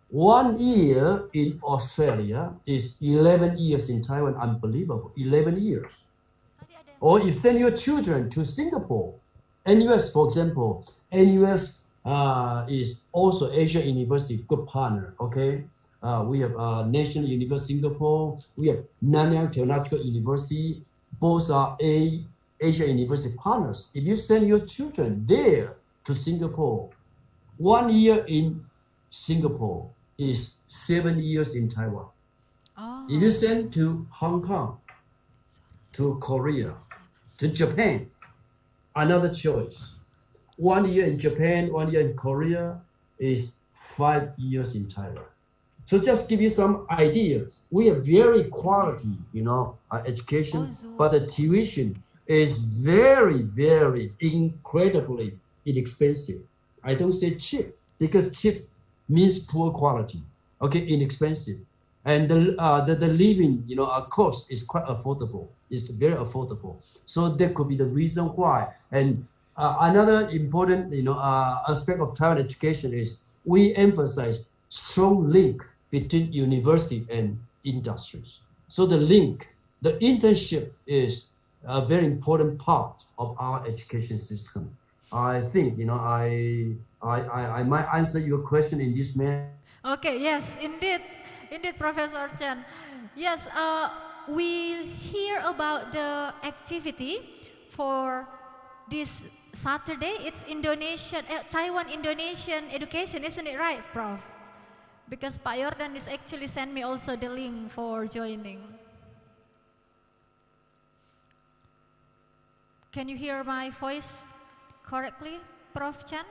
1 year in Australia is 11 years in Taiwan. Unbelievable, 11 years. Or you send your children to Singapore, NUS, for example. NUS is also Asia University, good partner, okay? We have National University Singapore, we have Nanyang Theological University, both are Asia University partners. If you send your children there to Singapore, 1 year in Singapore is 7 years in Taiwan. Oh. If you send to Hong Kong, to Korea, to Japan, another choice. 1 year in Japan, 1 year in Korea is 5 years in Taiwan. So just give you some idea. We have very quality, education, but the tuition is very, very incredibly inexpensive. I don't say cheap, because cheap means poor quality. Okay, inexpensive. And the living, cost is quite affordable. It's very affordable. So that could be the reason why. And another important, aspect of Taiwan education is we emphasize strong link between university and industries. So the link, the internship is a very important part of our education system. I think, I might answer your question in this manner. Okay, yes, indeed, Professor Chen. Yes, we hear about the activity for this Saturday. It's Taiwan Indonesian education, isn't it right, Prof? Because Pak Yordan is actually sent me also the link for joining. Can you hear my voice correctly, Prof. Chen?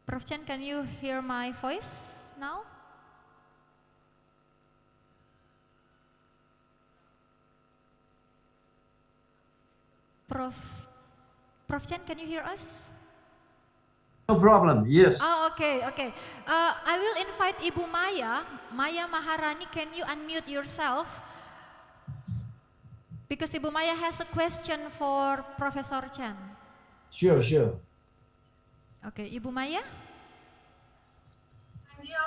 Prof. Chen, can you hear my voice now? Prof. Chen, can you hear us? No problem, yes. Oh, okay. I will invite Ibu Maya Maharani. Can you unmute yourself? Because Ibu Maya has a question for Professor Chen. Sure. Okay, Ibu Maya. Thank you,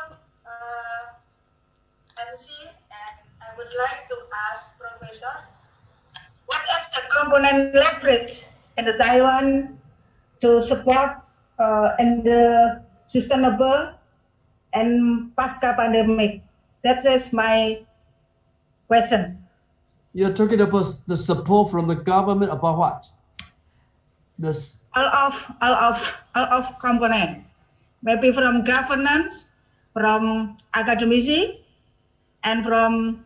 MC, and I would like to ask Professor, what is the component leverage in the Taiwan to support and the sustainable and pasca pandemic? That is my question. You're talking about the support from the government about what? This all of component, maybe from governance, from academic, and from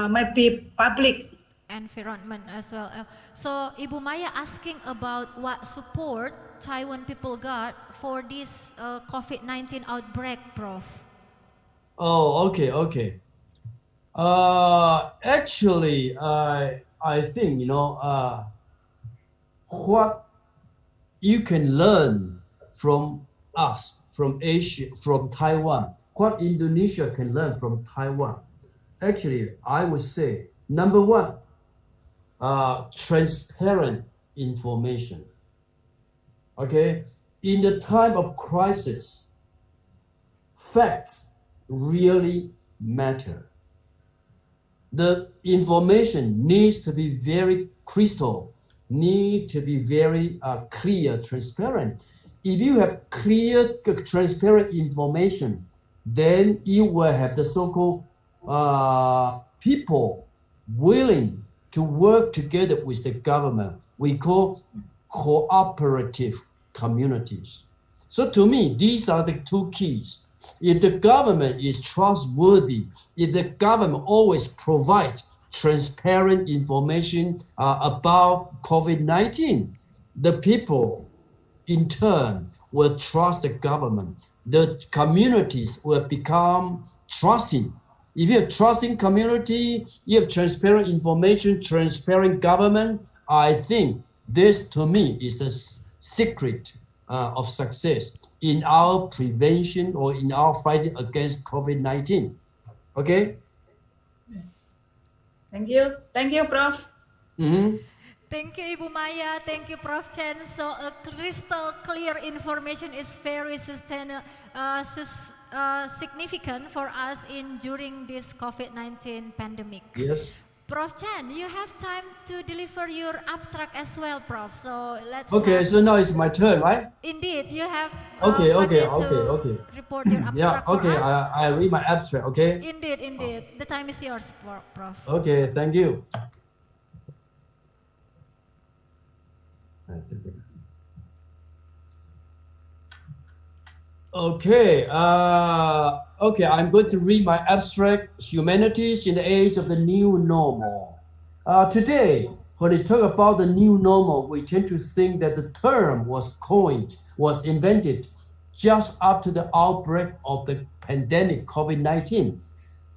maybe public. Environment as well. So Ibu Maya asking about what support Taiwan people got for this COVID-19 outbreak, Prof. Oh, okay. Actually, I think, what you can learn from us, from Asia, from Taiwan, what Indonesia can learn from Taiwan. Actually, I would say, number one, transparent information. Okay, in the time of crisis, facts really matter. The information needs to be very crystal, need to be very clear, transparent. If you have clear, transparent information, then you will have the so-called people willing to work together with the government. We call cooperative communities. So to me, these are the two keys. If the government is trustworthy, if the government always provides transparent information about COVID-19, the people in turn will trust the government. The communities will become trusting. If you have trusting community, you have transparent information, transparent government, I think this to me is the secret of success in our prevention or in our fighting against COVID-19. Okay? Thank you, Prof. Mm-hmm. Thank you, Ibu Maya. Thank you, Prof. Chen. So a crystal clear information is very significant for us during this COVID-19 pandemic. Yes. Prof. Chen, you have time to deliver your abstract as well, Prof. So let's. Okay, so now it's my turn, right? Indeed, you have. Okay. Report your abstract. Yeah. Okay. For us. I read my abstract. Okay. Indeed. The time is yours, Prof. Okay. Thank you. Okay, I'm going to read my abstract, Humanities in the Age of the New Normal. Today, when we talk about the new normal, we tend to think that the term was invented just after the outbreak of the pandemic COVID-19,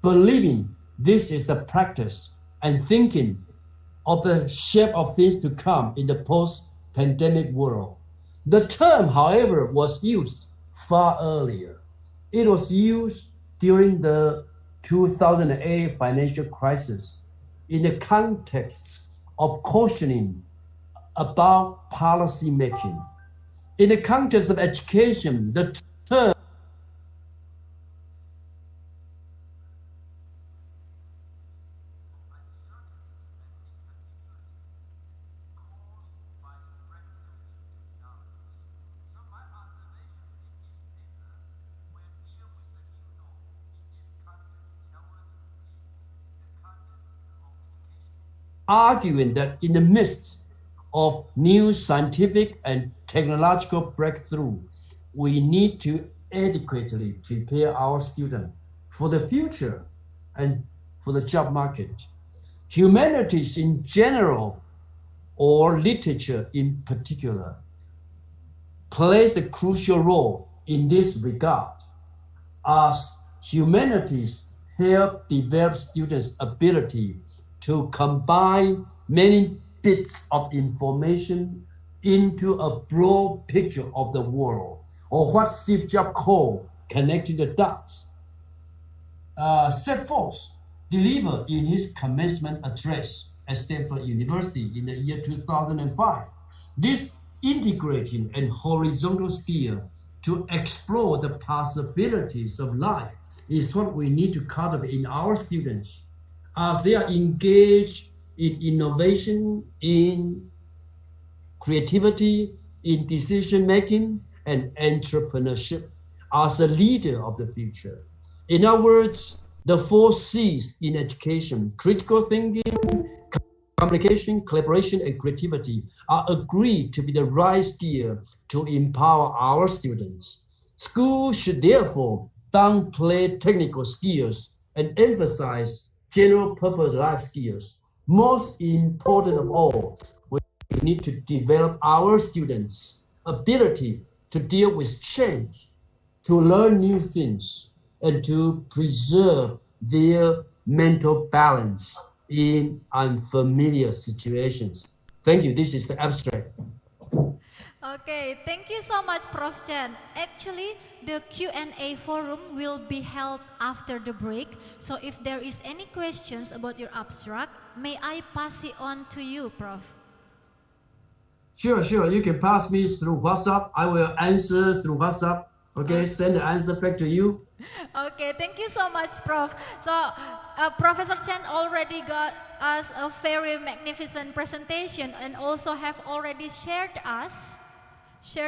believing this is the practice and thinking of the shape of things to come in the post-pandemic world. The term, however, was used far earlier. It was used during the 2008 financial crisis in the context of cautioning about policy making. In the context of education, the term arguing that in the midst of new scientific and technological breakthrough, we need to adequately prepare our students for the future and for the job market. Humanities in general, or literature in particular, plays a crucial role in this regard, as humanities help develop students' ability to combine many bits of information into a broad picture of the world, or what Steve Jobs called connecting the dots. Set forth, delivered in his commencement address at Stanford University in the year 2005. This integrating and horizontal skill to explore the possibilities of life is what we need to cultivate in our students as they are engaged in innovation, in creativity, in decision-making, and entrepreneurship as a leader of the future. In other words, the 4 C's in education: critical thinking, communication, collaboration, and creativity are agreed to be the right skill to empower our students. Schools should therefore downplay technical skills and emphasize general purpose life skills. Most important of all, we need to develop our students' ability to deal with change, to learn new things, and to preserve their mental balance in unfamiliar situations. Thank you. This is the abstract. Okay, thank you so much, Prof. Chen. Actually, the Q&A forum will be held after the break. So if there is any questions about your abstract, may I pass it on to you, Prof? Sure. You can pass me through WhatsApp. I will answer through WhatsApp. Okay, send the answer back to you. Okay, thank you so much, Prof. So, Professor Chen already got us a very magnificent presentation and also have already shared us his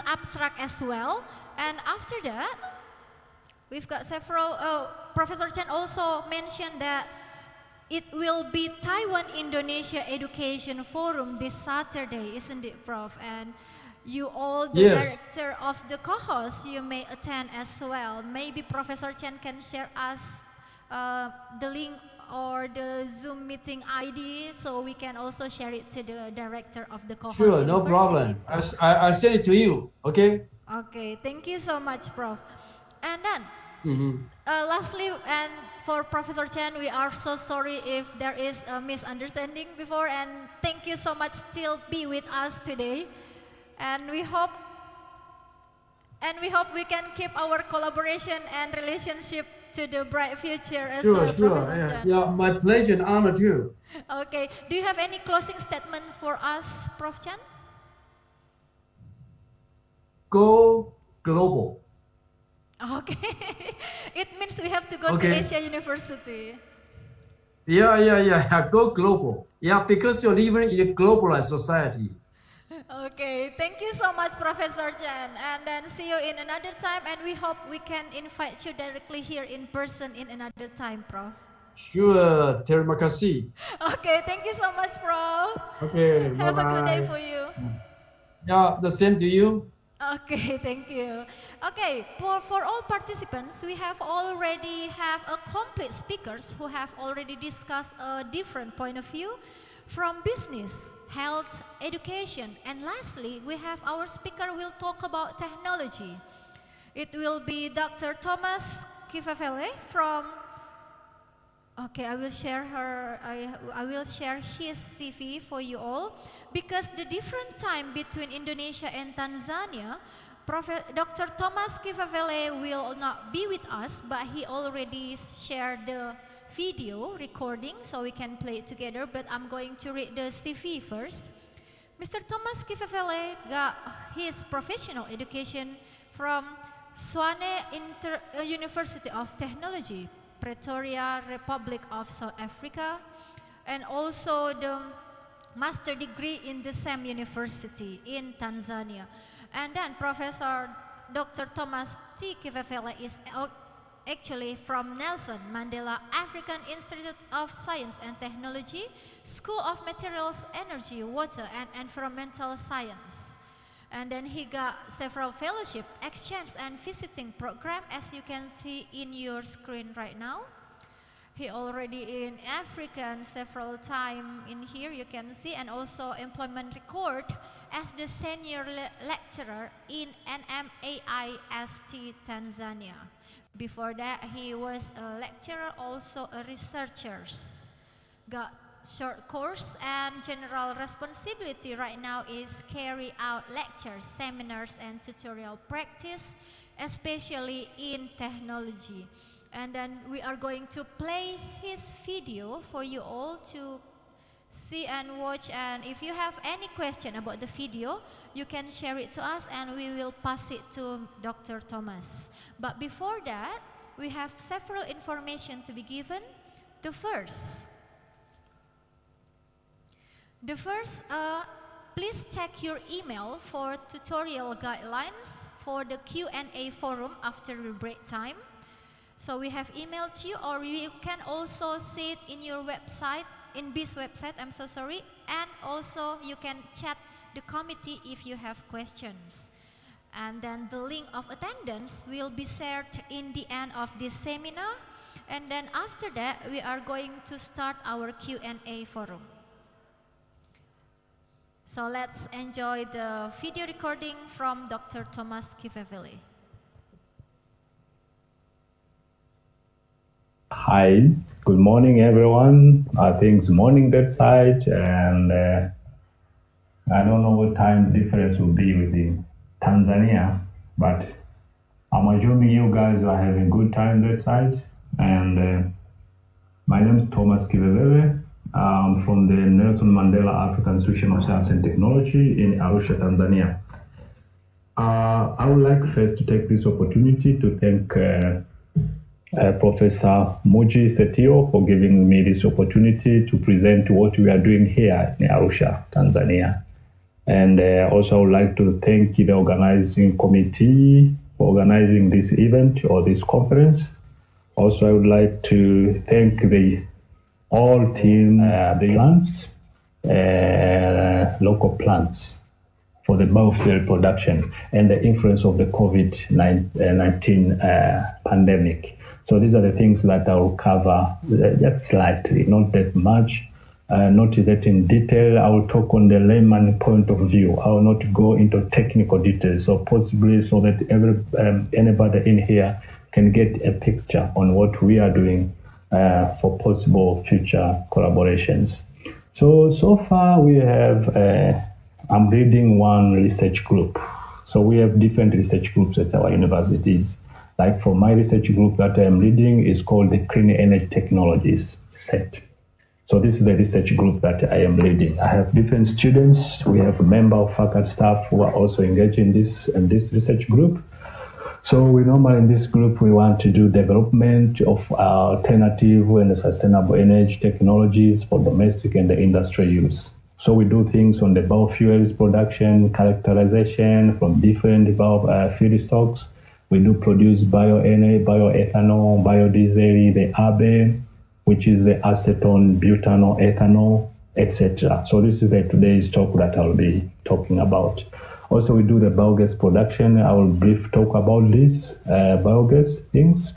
abstract as well. And after that, we've got several. Professor Chen also mentioned that it will be Taiwan-Indonesia Education Forum this Saturday, isn't it, Prof? And you all, the Yes. director of the cohorts, you may attend as well. Maybe Professor Chen can share us the link or the Zoom meeting ID so we can also share it to the director of the cohort. Sure, no problem. I send it to you, okay? Okay, thank you so much, Prof. And then, Mm-hmm. lastly, and for Professor Chen, we are so sorry if there is a misunderstanding before, and thank you so much still be with us today. And we hope we can keep our collaboration and relationship to the bright future as well, Professor Chen. Yeah, my pleasure and honor too. Okay, do you have any closing statement for us, Prof. Chen? Go global. Okay, it means we have to go to Okay. Asia University. Yeah. Go global. Yeah, because you're living in a globalized society. Okay, thank you so much, Professor Chen. And then see you in another time, and we hope we can invite you directly here in person in another time, Prof. Sure, terima kasih. Okay, thank you so much, Prof. Okay, Have a good day bye-bye. for you. Yeah, the same to you. Okay, thank you. Okay, for all participants, we have already have a complete speakers who have already discussed a different point of view from business, health, education, and lastly, we have our speaker will talk about technology. It will be Dr. Thomas Kifafele from. Okay, I will share his CV for you all because the different time between Indonesia and Tanzania, Dr. Thomas Kifafele will not be with us, but he already shared the video recording so we can play it together, but I'm going to read the CV first. Mr. Thomas Kifafele got his professional education from Swane University of Technology, Pretoria, Republic of South Africa, and also the master degree in the same university in Tanzania. And then Professor Dr. Thomas T. Kifafele is actually from Nelson Mandela African Institute of Science and Technology, School of Materials, Energy, Water, and Environmental Science. And then he got several fellowship, exchange, and visiting program, as you can see in your screen right now. He already in Africa and several time in here you can see, and also employment record as the senior lecturer in NMAIST Tanzania. Before that, he was a lecturer, also a researcher. Got short course and general responsibility right now is carry out lectures, seminars, and tutorial practice, especially in technology. And then we are going to play his video for you all to see and watch. And if you have any question about the video, you can share it to us and we will pass it to Dr. Thomas. But before that, we have several information to be given. The first, please check your email for tutorial guidelines for the Q&A forum after the break time. So we have emailed you, or you can also see it in your website, in this website, I'm so sorry. And also you can chat the committee if you have questions. And then the link of attendance will be shared in the end of this seminar. And then after that, we are going to start our Q&A forum. So let's enjoy the video recording from Dr. Thomas Kivaveli. Hi, good morning everyone. I think it's morning that side, and I don't know what time difference will be within Tanzania, but I'm assuming you guys are having good time that side. And my name is Thomas Kivaveli. I'm from the Nelson Mandela African Institution of Science and Technology in Arusha, Tanzania. I would like first to take this opportunity to thank Professor Moji Setio for giving me this opportunity to present what we are doing here in Arusha, Tanzania. And also I would like to thank the organizing committee for organizing this event or this conference. Also, I would like to thank the all team, the plants, local plants for the biofuel production and the influence of the COVID-19 pandemic. So these are the things that I will cover just slightly, not that much, not that in detail. I will talk on the layman point of view. I will not go into technical details, so possibly so that anybody in here can get a picture on what we are doing for possible future collaborations. So far we have, I'm leading one research group. So we have different research groups at our universities. Like for my research group that I'm leading is called the Clean Energy Technologies set. So this is the research group that I am leading. I have different students. We have a member of faculty staff who are also engaged in this research group. So we normally in this group, we want to do development of alternative and sustainable energy technologies for domestic and the industrial use. So we do things on the biofuels production, characterization from different feedstocks. We do produce bioenergy, bioethanol, biodiesel, the ABE, which is the acetone, butanol, ethanol, etc. So this is today's talk that I'll be talking about. Also, we do the biogas production. I will brief talk about this biogas things.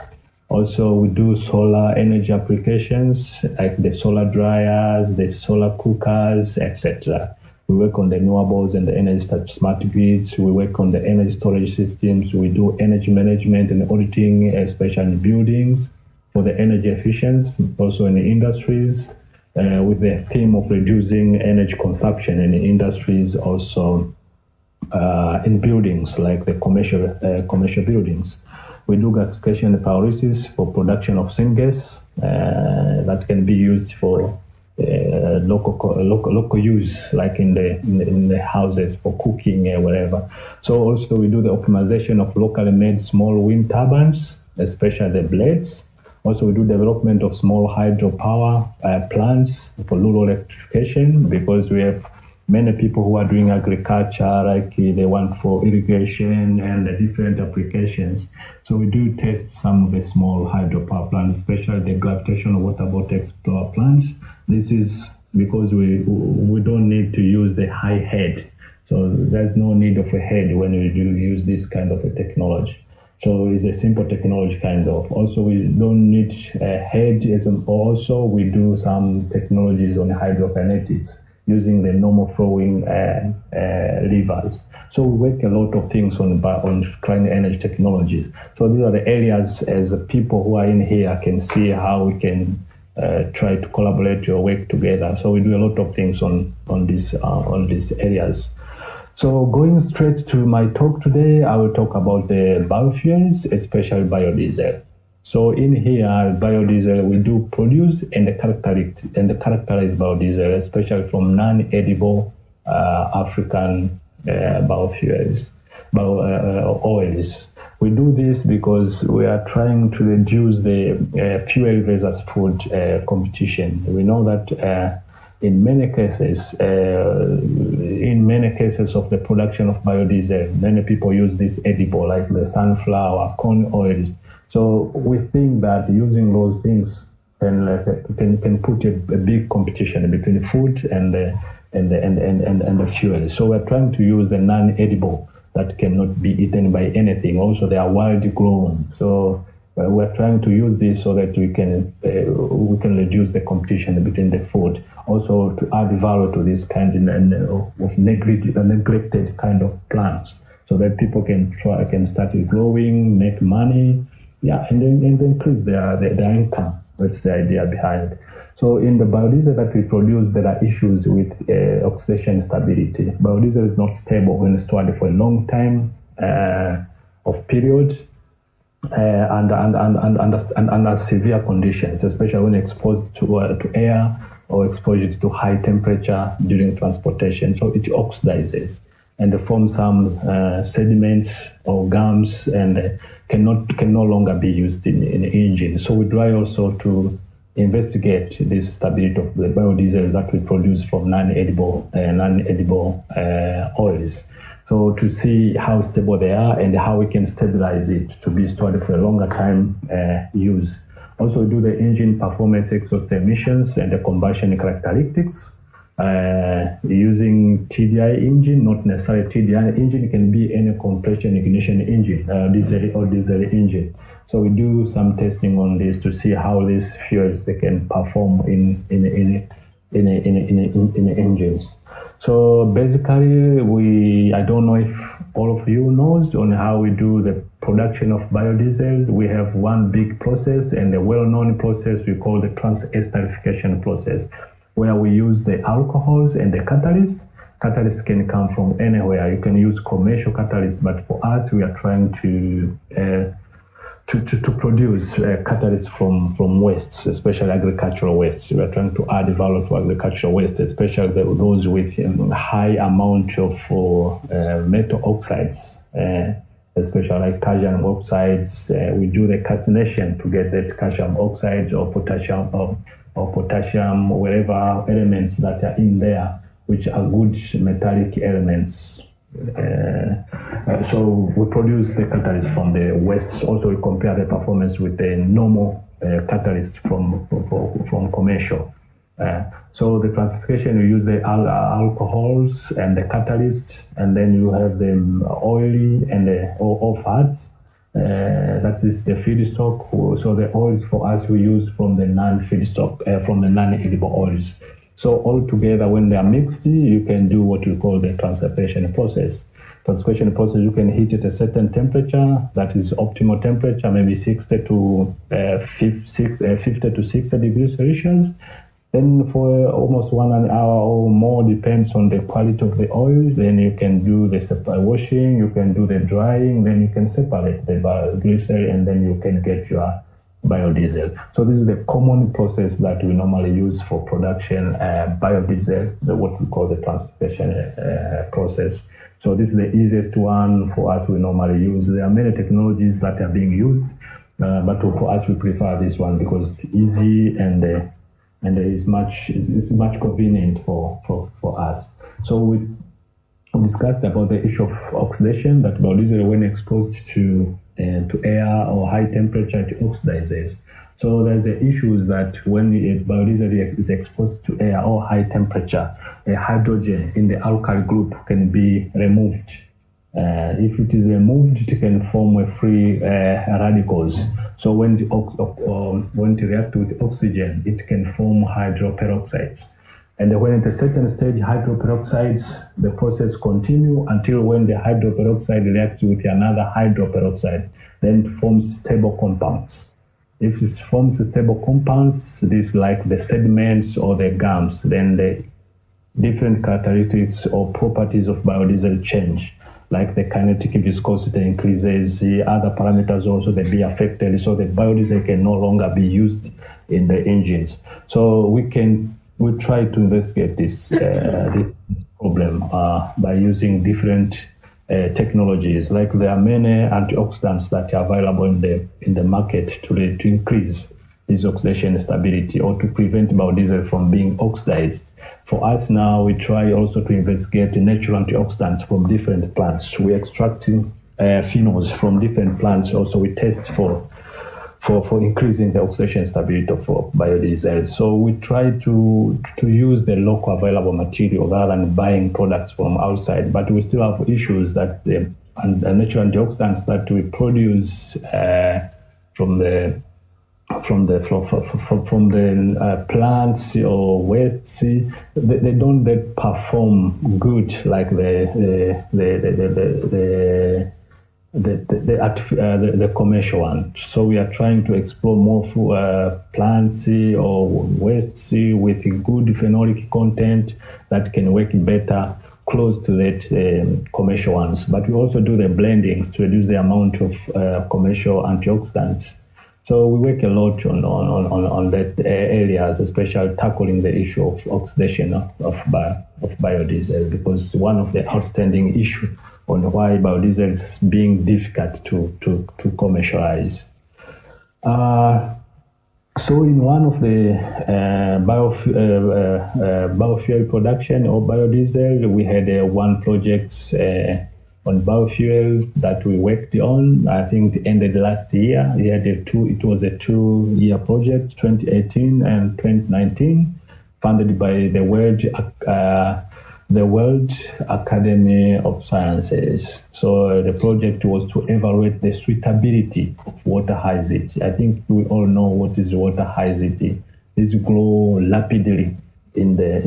Also, we do solar energy applications like the solar dryers, the solar cookers, etc. We work on the renewables and the energy smart grids. We work on the energy storage systems. We do energy management and auditing, especially in buildings for the energy efficiency, also in the industries, with the theme of reducing energy consumption in the industries, also in buildings like the commercial buildings. We do gasification and pyrolysis for production of syngas that can be used for local use, like in the houses for cooking or whatever. So also we do the optimization of locally made small wind turbines, especially the blades. Also we do development of small hydropower plants for rural electrification, because we have many people who are doing agriculture, like they want for irrigation and the different applications. So we do test some of the small hydropower plants, especially the gravitational water vortex power plants. This is because we don't need to use the high head. So there's no need of a head when we do use this kind of a technology. So it's a simple technology kind of. Also, we don't need a head. Also, we do some technologies on hydrokinetics using the normal flowing levers. So we work a lot of things on clean energy technologies. So these are the areas as people who are in here can see how we can try to collaborate or work together. So we do a lot of things on these areas. So going straight to my talk today, I will talk about the biofuels, especially biodiesel. So in here, biodiesel, we do produce and characterize biodiesel, especially from non-edible African biofuels, oils. We do this because we are trying to reduce the fuel versus food competition. We know that in many cases of the production of biodiesel, many people use this edible, like the sunflower, corn oils. So we think that using those things can put a big competition between food and the fuel. So we're trying to use the non-edible that cannot be eaten by anything. Also, they are wild grown. So we're trying to use this so that we can reduce the competition between the food. Also, to add value to this kind of neglected kind of plants, so that people can start growing, make money, and then increase their income. That's the idea behind. So in the biodiesel that we produce, there are issues with oxidation stability. Biodiesel is not stable when stored for a long time of period and under severe conditions, especially when exposed to air or exposed to high temperature during transportation. So it oxidizes and forms some sediments or gums and can no longer be used in engine. So we try also to investigate this stability of the biodiesel that we produce from non-edible oils. So to see how stable they are and how we can stabilize it to be stored for a longer time use. Also do the engine performance, exhaust emissions and the combustion characteristics. Using TDI engine, not necessarily TDI engine, it can be any compression ignition engine, diesel engine. So we do some testing on this to see how these fuels they can perform in engines. So basically, I don't know if all of you knows on how we do the production of biodiesel. We have one big process and a well-known process we call the trans-esterification process, where we use the alcohols and the catalysts. Catalysts can come from anywhere. You can use commercial catalysts, but for us, we are trying to produce catalysts from wastes, especially agricultural wastes. We are trying to add value to agricultural waste, especially those with high amount of metal oxides, especially like calcium oxides. We do the calcination to get that calcium oxide or potassium, whatever elements that are in there, which are good metallic elements. So we produce the catalyst from the wastes. Also, we compare the performance with the normal catalyst from commercial. So the classification, you use the alcohols and the catalyst, and then you have the oily and the oil fats. That is the feedstock. So the oils for us we use from the non-feedstock, from the non-edible oils. So all together, when they are mixed, you can do what we call the transformation process. Transformation process, you can heat at a certain temperature, that is optimal temperature, maybe 50 to 60 degrees Celsius. Then for almost 1 hour or more, depends on the quality of the oil. Then you can do the washing, you can do the drying, then you can separate the glycerin, and then you can get your biodiesel. So this is the common process that we normally use for production biodiesel, what we call the transformation process. So this is the easiest one for us we normally use. There are many technologies that are being used, but for us we prefer this one because it's easy and it's much convenient for us. So we discussed about the issue of oxidation, that biodiesel when exposed to air or high temperature it oxidizes. So there's the issues that when biodiesel is exposed to air or high temperature, a hydrogen in the alkyl group can be removed. If it is removed, it can form free radicals. So when it reacts with oxygen, it can form hydroperoxides. And when at a certain stage, hydroperoxides, the process continue until when the hydroperoxide reacts with another hydroperoxide, then it forms stable compounds. If it forms stable compounds, this like the sediments or the gums, then the different characteristics or properties of biodiesel change, like the kinetic viscosity increases, the other parameters also they be affected, so the biodiesel can no longer be used in the engines. So we try to investigate this problem by using different technologies. Like there are many antioxidants that are available in the market to increase this oxidation stability or to prevent biodiesel from being oxidized. For us now, we try also to investigate natural antioxidants from different plants. We extract phenols from different plants. Also, we test for for increasing the oxidation stability of biodiesel. So we try to use the local available material rather than buying products from outside, but we still have issues that the natural antioxidants that we produce from the plants or wastes, they don't perform good like the commercial one. So we are trying to explore more plants or wastes with good phenolic content that can work better close to that commercial ones. But we also do the blendings to reduce the amount of commercial antioxidants. So we work a lot on that areas, especially tackling the issue of oxidation of biodiesel, because one of the outstanding issues on why biodiesel is being difficult to commercialize. So in one of the biofuel production or biodiesel, we had one project on biofuel that we worked on. I think it ended last year. It was a 2-year project, 2018 and 2019, funded by the World Academy of Sciences. So the project was to evaluate the suitability of water hyzite. I think we all know what is water hyzite. This grow rapidly in the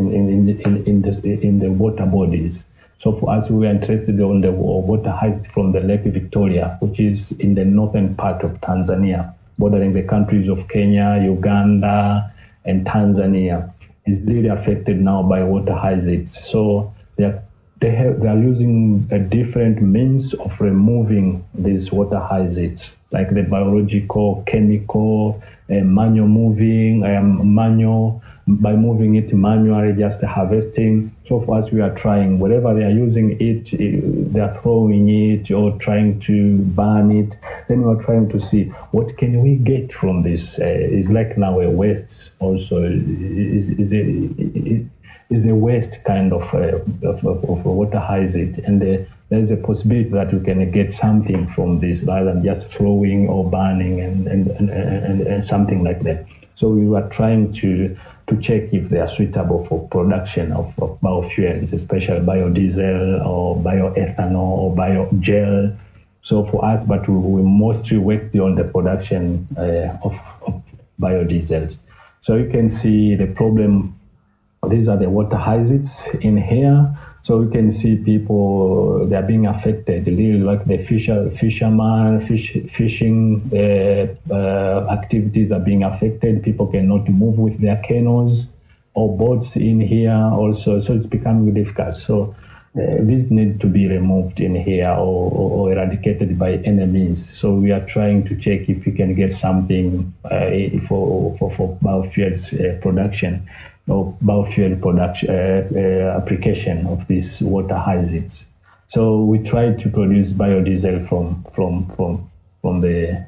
water bodies. So for us, we were interested on the water hyzite from the Lake Victoria, which is in the northern part of Tanzania, bordering the countries of Kenya, Uganda, and Tanzania. Is really affected now by water hyzite. So they are using a different means of removing these water hyzites, like the biological, chemical, manual moving, by moving it manually, just harvesting. So for us, we are trying whatever they are using it, they are throwing it or trying to burn it. Then we are trying to see what can we get from this. It's like now a waste also is a waste kind of water hyzite, and there is a possibility that we can get something from this rather than just throwing or burning and something like that. So we were trying to check if they are suitable for production of biofuels, especially biodiesel or bioethanol or biogel. So for us, but we mostly worked on the production of biodiesel. So you can see the problem. These are the water hyzites in here. So you can see people, they are being affected, really like the fishing activities are being affected. People cannot move with their canoes or boats in here also. So it's becoming difficult. So these need to be removed in here or eradicated by any means. So we are trying to check if we can get something for biofuels production or biofuel production application of these water hyzites. So we tried to produce biodiesel from the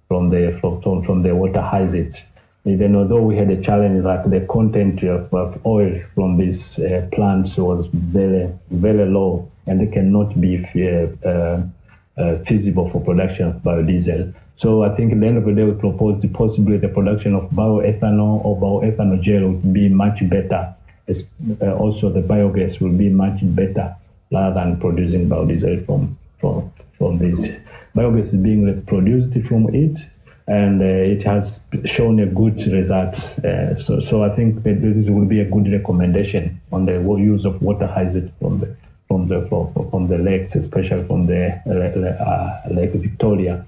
water hyzite. Even although we had a challenge that the content of oil from these plants was very, very low, and they cannot be feasible for production of biodiesel. So I think at the end of the day, we proposed possibly the production of bioethanol or bioethanol gel would be much better. Also, the biogas will be much better rather than producing biodiesel from this. Biogas is being produced from it, and it has shown a good result. So I think that this will be a good recommendation on the use of water hyzite from the lakes, especially from the Lake Victoria.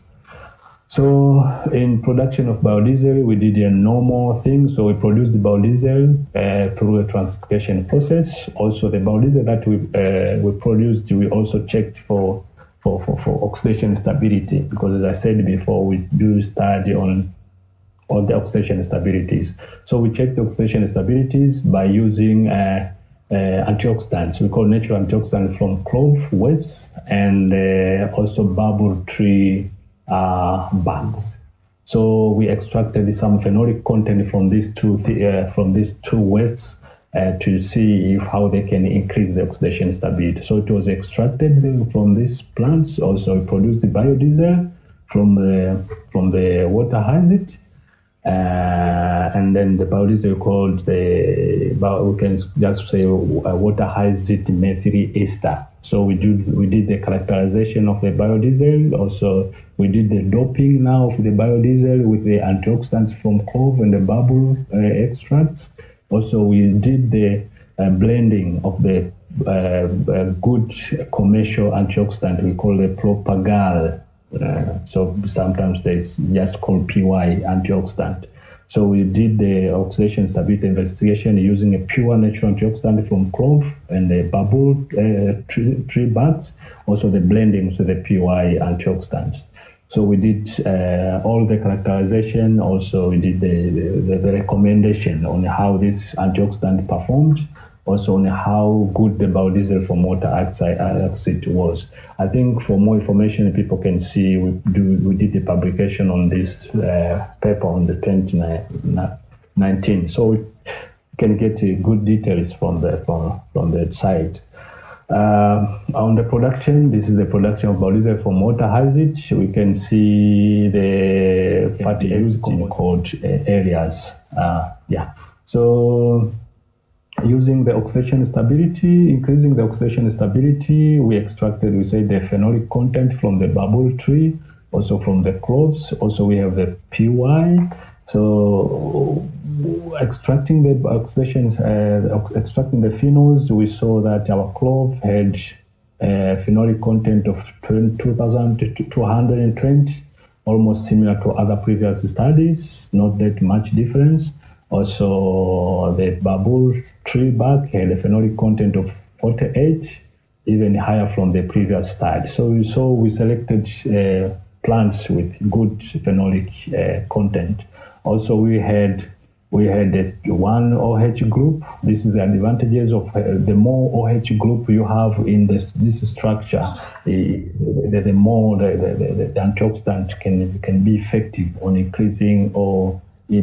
So in production of biodiesel, we did a normal thing. So we produced the biodiesel through a translocation process. Also, the biodiesel that we produced, we also checked for oxidation stability, because as I said before, we do study on all the oxidation stabilities. So we checked the oxidation stabilities by using antioxidants. We call natural antioxidants from clove waste and also bubble tree buds. So we extracted some phenolic content from these two wastes to see how they can increase the oxidation stability. So it was extracted from these plants. Also, we produced the biodiesel from the water hazard. And then the biodiesel called we can just say water hazard methyl ester. So we did the characterization of the biodiesel. Also, we did the doping now of the biodiesel with the antioxidants from clove and the bubble extracts. Also, we did the blending of the good commercial antioxidant we call the propagal. So sometimes it's just called PY antioxidant. So we did the oxidation stability investigation using a pure natural antioxidant from clove and the bubble tree buds, also the blending to the PY antioxidants. So we did all the characterization, also we did the recommendation on how this antioxidant performed, also on how good the biodiesel from water oxide was. I think for more information, people can see we did the publication on this paper on the 2019. So we can get good details from the site. On the production, this is the production of biodiesel from water hazard. We can see the fatty used in cold areas. So using the oxidation stability, increasing the oxidation stability, we extracted, we say, the phenolic content from the bubble tree, also from the cloves. Also, we have the PY. So, extracting the oxidation, extracting the phenols, we saw that our clove had a phenolic content of 2,220, almost similar to other previous studies, not that much difference. Also, the bubble tree bark had a phenolic content of 48, even higher from the previous study. So we selected plants with good phenolic content. Also, we had one OH group. This is the advantages of the more OH group you have in this structure, the more the antioxidant can be effective on increasing or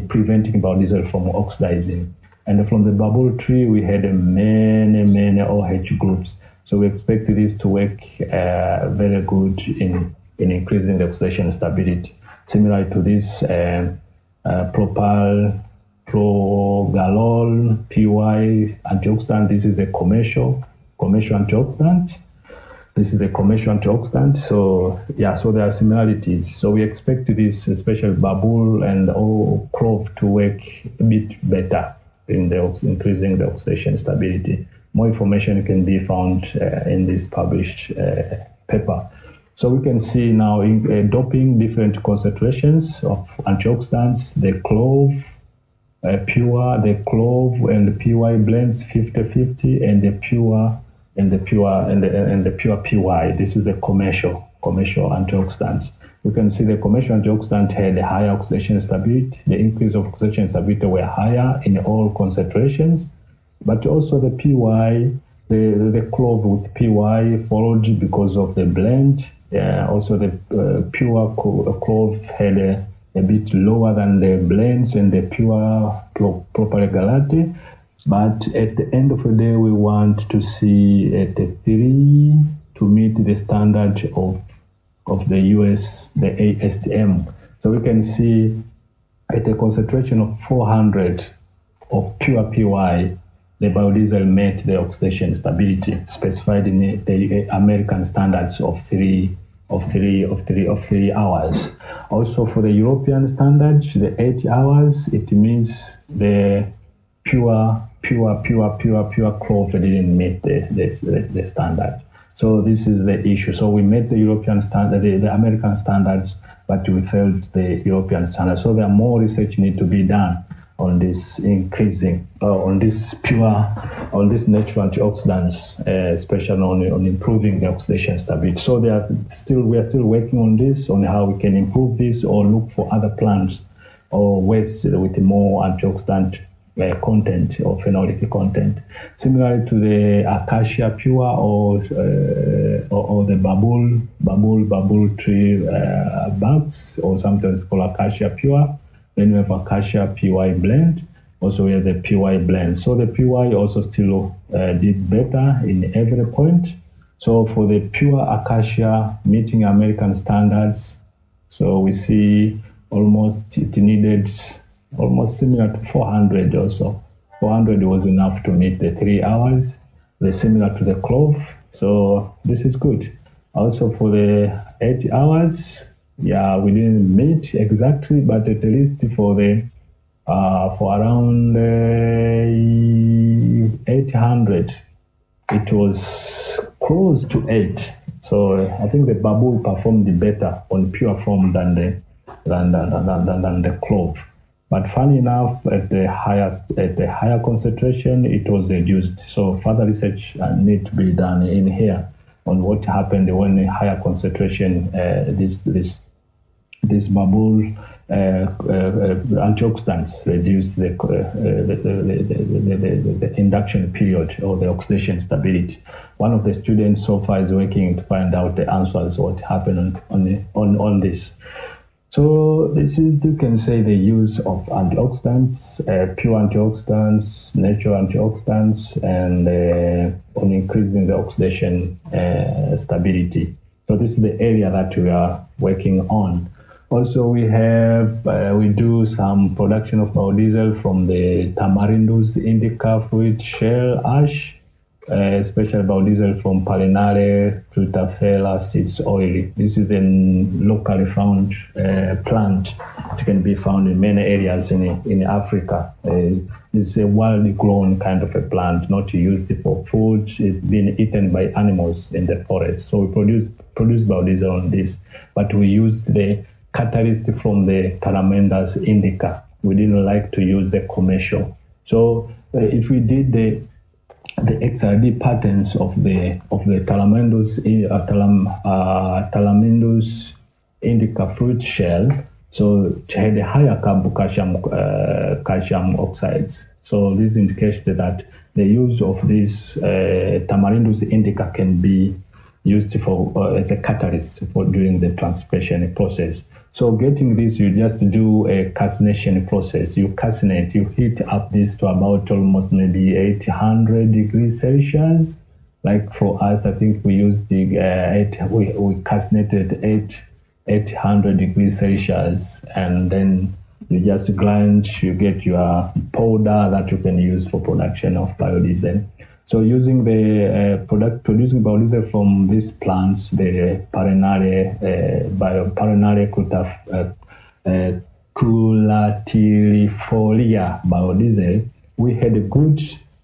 preventing biodiesel from oxidizing. And from the bubble tree, we had many OH groups. So we expect this to work very good in increasing the oxidation stability. Similar to this propal, progalol, PY antioxidant. This is a commercial antioxidant. This is a commercial antioxidant. So so there are similarities. So we expect this, especially bubble and clove, to work a bit better in increasing the oxidation stability. More information can be found in this published paper. So we can see now in doping different concentrations of antioxidants, the clove, the clove and the PY blends 50-50, and the pure PY. This is the commercial antioxidants. You can see the commercial antioxidant had a higher oxidation stability. The increase of oxidation stability were higher in all concentrations, but also the PY, the clove with PY followed because of the blend. Also the pure clove had a bit lower than the blends and the pure propagalate. But at the end of the day, we want to see at the 3 to meet the standard of the US, the ASTM. So we can see at a concentration of 400 of pure PY, the biodiesel met the oxidation stability specified in the American standards of 3 hours. Also for the European standards, the 8 hours, it means the pure clove didn't meet the standard. So this is the issue. So we met the European standard, the American standards, but we failed the European standards. So there are more research need to be done on this increasing, on this natural antioxidants, especially on improving the oxidation stability. So we are still working on this, on how we can improve this or look for other plants or waste with more antioxidant content or phenolic content, similar to the acacia pure or the bubble tree buds, or sometimes called acacia pure. Then we have acacia PY blend. Also we have the PY blend. So the PY also still did better in every point. So for the pure acacia meeting American standards, So we see almost it needed almost similar to 400 or so. 400 was enough to meet the 3 hours. They're similar to the clove. So this is good. Also for the 8 hours, yeah, we didn't meet exactly, but at least for the for around 800, it was close to 8. So I think the babu performed better on pure form than the clove. But funny enough, at the higher concentration, it was reduced. So further research need to be done in here on what happened when a higher concentration this bubble antioxidants reduce the induction period or the oxidation stability. One of the students so far is working to find out the answers what happened on this. So this is, you can say, the use of antioxidants, pure antioxidants, natural antioxidants, and on increasing the oxidation stability. So this is the area that we are working on. Also, we do some production of biodiesel from the tamarindus indica fruit shell ash, especially biodiesel from Palinare Frutafella seeds oil. This is a locally found plant. It can be found in many areas in Africa. It's a wildly grown kind of a plant, not used for food. It's been eaten by animals in the forest. So we produce biodiesel on this, but we used the catalyst from the Taramendus indica. We didn't like to use the commercial. So if we did the XRD patterns of the Talamendus indica fruit shell, so it had a higher calcium oxides. So this indicates that the use of this Tamarindus indica can be used for as a catalyst for during the transcription process. So getting this, you just do a calcination process. You calcinate, you heat up this to about almost maybe 800 degrees Celsius. Like for us, I think we used we calcinated 800 degrees Celsius, and then you just grind, you get your powder that you can use for production of biodiesel. So using the producing biodiesel from these plants, the Parinare culatilifolia biodiesel, we had a good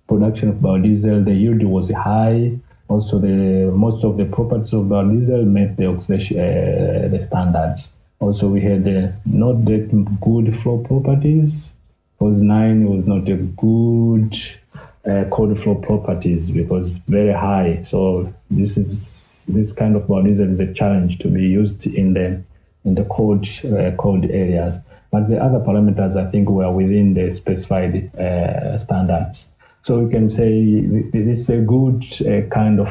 production of biodiesel. The yield was high. Also, most of the properties of biodiesel met the oxidation the standards. Also, we had not that good flow properties. Phase 9 was not a good cold flow properties because very high. So this kind of biodiesel is a challenge to be used in the cold areas. But the other parameters, I think, were within the specified standards. So we can say this is a good kind of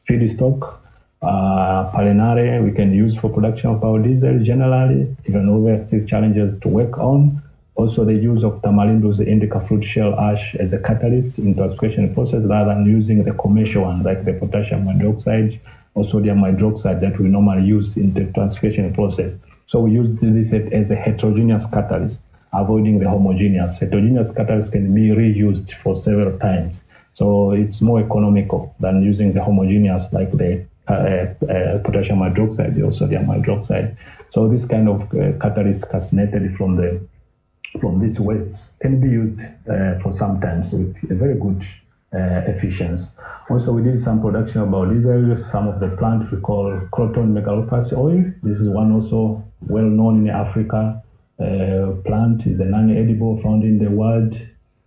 feedstock. Palinare we can use for production of biodiesel generally, even though there are still challenges to work on. Also, the use of Tamarindus indica fruit shell ash as a catalyst in transcription process rather than using the commercial ones like the potassium hydroxide or sodium hydroxide that we normally use in the transcription process. So we use this as a heterogeneous catalyst, avoiding the homogeneous. Heterogeneous catalyst can be reused for several times. So it's more economical than using the homogeneous like the potassium hydroxide or sodium hydroxide. So this kind of catalyst calcinated from this waste can be used for some times with a very good efficiency. Also, we did some production of biodiesel. Some of the plant we call croton megalopus oil. This is one also well known in Africa. Plant is a non-edible found in the world,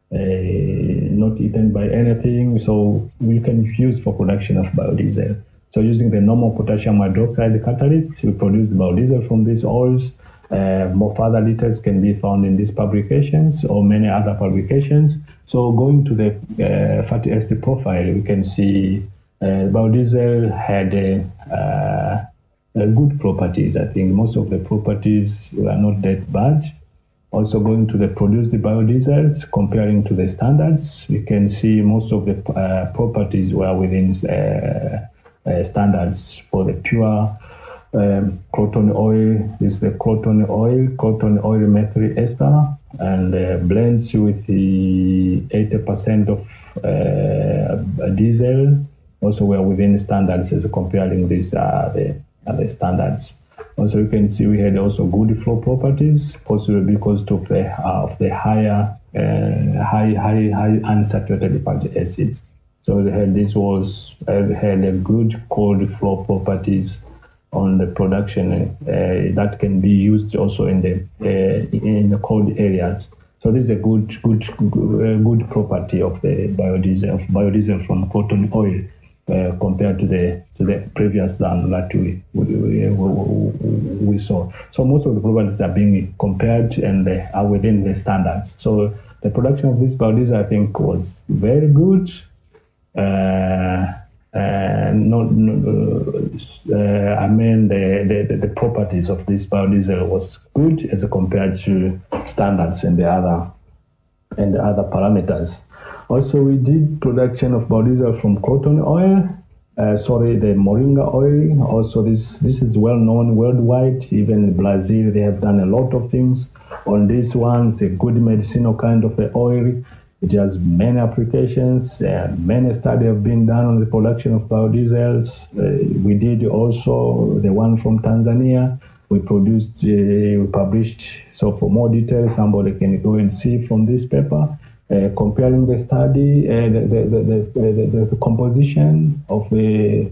not eaten by anything. So we can use for production of biodiesel. So using the normal potassium hydroxide catalyst, we produce biodiesel from these oils. More further details can be found in these publications or many other publications. So going to the fatty acid profile, we can see biodiesel had good properties. I think most of the properties were not that bad. Also going to the produced biodiesels, comparing to the standards, we can see most of the properties were within standards for the pure Cotton oil is the cotton oil methyl ester, and blends with the 80% of diesel. Also, we are within standards as comparing these the standards. Also, you can see we had also good flow properties, possibly because of the high unsaturated fatty acids. So this had a good cold flow properties on the production that can be used also in the cold areas. So this is a good property of the biodiesel from cotton oil compared to the previous one that we saw. So most of the properties are being compared and are within the standards. So the production of this biodiesel, I think, was very good. The properties of this biodiesel was good as compared to standards and the other parameters. Also, we did production of biodiesel from cotton oil. The moringa oil. Also, this is well known worldwide. Even in Brazil, they have done a lot of things on this one. It's a good medicinal kind of oil. It has many applications. Many studies have been done on the production of biodiesels. We did also the one from Tanzania. We published. So for more details, somebody can go and see from this paper. Comparing the study, the composition of the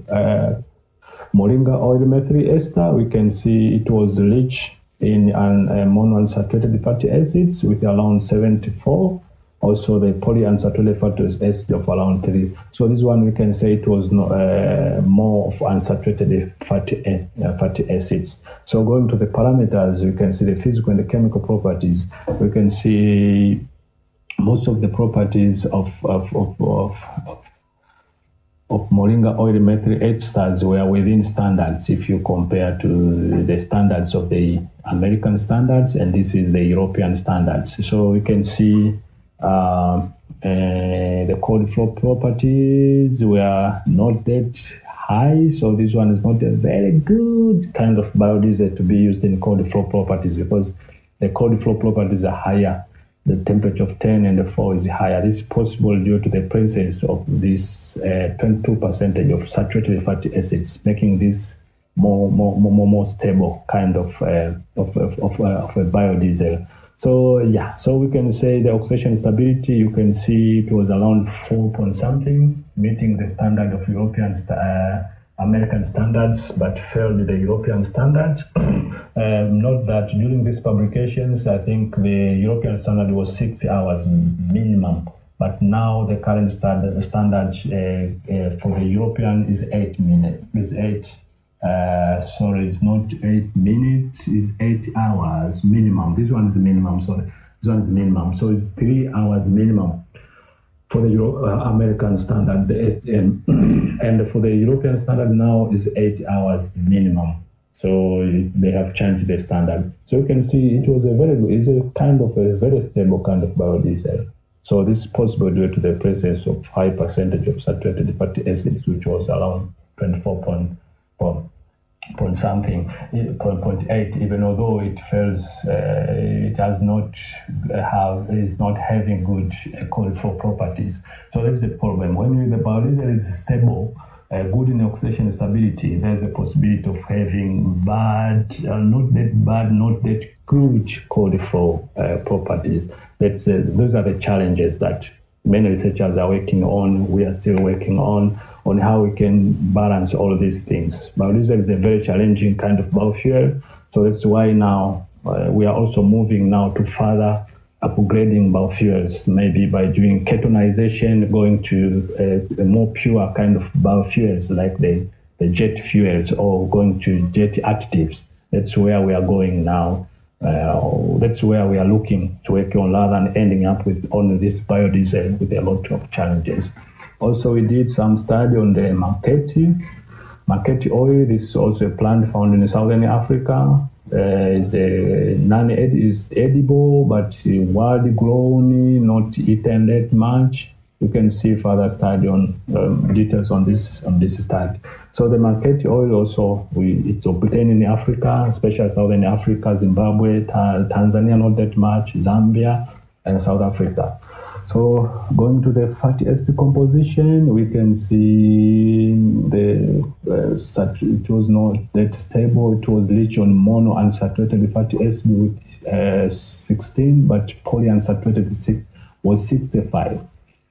moringa oil methyl ester, we can see it was rich in monounsaturated fatty acids with around 74. Also, the polyunsaturated fatty acid of around 3. So this one we can say it was more of unsaturated fatty acids. So going to the parameters, you can see the physical and the chemical properties. We can see most of the properties of moringa oil methyl esters were within standards if you compare to the standards of the American standards, and this is the European standards. So we can see the cold flow properties were not that high, so this one is not a very good kind of biodiesel to be used in cold flow properties because the cold flow properties are higher. The temperature of 10 and the 4 is higher. This is possible due to the presence of this 22% of saturated fatty acids, making this more stable kind of a biodiesel. So we can say the oxidation stability, you can see it was around 4 point something, meeting the standard of American standards, but failed the European standard. Note that during these publications, I think the European standard was 6 hours minimum, but now the current standard for the European is 8 minutes. It's not 8 minutes, it's 8 hours minimum. This one is minimum, so it's 3 hours minimum for the American standard, the STM, and for the European standard now is 8 hours minimum. So they have changed the standard. So you can see it was it's a kind of a very stable kind of biodiesel. So this is possible due to the presence of high percentage of saturated fatty acids, which was around 24.8, even although it fails, it is not having good cold flow properties. So that's the problem. When the biodiesel is stable, good in oxidation stability, there's a possibility of having not that good cold flow properties. Those are the challenges that many researchers are working on. We are still working on how we can balance all of these things. Biodiesel is a very challenging kind of biofuel, so that's why now we are also moving now to further upgrading biofuels, maybe by doing ketonization, going to a more pure kind of biofuels like the jet fuels, or going to jet additives. That's where we are going now. That's where we are looking to work on, rather than ending up with only this biodiesel with a lot of challenges. Also, we did some study on the Maketi oil. This is also a plant found in Southern Africa. Is edible, but wild grown, not eaten that much. You can see further study on details on this study. So the market oil also it's obtained in Africa, especially Southern Africa, Zimbabwe, Tanzania, not that much, Zambia, and South Africa. So going to the fatty acid composition, we can see it was not that stable. It was rich on mono unsaturated fatty acid with 16, but polyunsaturated was 65.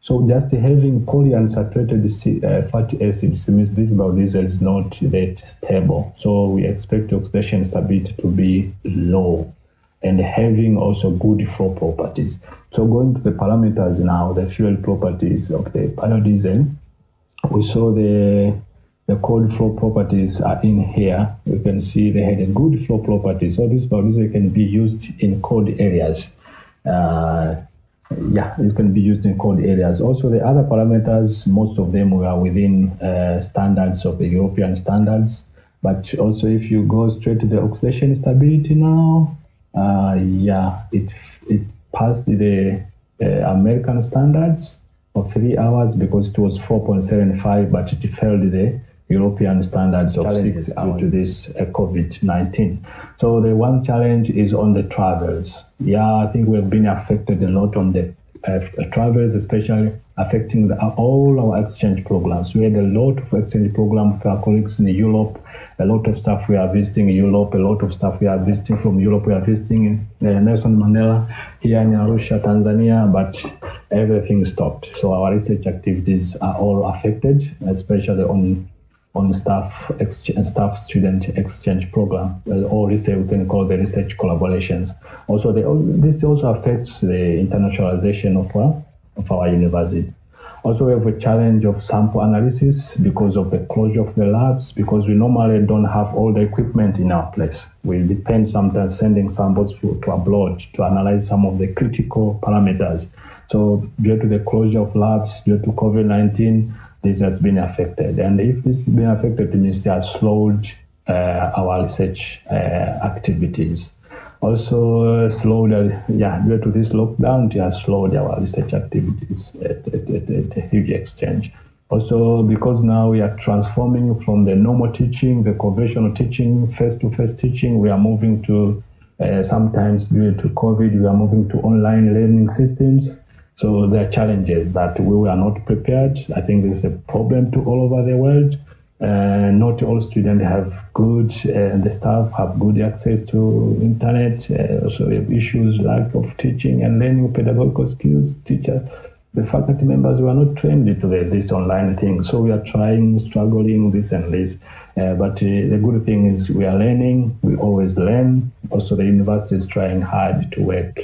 So just having polyunsaturated fatty acids means this biodiesel is not that stable. So we expect oxidation stability to be low and having also good flow properties. So going to the parameters now, the fuel properties of the biodiesel, we saw the cold flow properties are in here. You can see they had a good flow properties. So this biodiesel can be used in cold areas. It's going to be used in cold areas. Also, the other parameters, most of them were within standards of the European standards. But also, if you go straight to the oxidation stability now, it passed the American standards of 3 hours because it was 4.75, but it failed the European standards of 6 hours due to this COVID-19. So the one challenge is on the travels. I think we've been affected a lot on the travels, especially affecting all our exchange programs. We had a lot of exchange programs with our colleagues in Europe, a lot of stuff we are visiting in Europe, a lot of stuff we are visiting from Europe, we are visiting in Nelson Mandela, here in Arusha, Tanzania, but everything stopped. So our research activities are all affected, especially on staff-student exchange program, or research, we can call the research collaborations. Also, this also affects the internationalization of our university. Also, we have a challenge of sample analysis because of the closure of the labs, because we normally don't have all the equipment in our place. We depend sometimes sending samples to abroad to analyze some of the critical parameters. So due to the closure of labs, due to COVID-19, this has been affected. And if this has been affected, it means they have slowed our research activities. Also slowed, due to this lockdown, it has slowed our research activities at a huge exchange. Also, because now we are transforming from the normal teaching, the conventional teaching, face-to-face teaching, we are moving to, sometimes due to COVID, we are moving to online learning systems. So there are challenges that we were not prepared. I think this is a problem to all over the world. Not all students have good, the staff have good access to internet. Also we have issues, lack of teaching and learning pedagogical skills. The faculty members were not trained to this online thing. So we are struggling this and this. But the good thing is we are learning, we always learn. Also the university is trying hard to work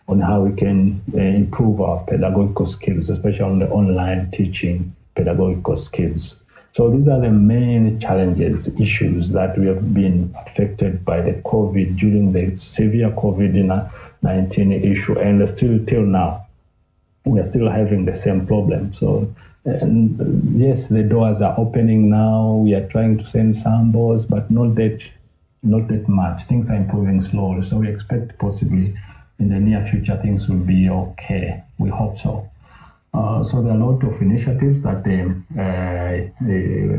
on how we can improve our pedagogical skills, especially on the online teaching pedagogical skills. So these are the main challenges, issues that we have been affected by the COVID during the severe COVID-19 issue, and still till now, we are still having the same problem. So yes, the doors are opening now. We are trying to send samples, but not that much. Things are improving slowly. So we expect possibly in the near future things will be okay. We hope so. So there are a lot of initiatives that the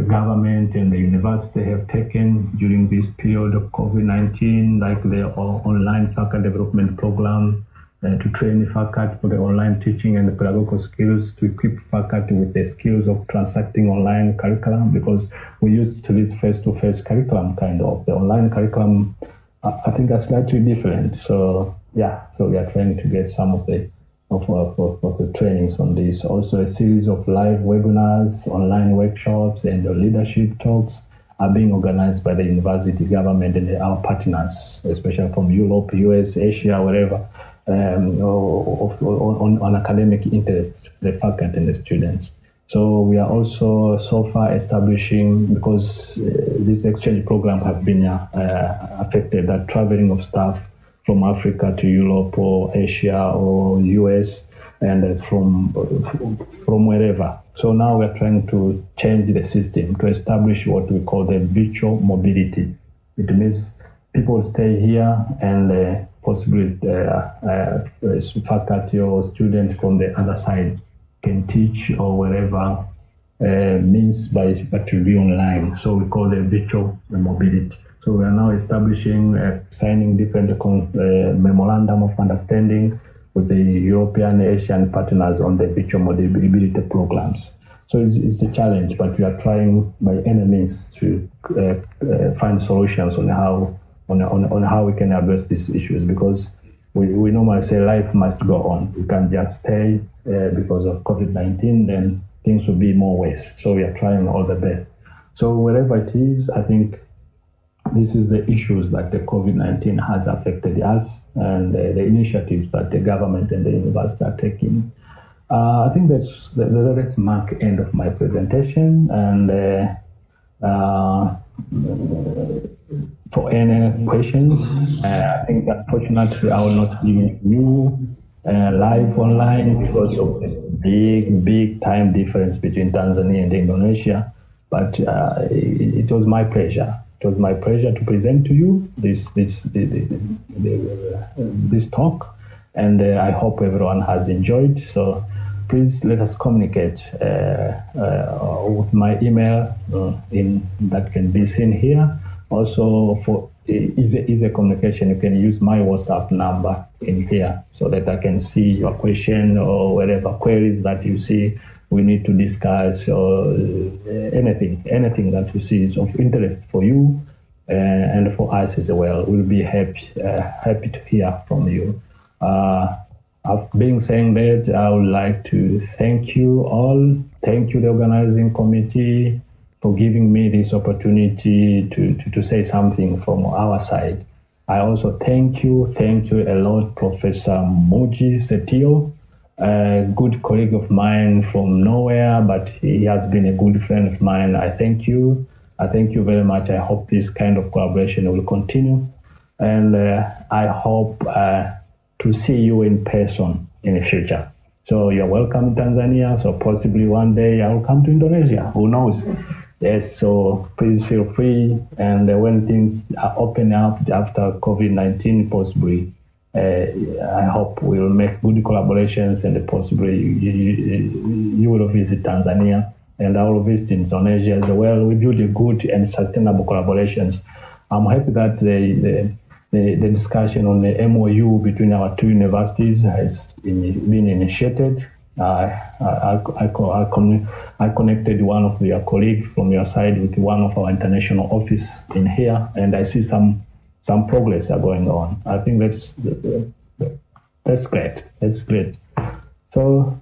government and the university have taken during this period of COVID-19, like the online faculty development program to train faculty for the online teaching and the pedagogical skills, to equip faculty with the skills of transacting online curriculum, because we used to this face-to-face curriculum kind of. The online curriculum, I think, are slightly different. So we are trying to get some of the trainings on this. Also, a series of live webinars, online workshops, and leadership talks are being organized by the university, government, and our partners, especially from Europe, US, Asia, wherever, on academic interest, the faculty and the students. So we are also so far establishing, because this exchange program have been affected, that traveling of staff from Africa to Europe or Asia or US, and from wherever. So now we're trying to change the system to establish what we call the virtual mobility. It means people stay here and possibly faculty or students from the other side can teach or wherever means but to be online. So we call it virtual mobility. So we are now establishing, signing different memorandum of understanding with the European Asian partners on the virtual mobility programs. So it's a challenge, but we are trying by any means to find solutions on how we can address these issues, because we normally say life must go on. We can't just stay because of COVID-19, then things will be more worse. So we are trying all the best. So wherever it is, I think this is the issues that the COVID-19 has affected us, and the initiatives that the government and the university are taking. I think let's mark end of my presentation, and for any questions, I think unfortunately I will not be you live online because of the big time difference between Tanzania and Indonesia. But it was my pleasure. It was my pleasure to present to you this talk, and I hope everyone has enjoyed. So please let us communicate with my email that can be seen here. Also, for easy communication, you can use my WhatsApp number in here so that I can see your question or whatever queries that you see we need to discuss, or anything that you see is of interest for you and for us as well. We'll be happy to hear from you. Being saying that, I would like to thank you all. Thank you, the organizing committee, for giving me this opportunity to say something from our side. I also thank you a lot, Professor Muji Setio, a good colleague of mine from nowhere, but he has been a good friend of mine. I thank you. I thank you very much. I hope this kind of collaboration will continue, and I hope to see you in person in the future. So you're welcome in Tanzania. So possibly one day I will come to Indonesia. Who knows? Yes. So please feel free. And when things are open up after COVID-19, possibly, I hope we will make good collaborations, and possibly you will visit Tanzania and I will visit Indonesia as well. We build a good and sustainable collaborations. I'm happy that the discussion on the MOU between our two universities has been initiated. I connected one of your colleagues from your side with one of our international office in here, and I see some progress are going on. I think that's great. That's great. So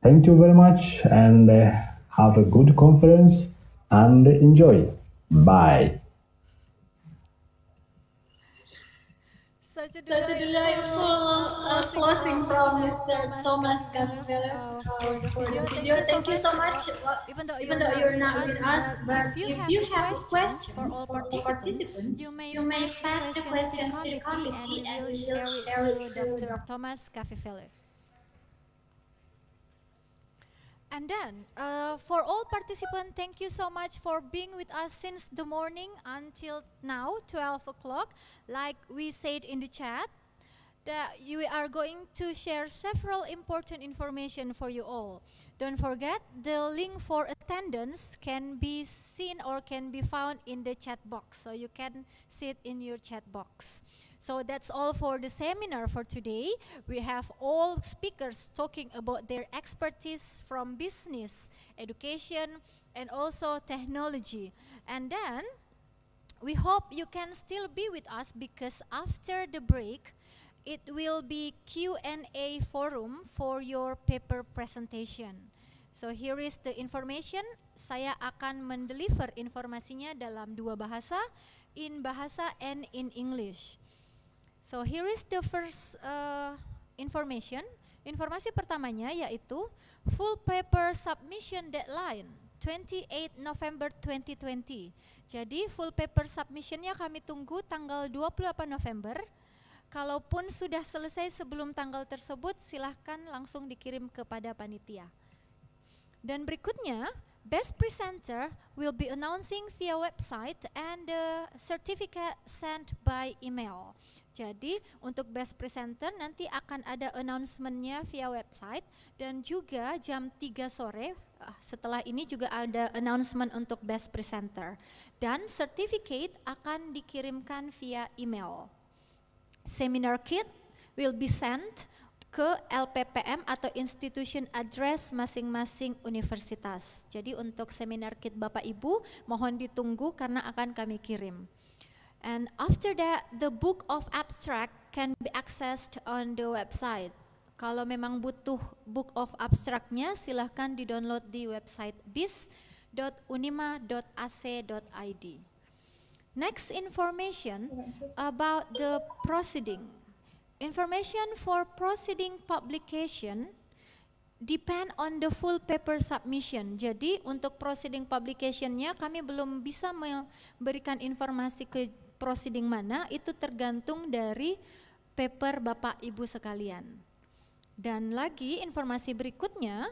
thank you very much, and have a good conference and enjoy. Bye. Such a Such a delightful closing closing from from Mr. Mr. Thomas Thomas Gaffney Gaffney for the for the video. Thank video. you so Thank you much. so much. Even though Even you're though not you're with not us, with us, but if but you if have you have questions for questions all for all participants, participants, you may you may pass the pass the questions to the questions to the committee, and committee, we and will we will share it share to it to Dr. Dr. Thomas Gaffey. And then, for all participants, thank you so much for being with us since the morning until now, 12 o'clock. Like we said in the chat, that we are going to share several important information for you all. Don't forget, the link for attendance can be seen or can be found in the chat box. So you can see it in your chat box. So that's all for the seminar for today. We have all speakers talking about their expertise from business, education, and also technology. And then we hope you can still be with us, because after the break, it will be Q&A forum for your paper presentation. So here is the information. Saya akan mendeliver informasinya dalam dua bahasa, in bahasa and in English. So here is the first information. Informasi pertamanya yaitu full paper submission deadline 28 November 2020. Jadi full paper submissionnya kami tunggu tanggal 28 November. Kalaupun sudah selesai sebelum tanggal tersebut, silahkan langsung dikirim kepada panitia. Dan berikutnya, best presenter will be announcing via website and the certificate sent by email. Jadi untuk best presenter nanti akan ada announcement-nya via website dan juga jam 3 sore setelah ini juga ada announcement untuk best presenter. Dan certificate akan dikirimkan via email. Seminar kit will be sent ke LPPM atau institution address masing-masing universitas. Jadi untuk seminar kit Bapak Ibu mohon ditunggu karena akan kami kirim. And after that, the book of abstract can be accessed on the website. Kalau memang butuh book of abstractnya, silahkan di-download di website bis.unimma.ac.id. Next information about the proceeding. Information for proceeding publication depend on the full paper submission. Jadi untuk proceeding publicationnya kami belum bisa memberikan informasi ke proceeding mana, itu tergantung dari paper Bapak Ibu sekalian. Dan lagi informasi berikutnya,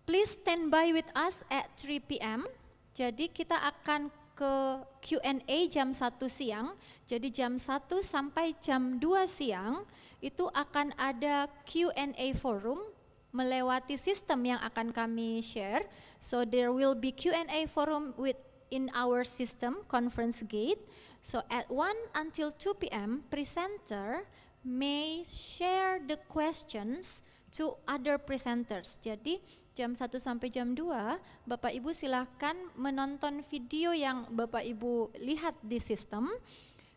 please stand by with us at 3 p.m. Jadi kita akan ke Q&A jam 1 siang, jadi jam 1 sampai jam 2 siang itu akan ada Q&A forum melewati sistem yang akan kami share. So there will be Q&A forum in our system, conference gate. So at 1 until 2 p.m., presenter may share the questions to other presenters. Jadi jam 1 sampai jam 2, Bapak Ibu silahkan menonton video yang Bapak Ibu lihat di sistem.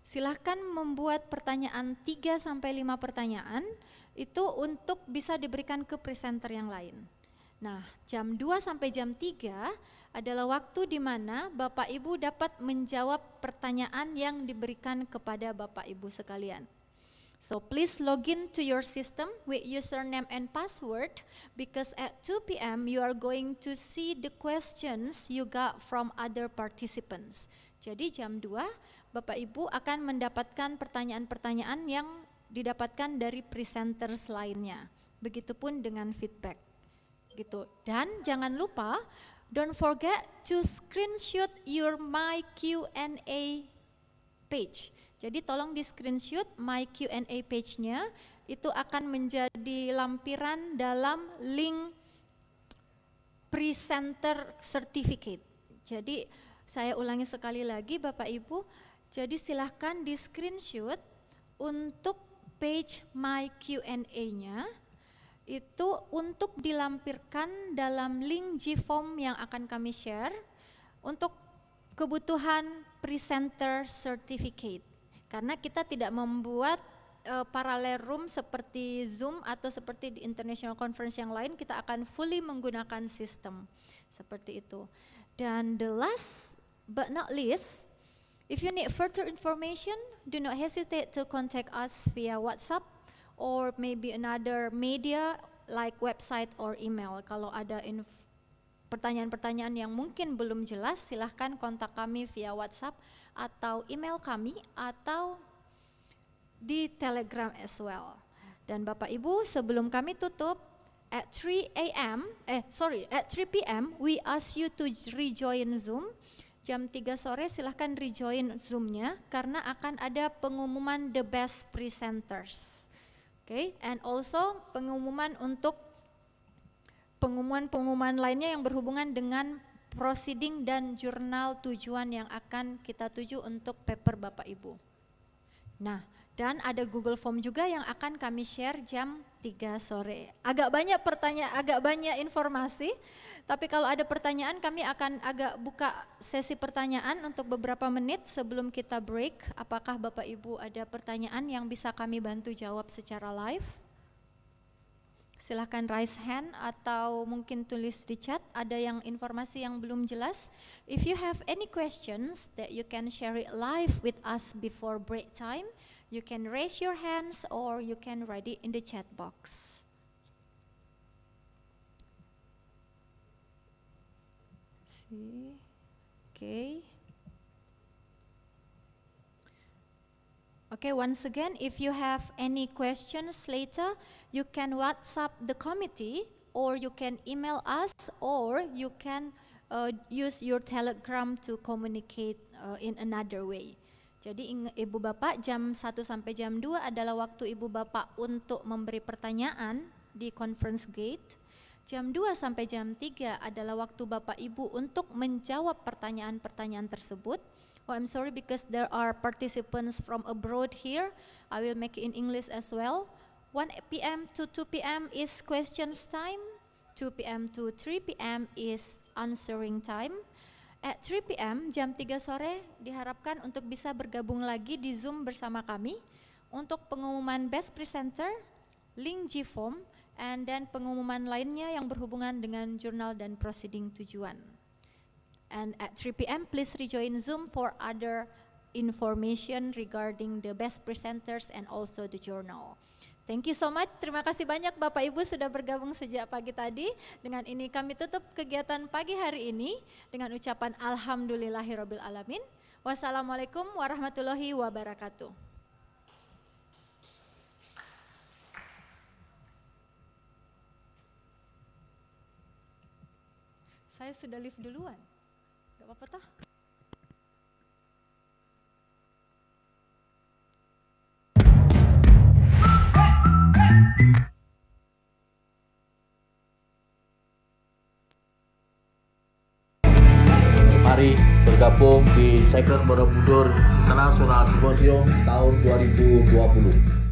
Silahkan membuat pertanyaan 3 sampai 5 pertanyaan, itu untuk bisa diberikan ke presenter yang lain. Nah, jam 2 sampai jam 3 adalah waktu di mana Bapak Ibu dapat menjawab pertanyaan yang diberikan kepada Bapak Ibu sekalian. So please log in to your system with username and password because at 2 p.m. you are going to see the questions you got from other participants. Jadi jam 2 Bapak Ibu akan mendapatkan pertanyaan-pertanyaan yang didapatkan dari presenters lainnya. Begitupun dengan feedback. Gitu. Dan jangan lupa, don't forget to screenshot your My Q&A page. Jadi tolong di screenshot My Q&A page-nya, itu akan menjadi lampiran dalam link presenter certificate. Jadi saya ulangi sekali lagi Bapak Ibu, jadi silahkan di screenshot untuk page My Q&A-nya, itu untuk dilampirkan dalam link G-form yang akan kami share untuk kebutuhan presenter certificate. Karena kita tidak membuat parallel room seperti Zoom atau seperti di international conference yang lain, kita akan fully menggunakan sistem seperti itu. Dan the last but not least, if you need further information, do not hesitate to contact us via WhatsApp or maybe another media like website or email. Kalau ada pertanyaan-pertanyaan yang mungkin belum jelas, silahkan kontak kami via WhatsApp atau email kami atau di Telegram as well. Dan Bapak Ibu, sebelum kami tutup, at 3 p.m. we ask you to rejoin Zoom. Jam 3 sore silahkan rejoin Zoom-nya karena akan ada pengumuman the best presenters. Okay, and also pengumuman untuk pengumuman lainnya yang berhubungan dengan proceeding dan jurnal tujuan yang akan kita tuju untuk paper Bapak Ibu. Nah, dan ada Google Form juga yang akan kami share jam 3 sore. Agak banyak informasi, tapi kalau ada pertanyaan kami akan agak buka sesi pertanyaan untuk beberapa menit sebelum kita break. Apakah Bapak Ibu ada pertanyaan yang bisa kami bantu jawab secara live? Silahkan raise hand atau mungkin tulis di chat, ada yang informasi yang belum jelas. If you have any questions that you can share it live with us before break time, you can raise your hands or you can write it in the chat box. See, okay. Okay, once again, if you have any questions later, you can WhatsApp the committee or you can email us or you can use your Telegram to communicate in another way. Jadi Ibu Bapak jam 1 sampai jam 2 adalah waktu Ibu Bapak untuk memberi pertanyaan di conference gate. Jam 2 sampai jam 3 adalah waktu Bapak Ibu untuk menjawab pertanyaan-pertanyaan tersebut. Oh, I'm sorry because there are participants from abroad here. I will make it in English as well. 1 p.m. to 2 p.m. is questions time. 2 p.m. to 3 p.m. is answering time. At 3 p.m. jam 3 sore diharapkan untuk bisa bergabung lagi di Zoom bersama kami untuk pengumuman best presenter, link G-form, and dan pengumuman lainnya yang berhubungan dengan jurnal dan proceeding tujuan. And at 3 p.m. please rejoin Zoom for other information regarding the best presenters and also the journal. Thank you so much, terima kasih banyak Bapak Ibu sudah bergabung sejak pagi tadi. Dengan ini kami tutup kegiatan pagi hari ini dengan ucapan Alhamdulillahirabbil alamin. Wassalamualaikum warahmatullahi wabarakatuh. Saya sudah live duluan, gak apa-apa toh? Mari bergabung di Second Borobudur International Symposium tahun 2020.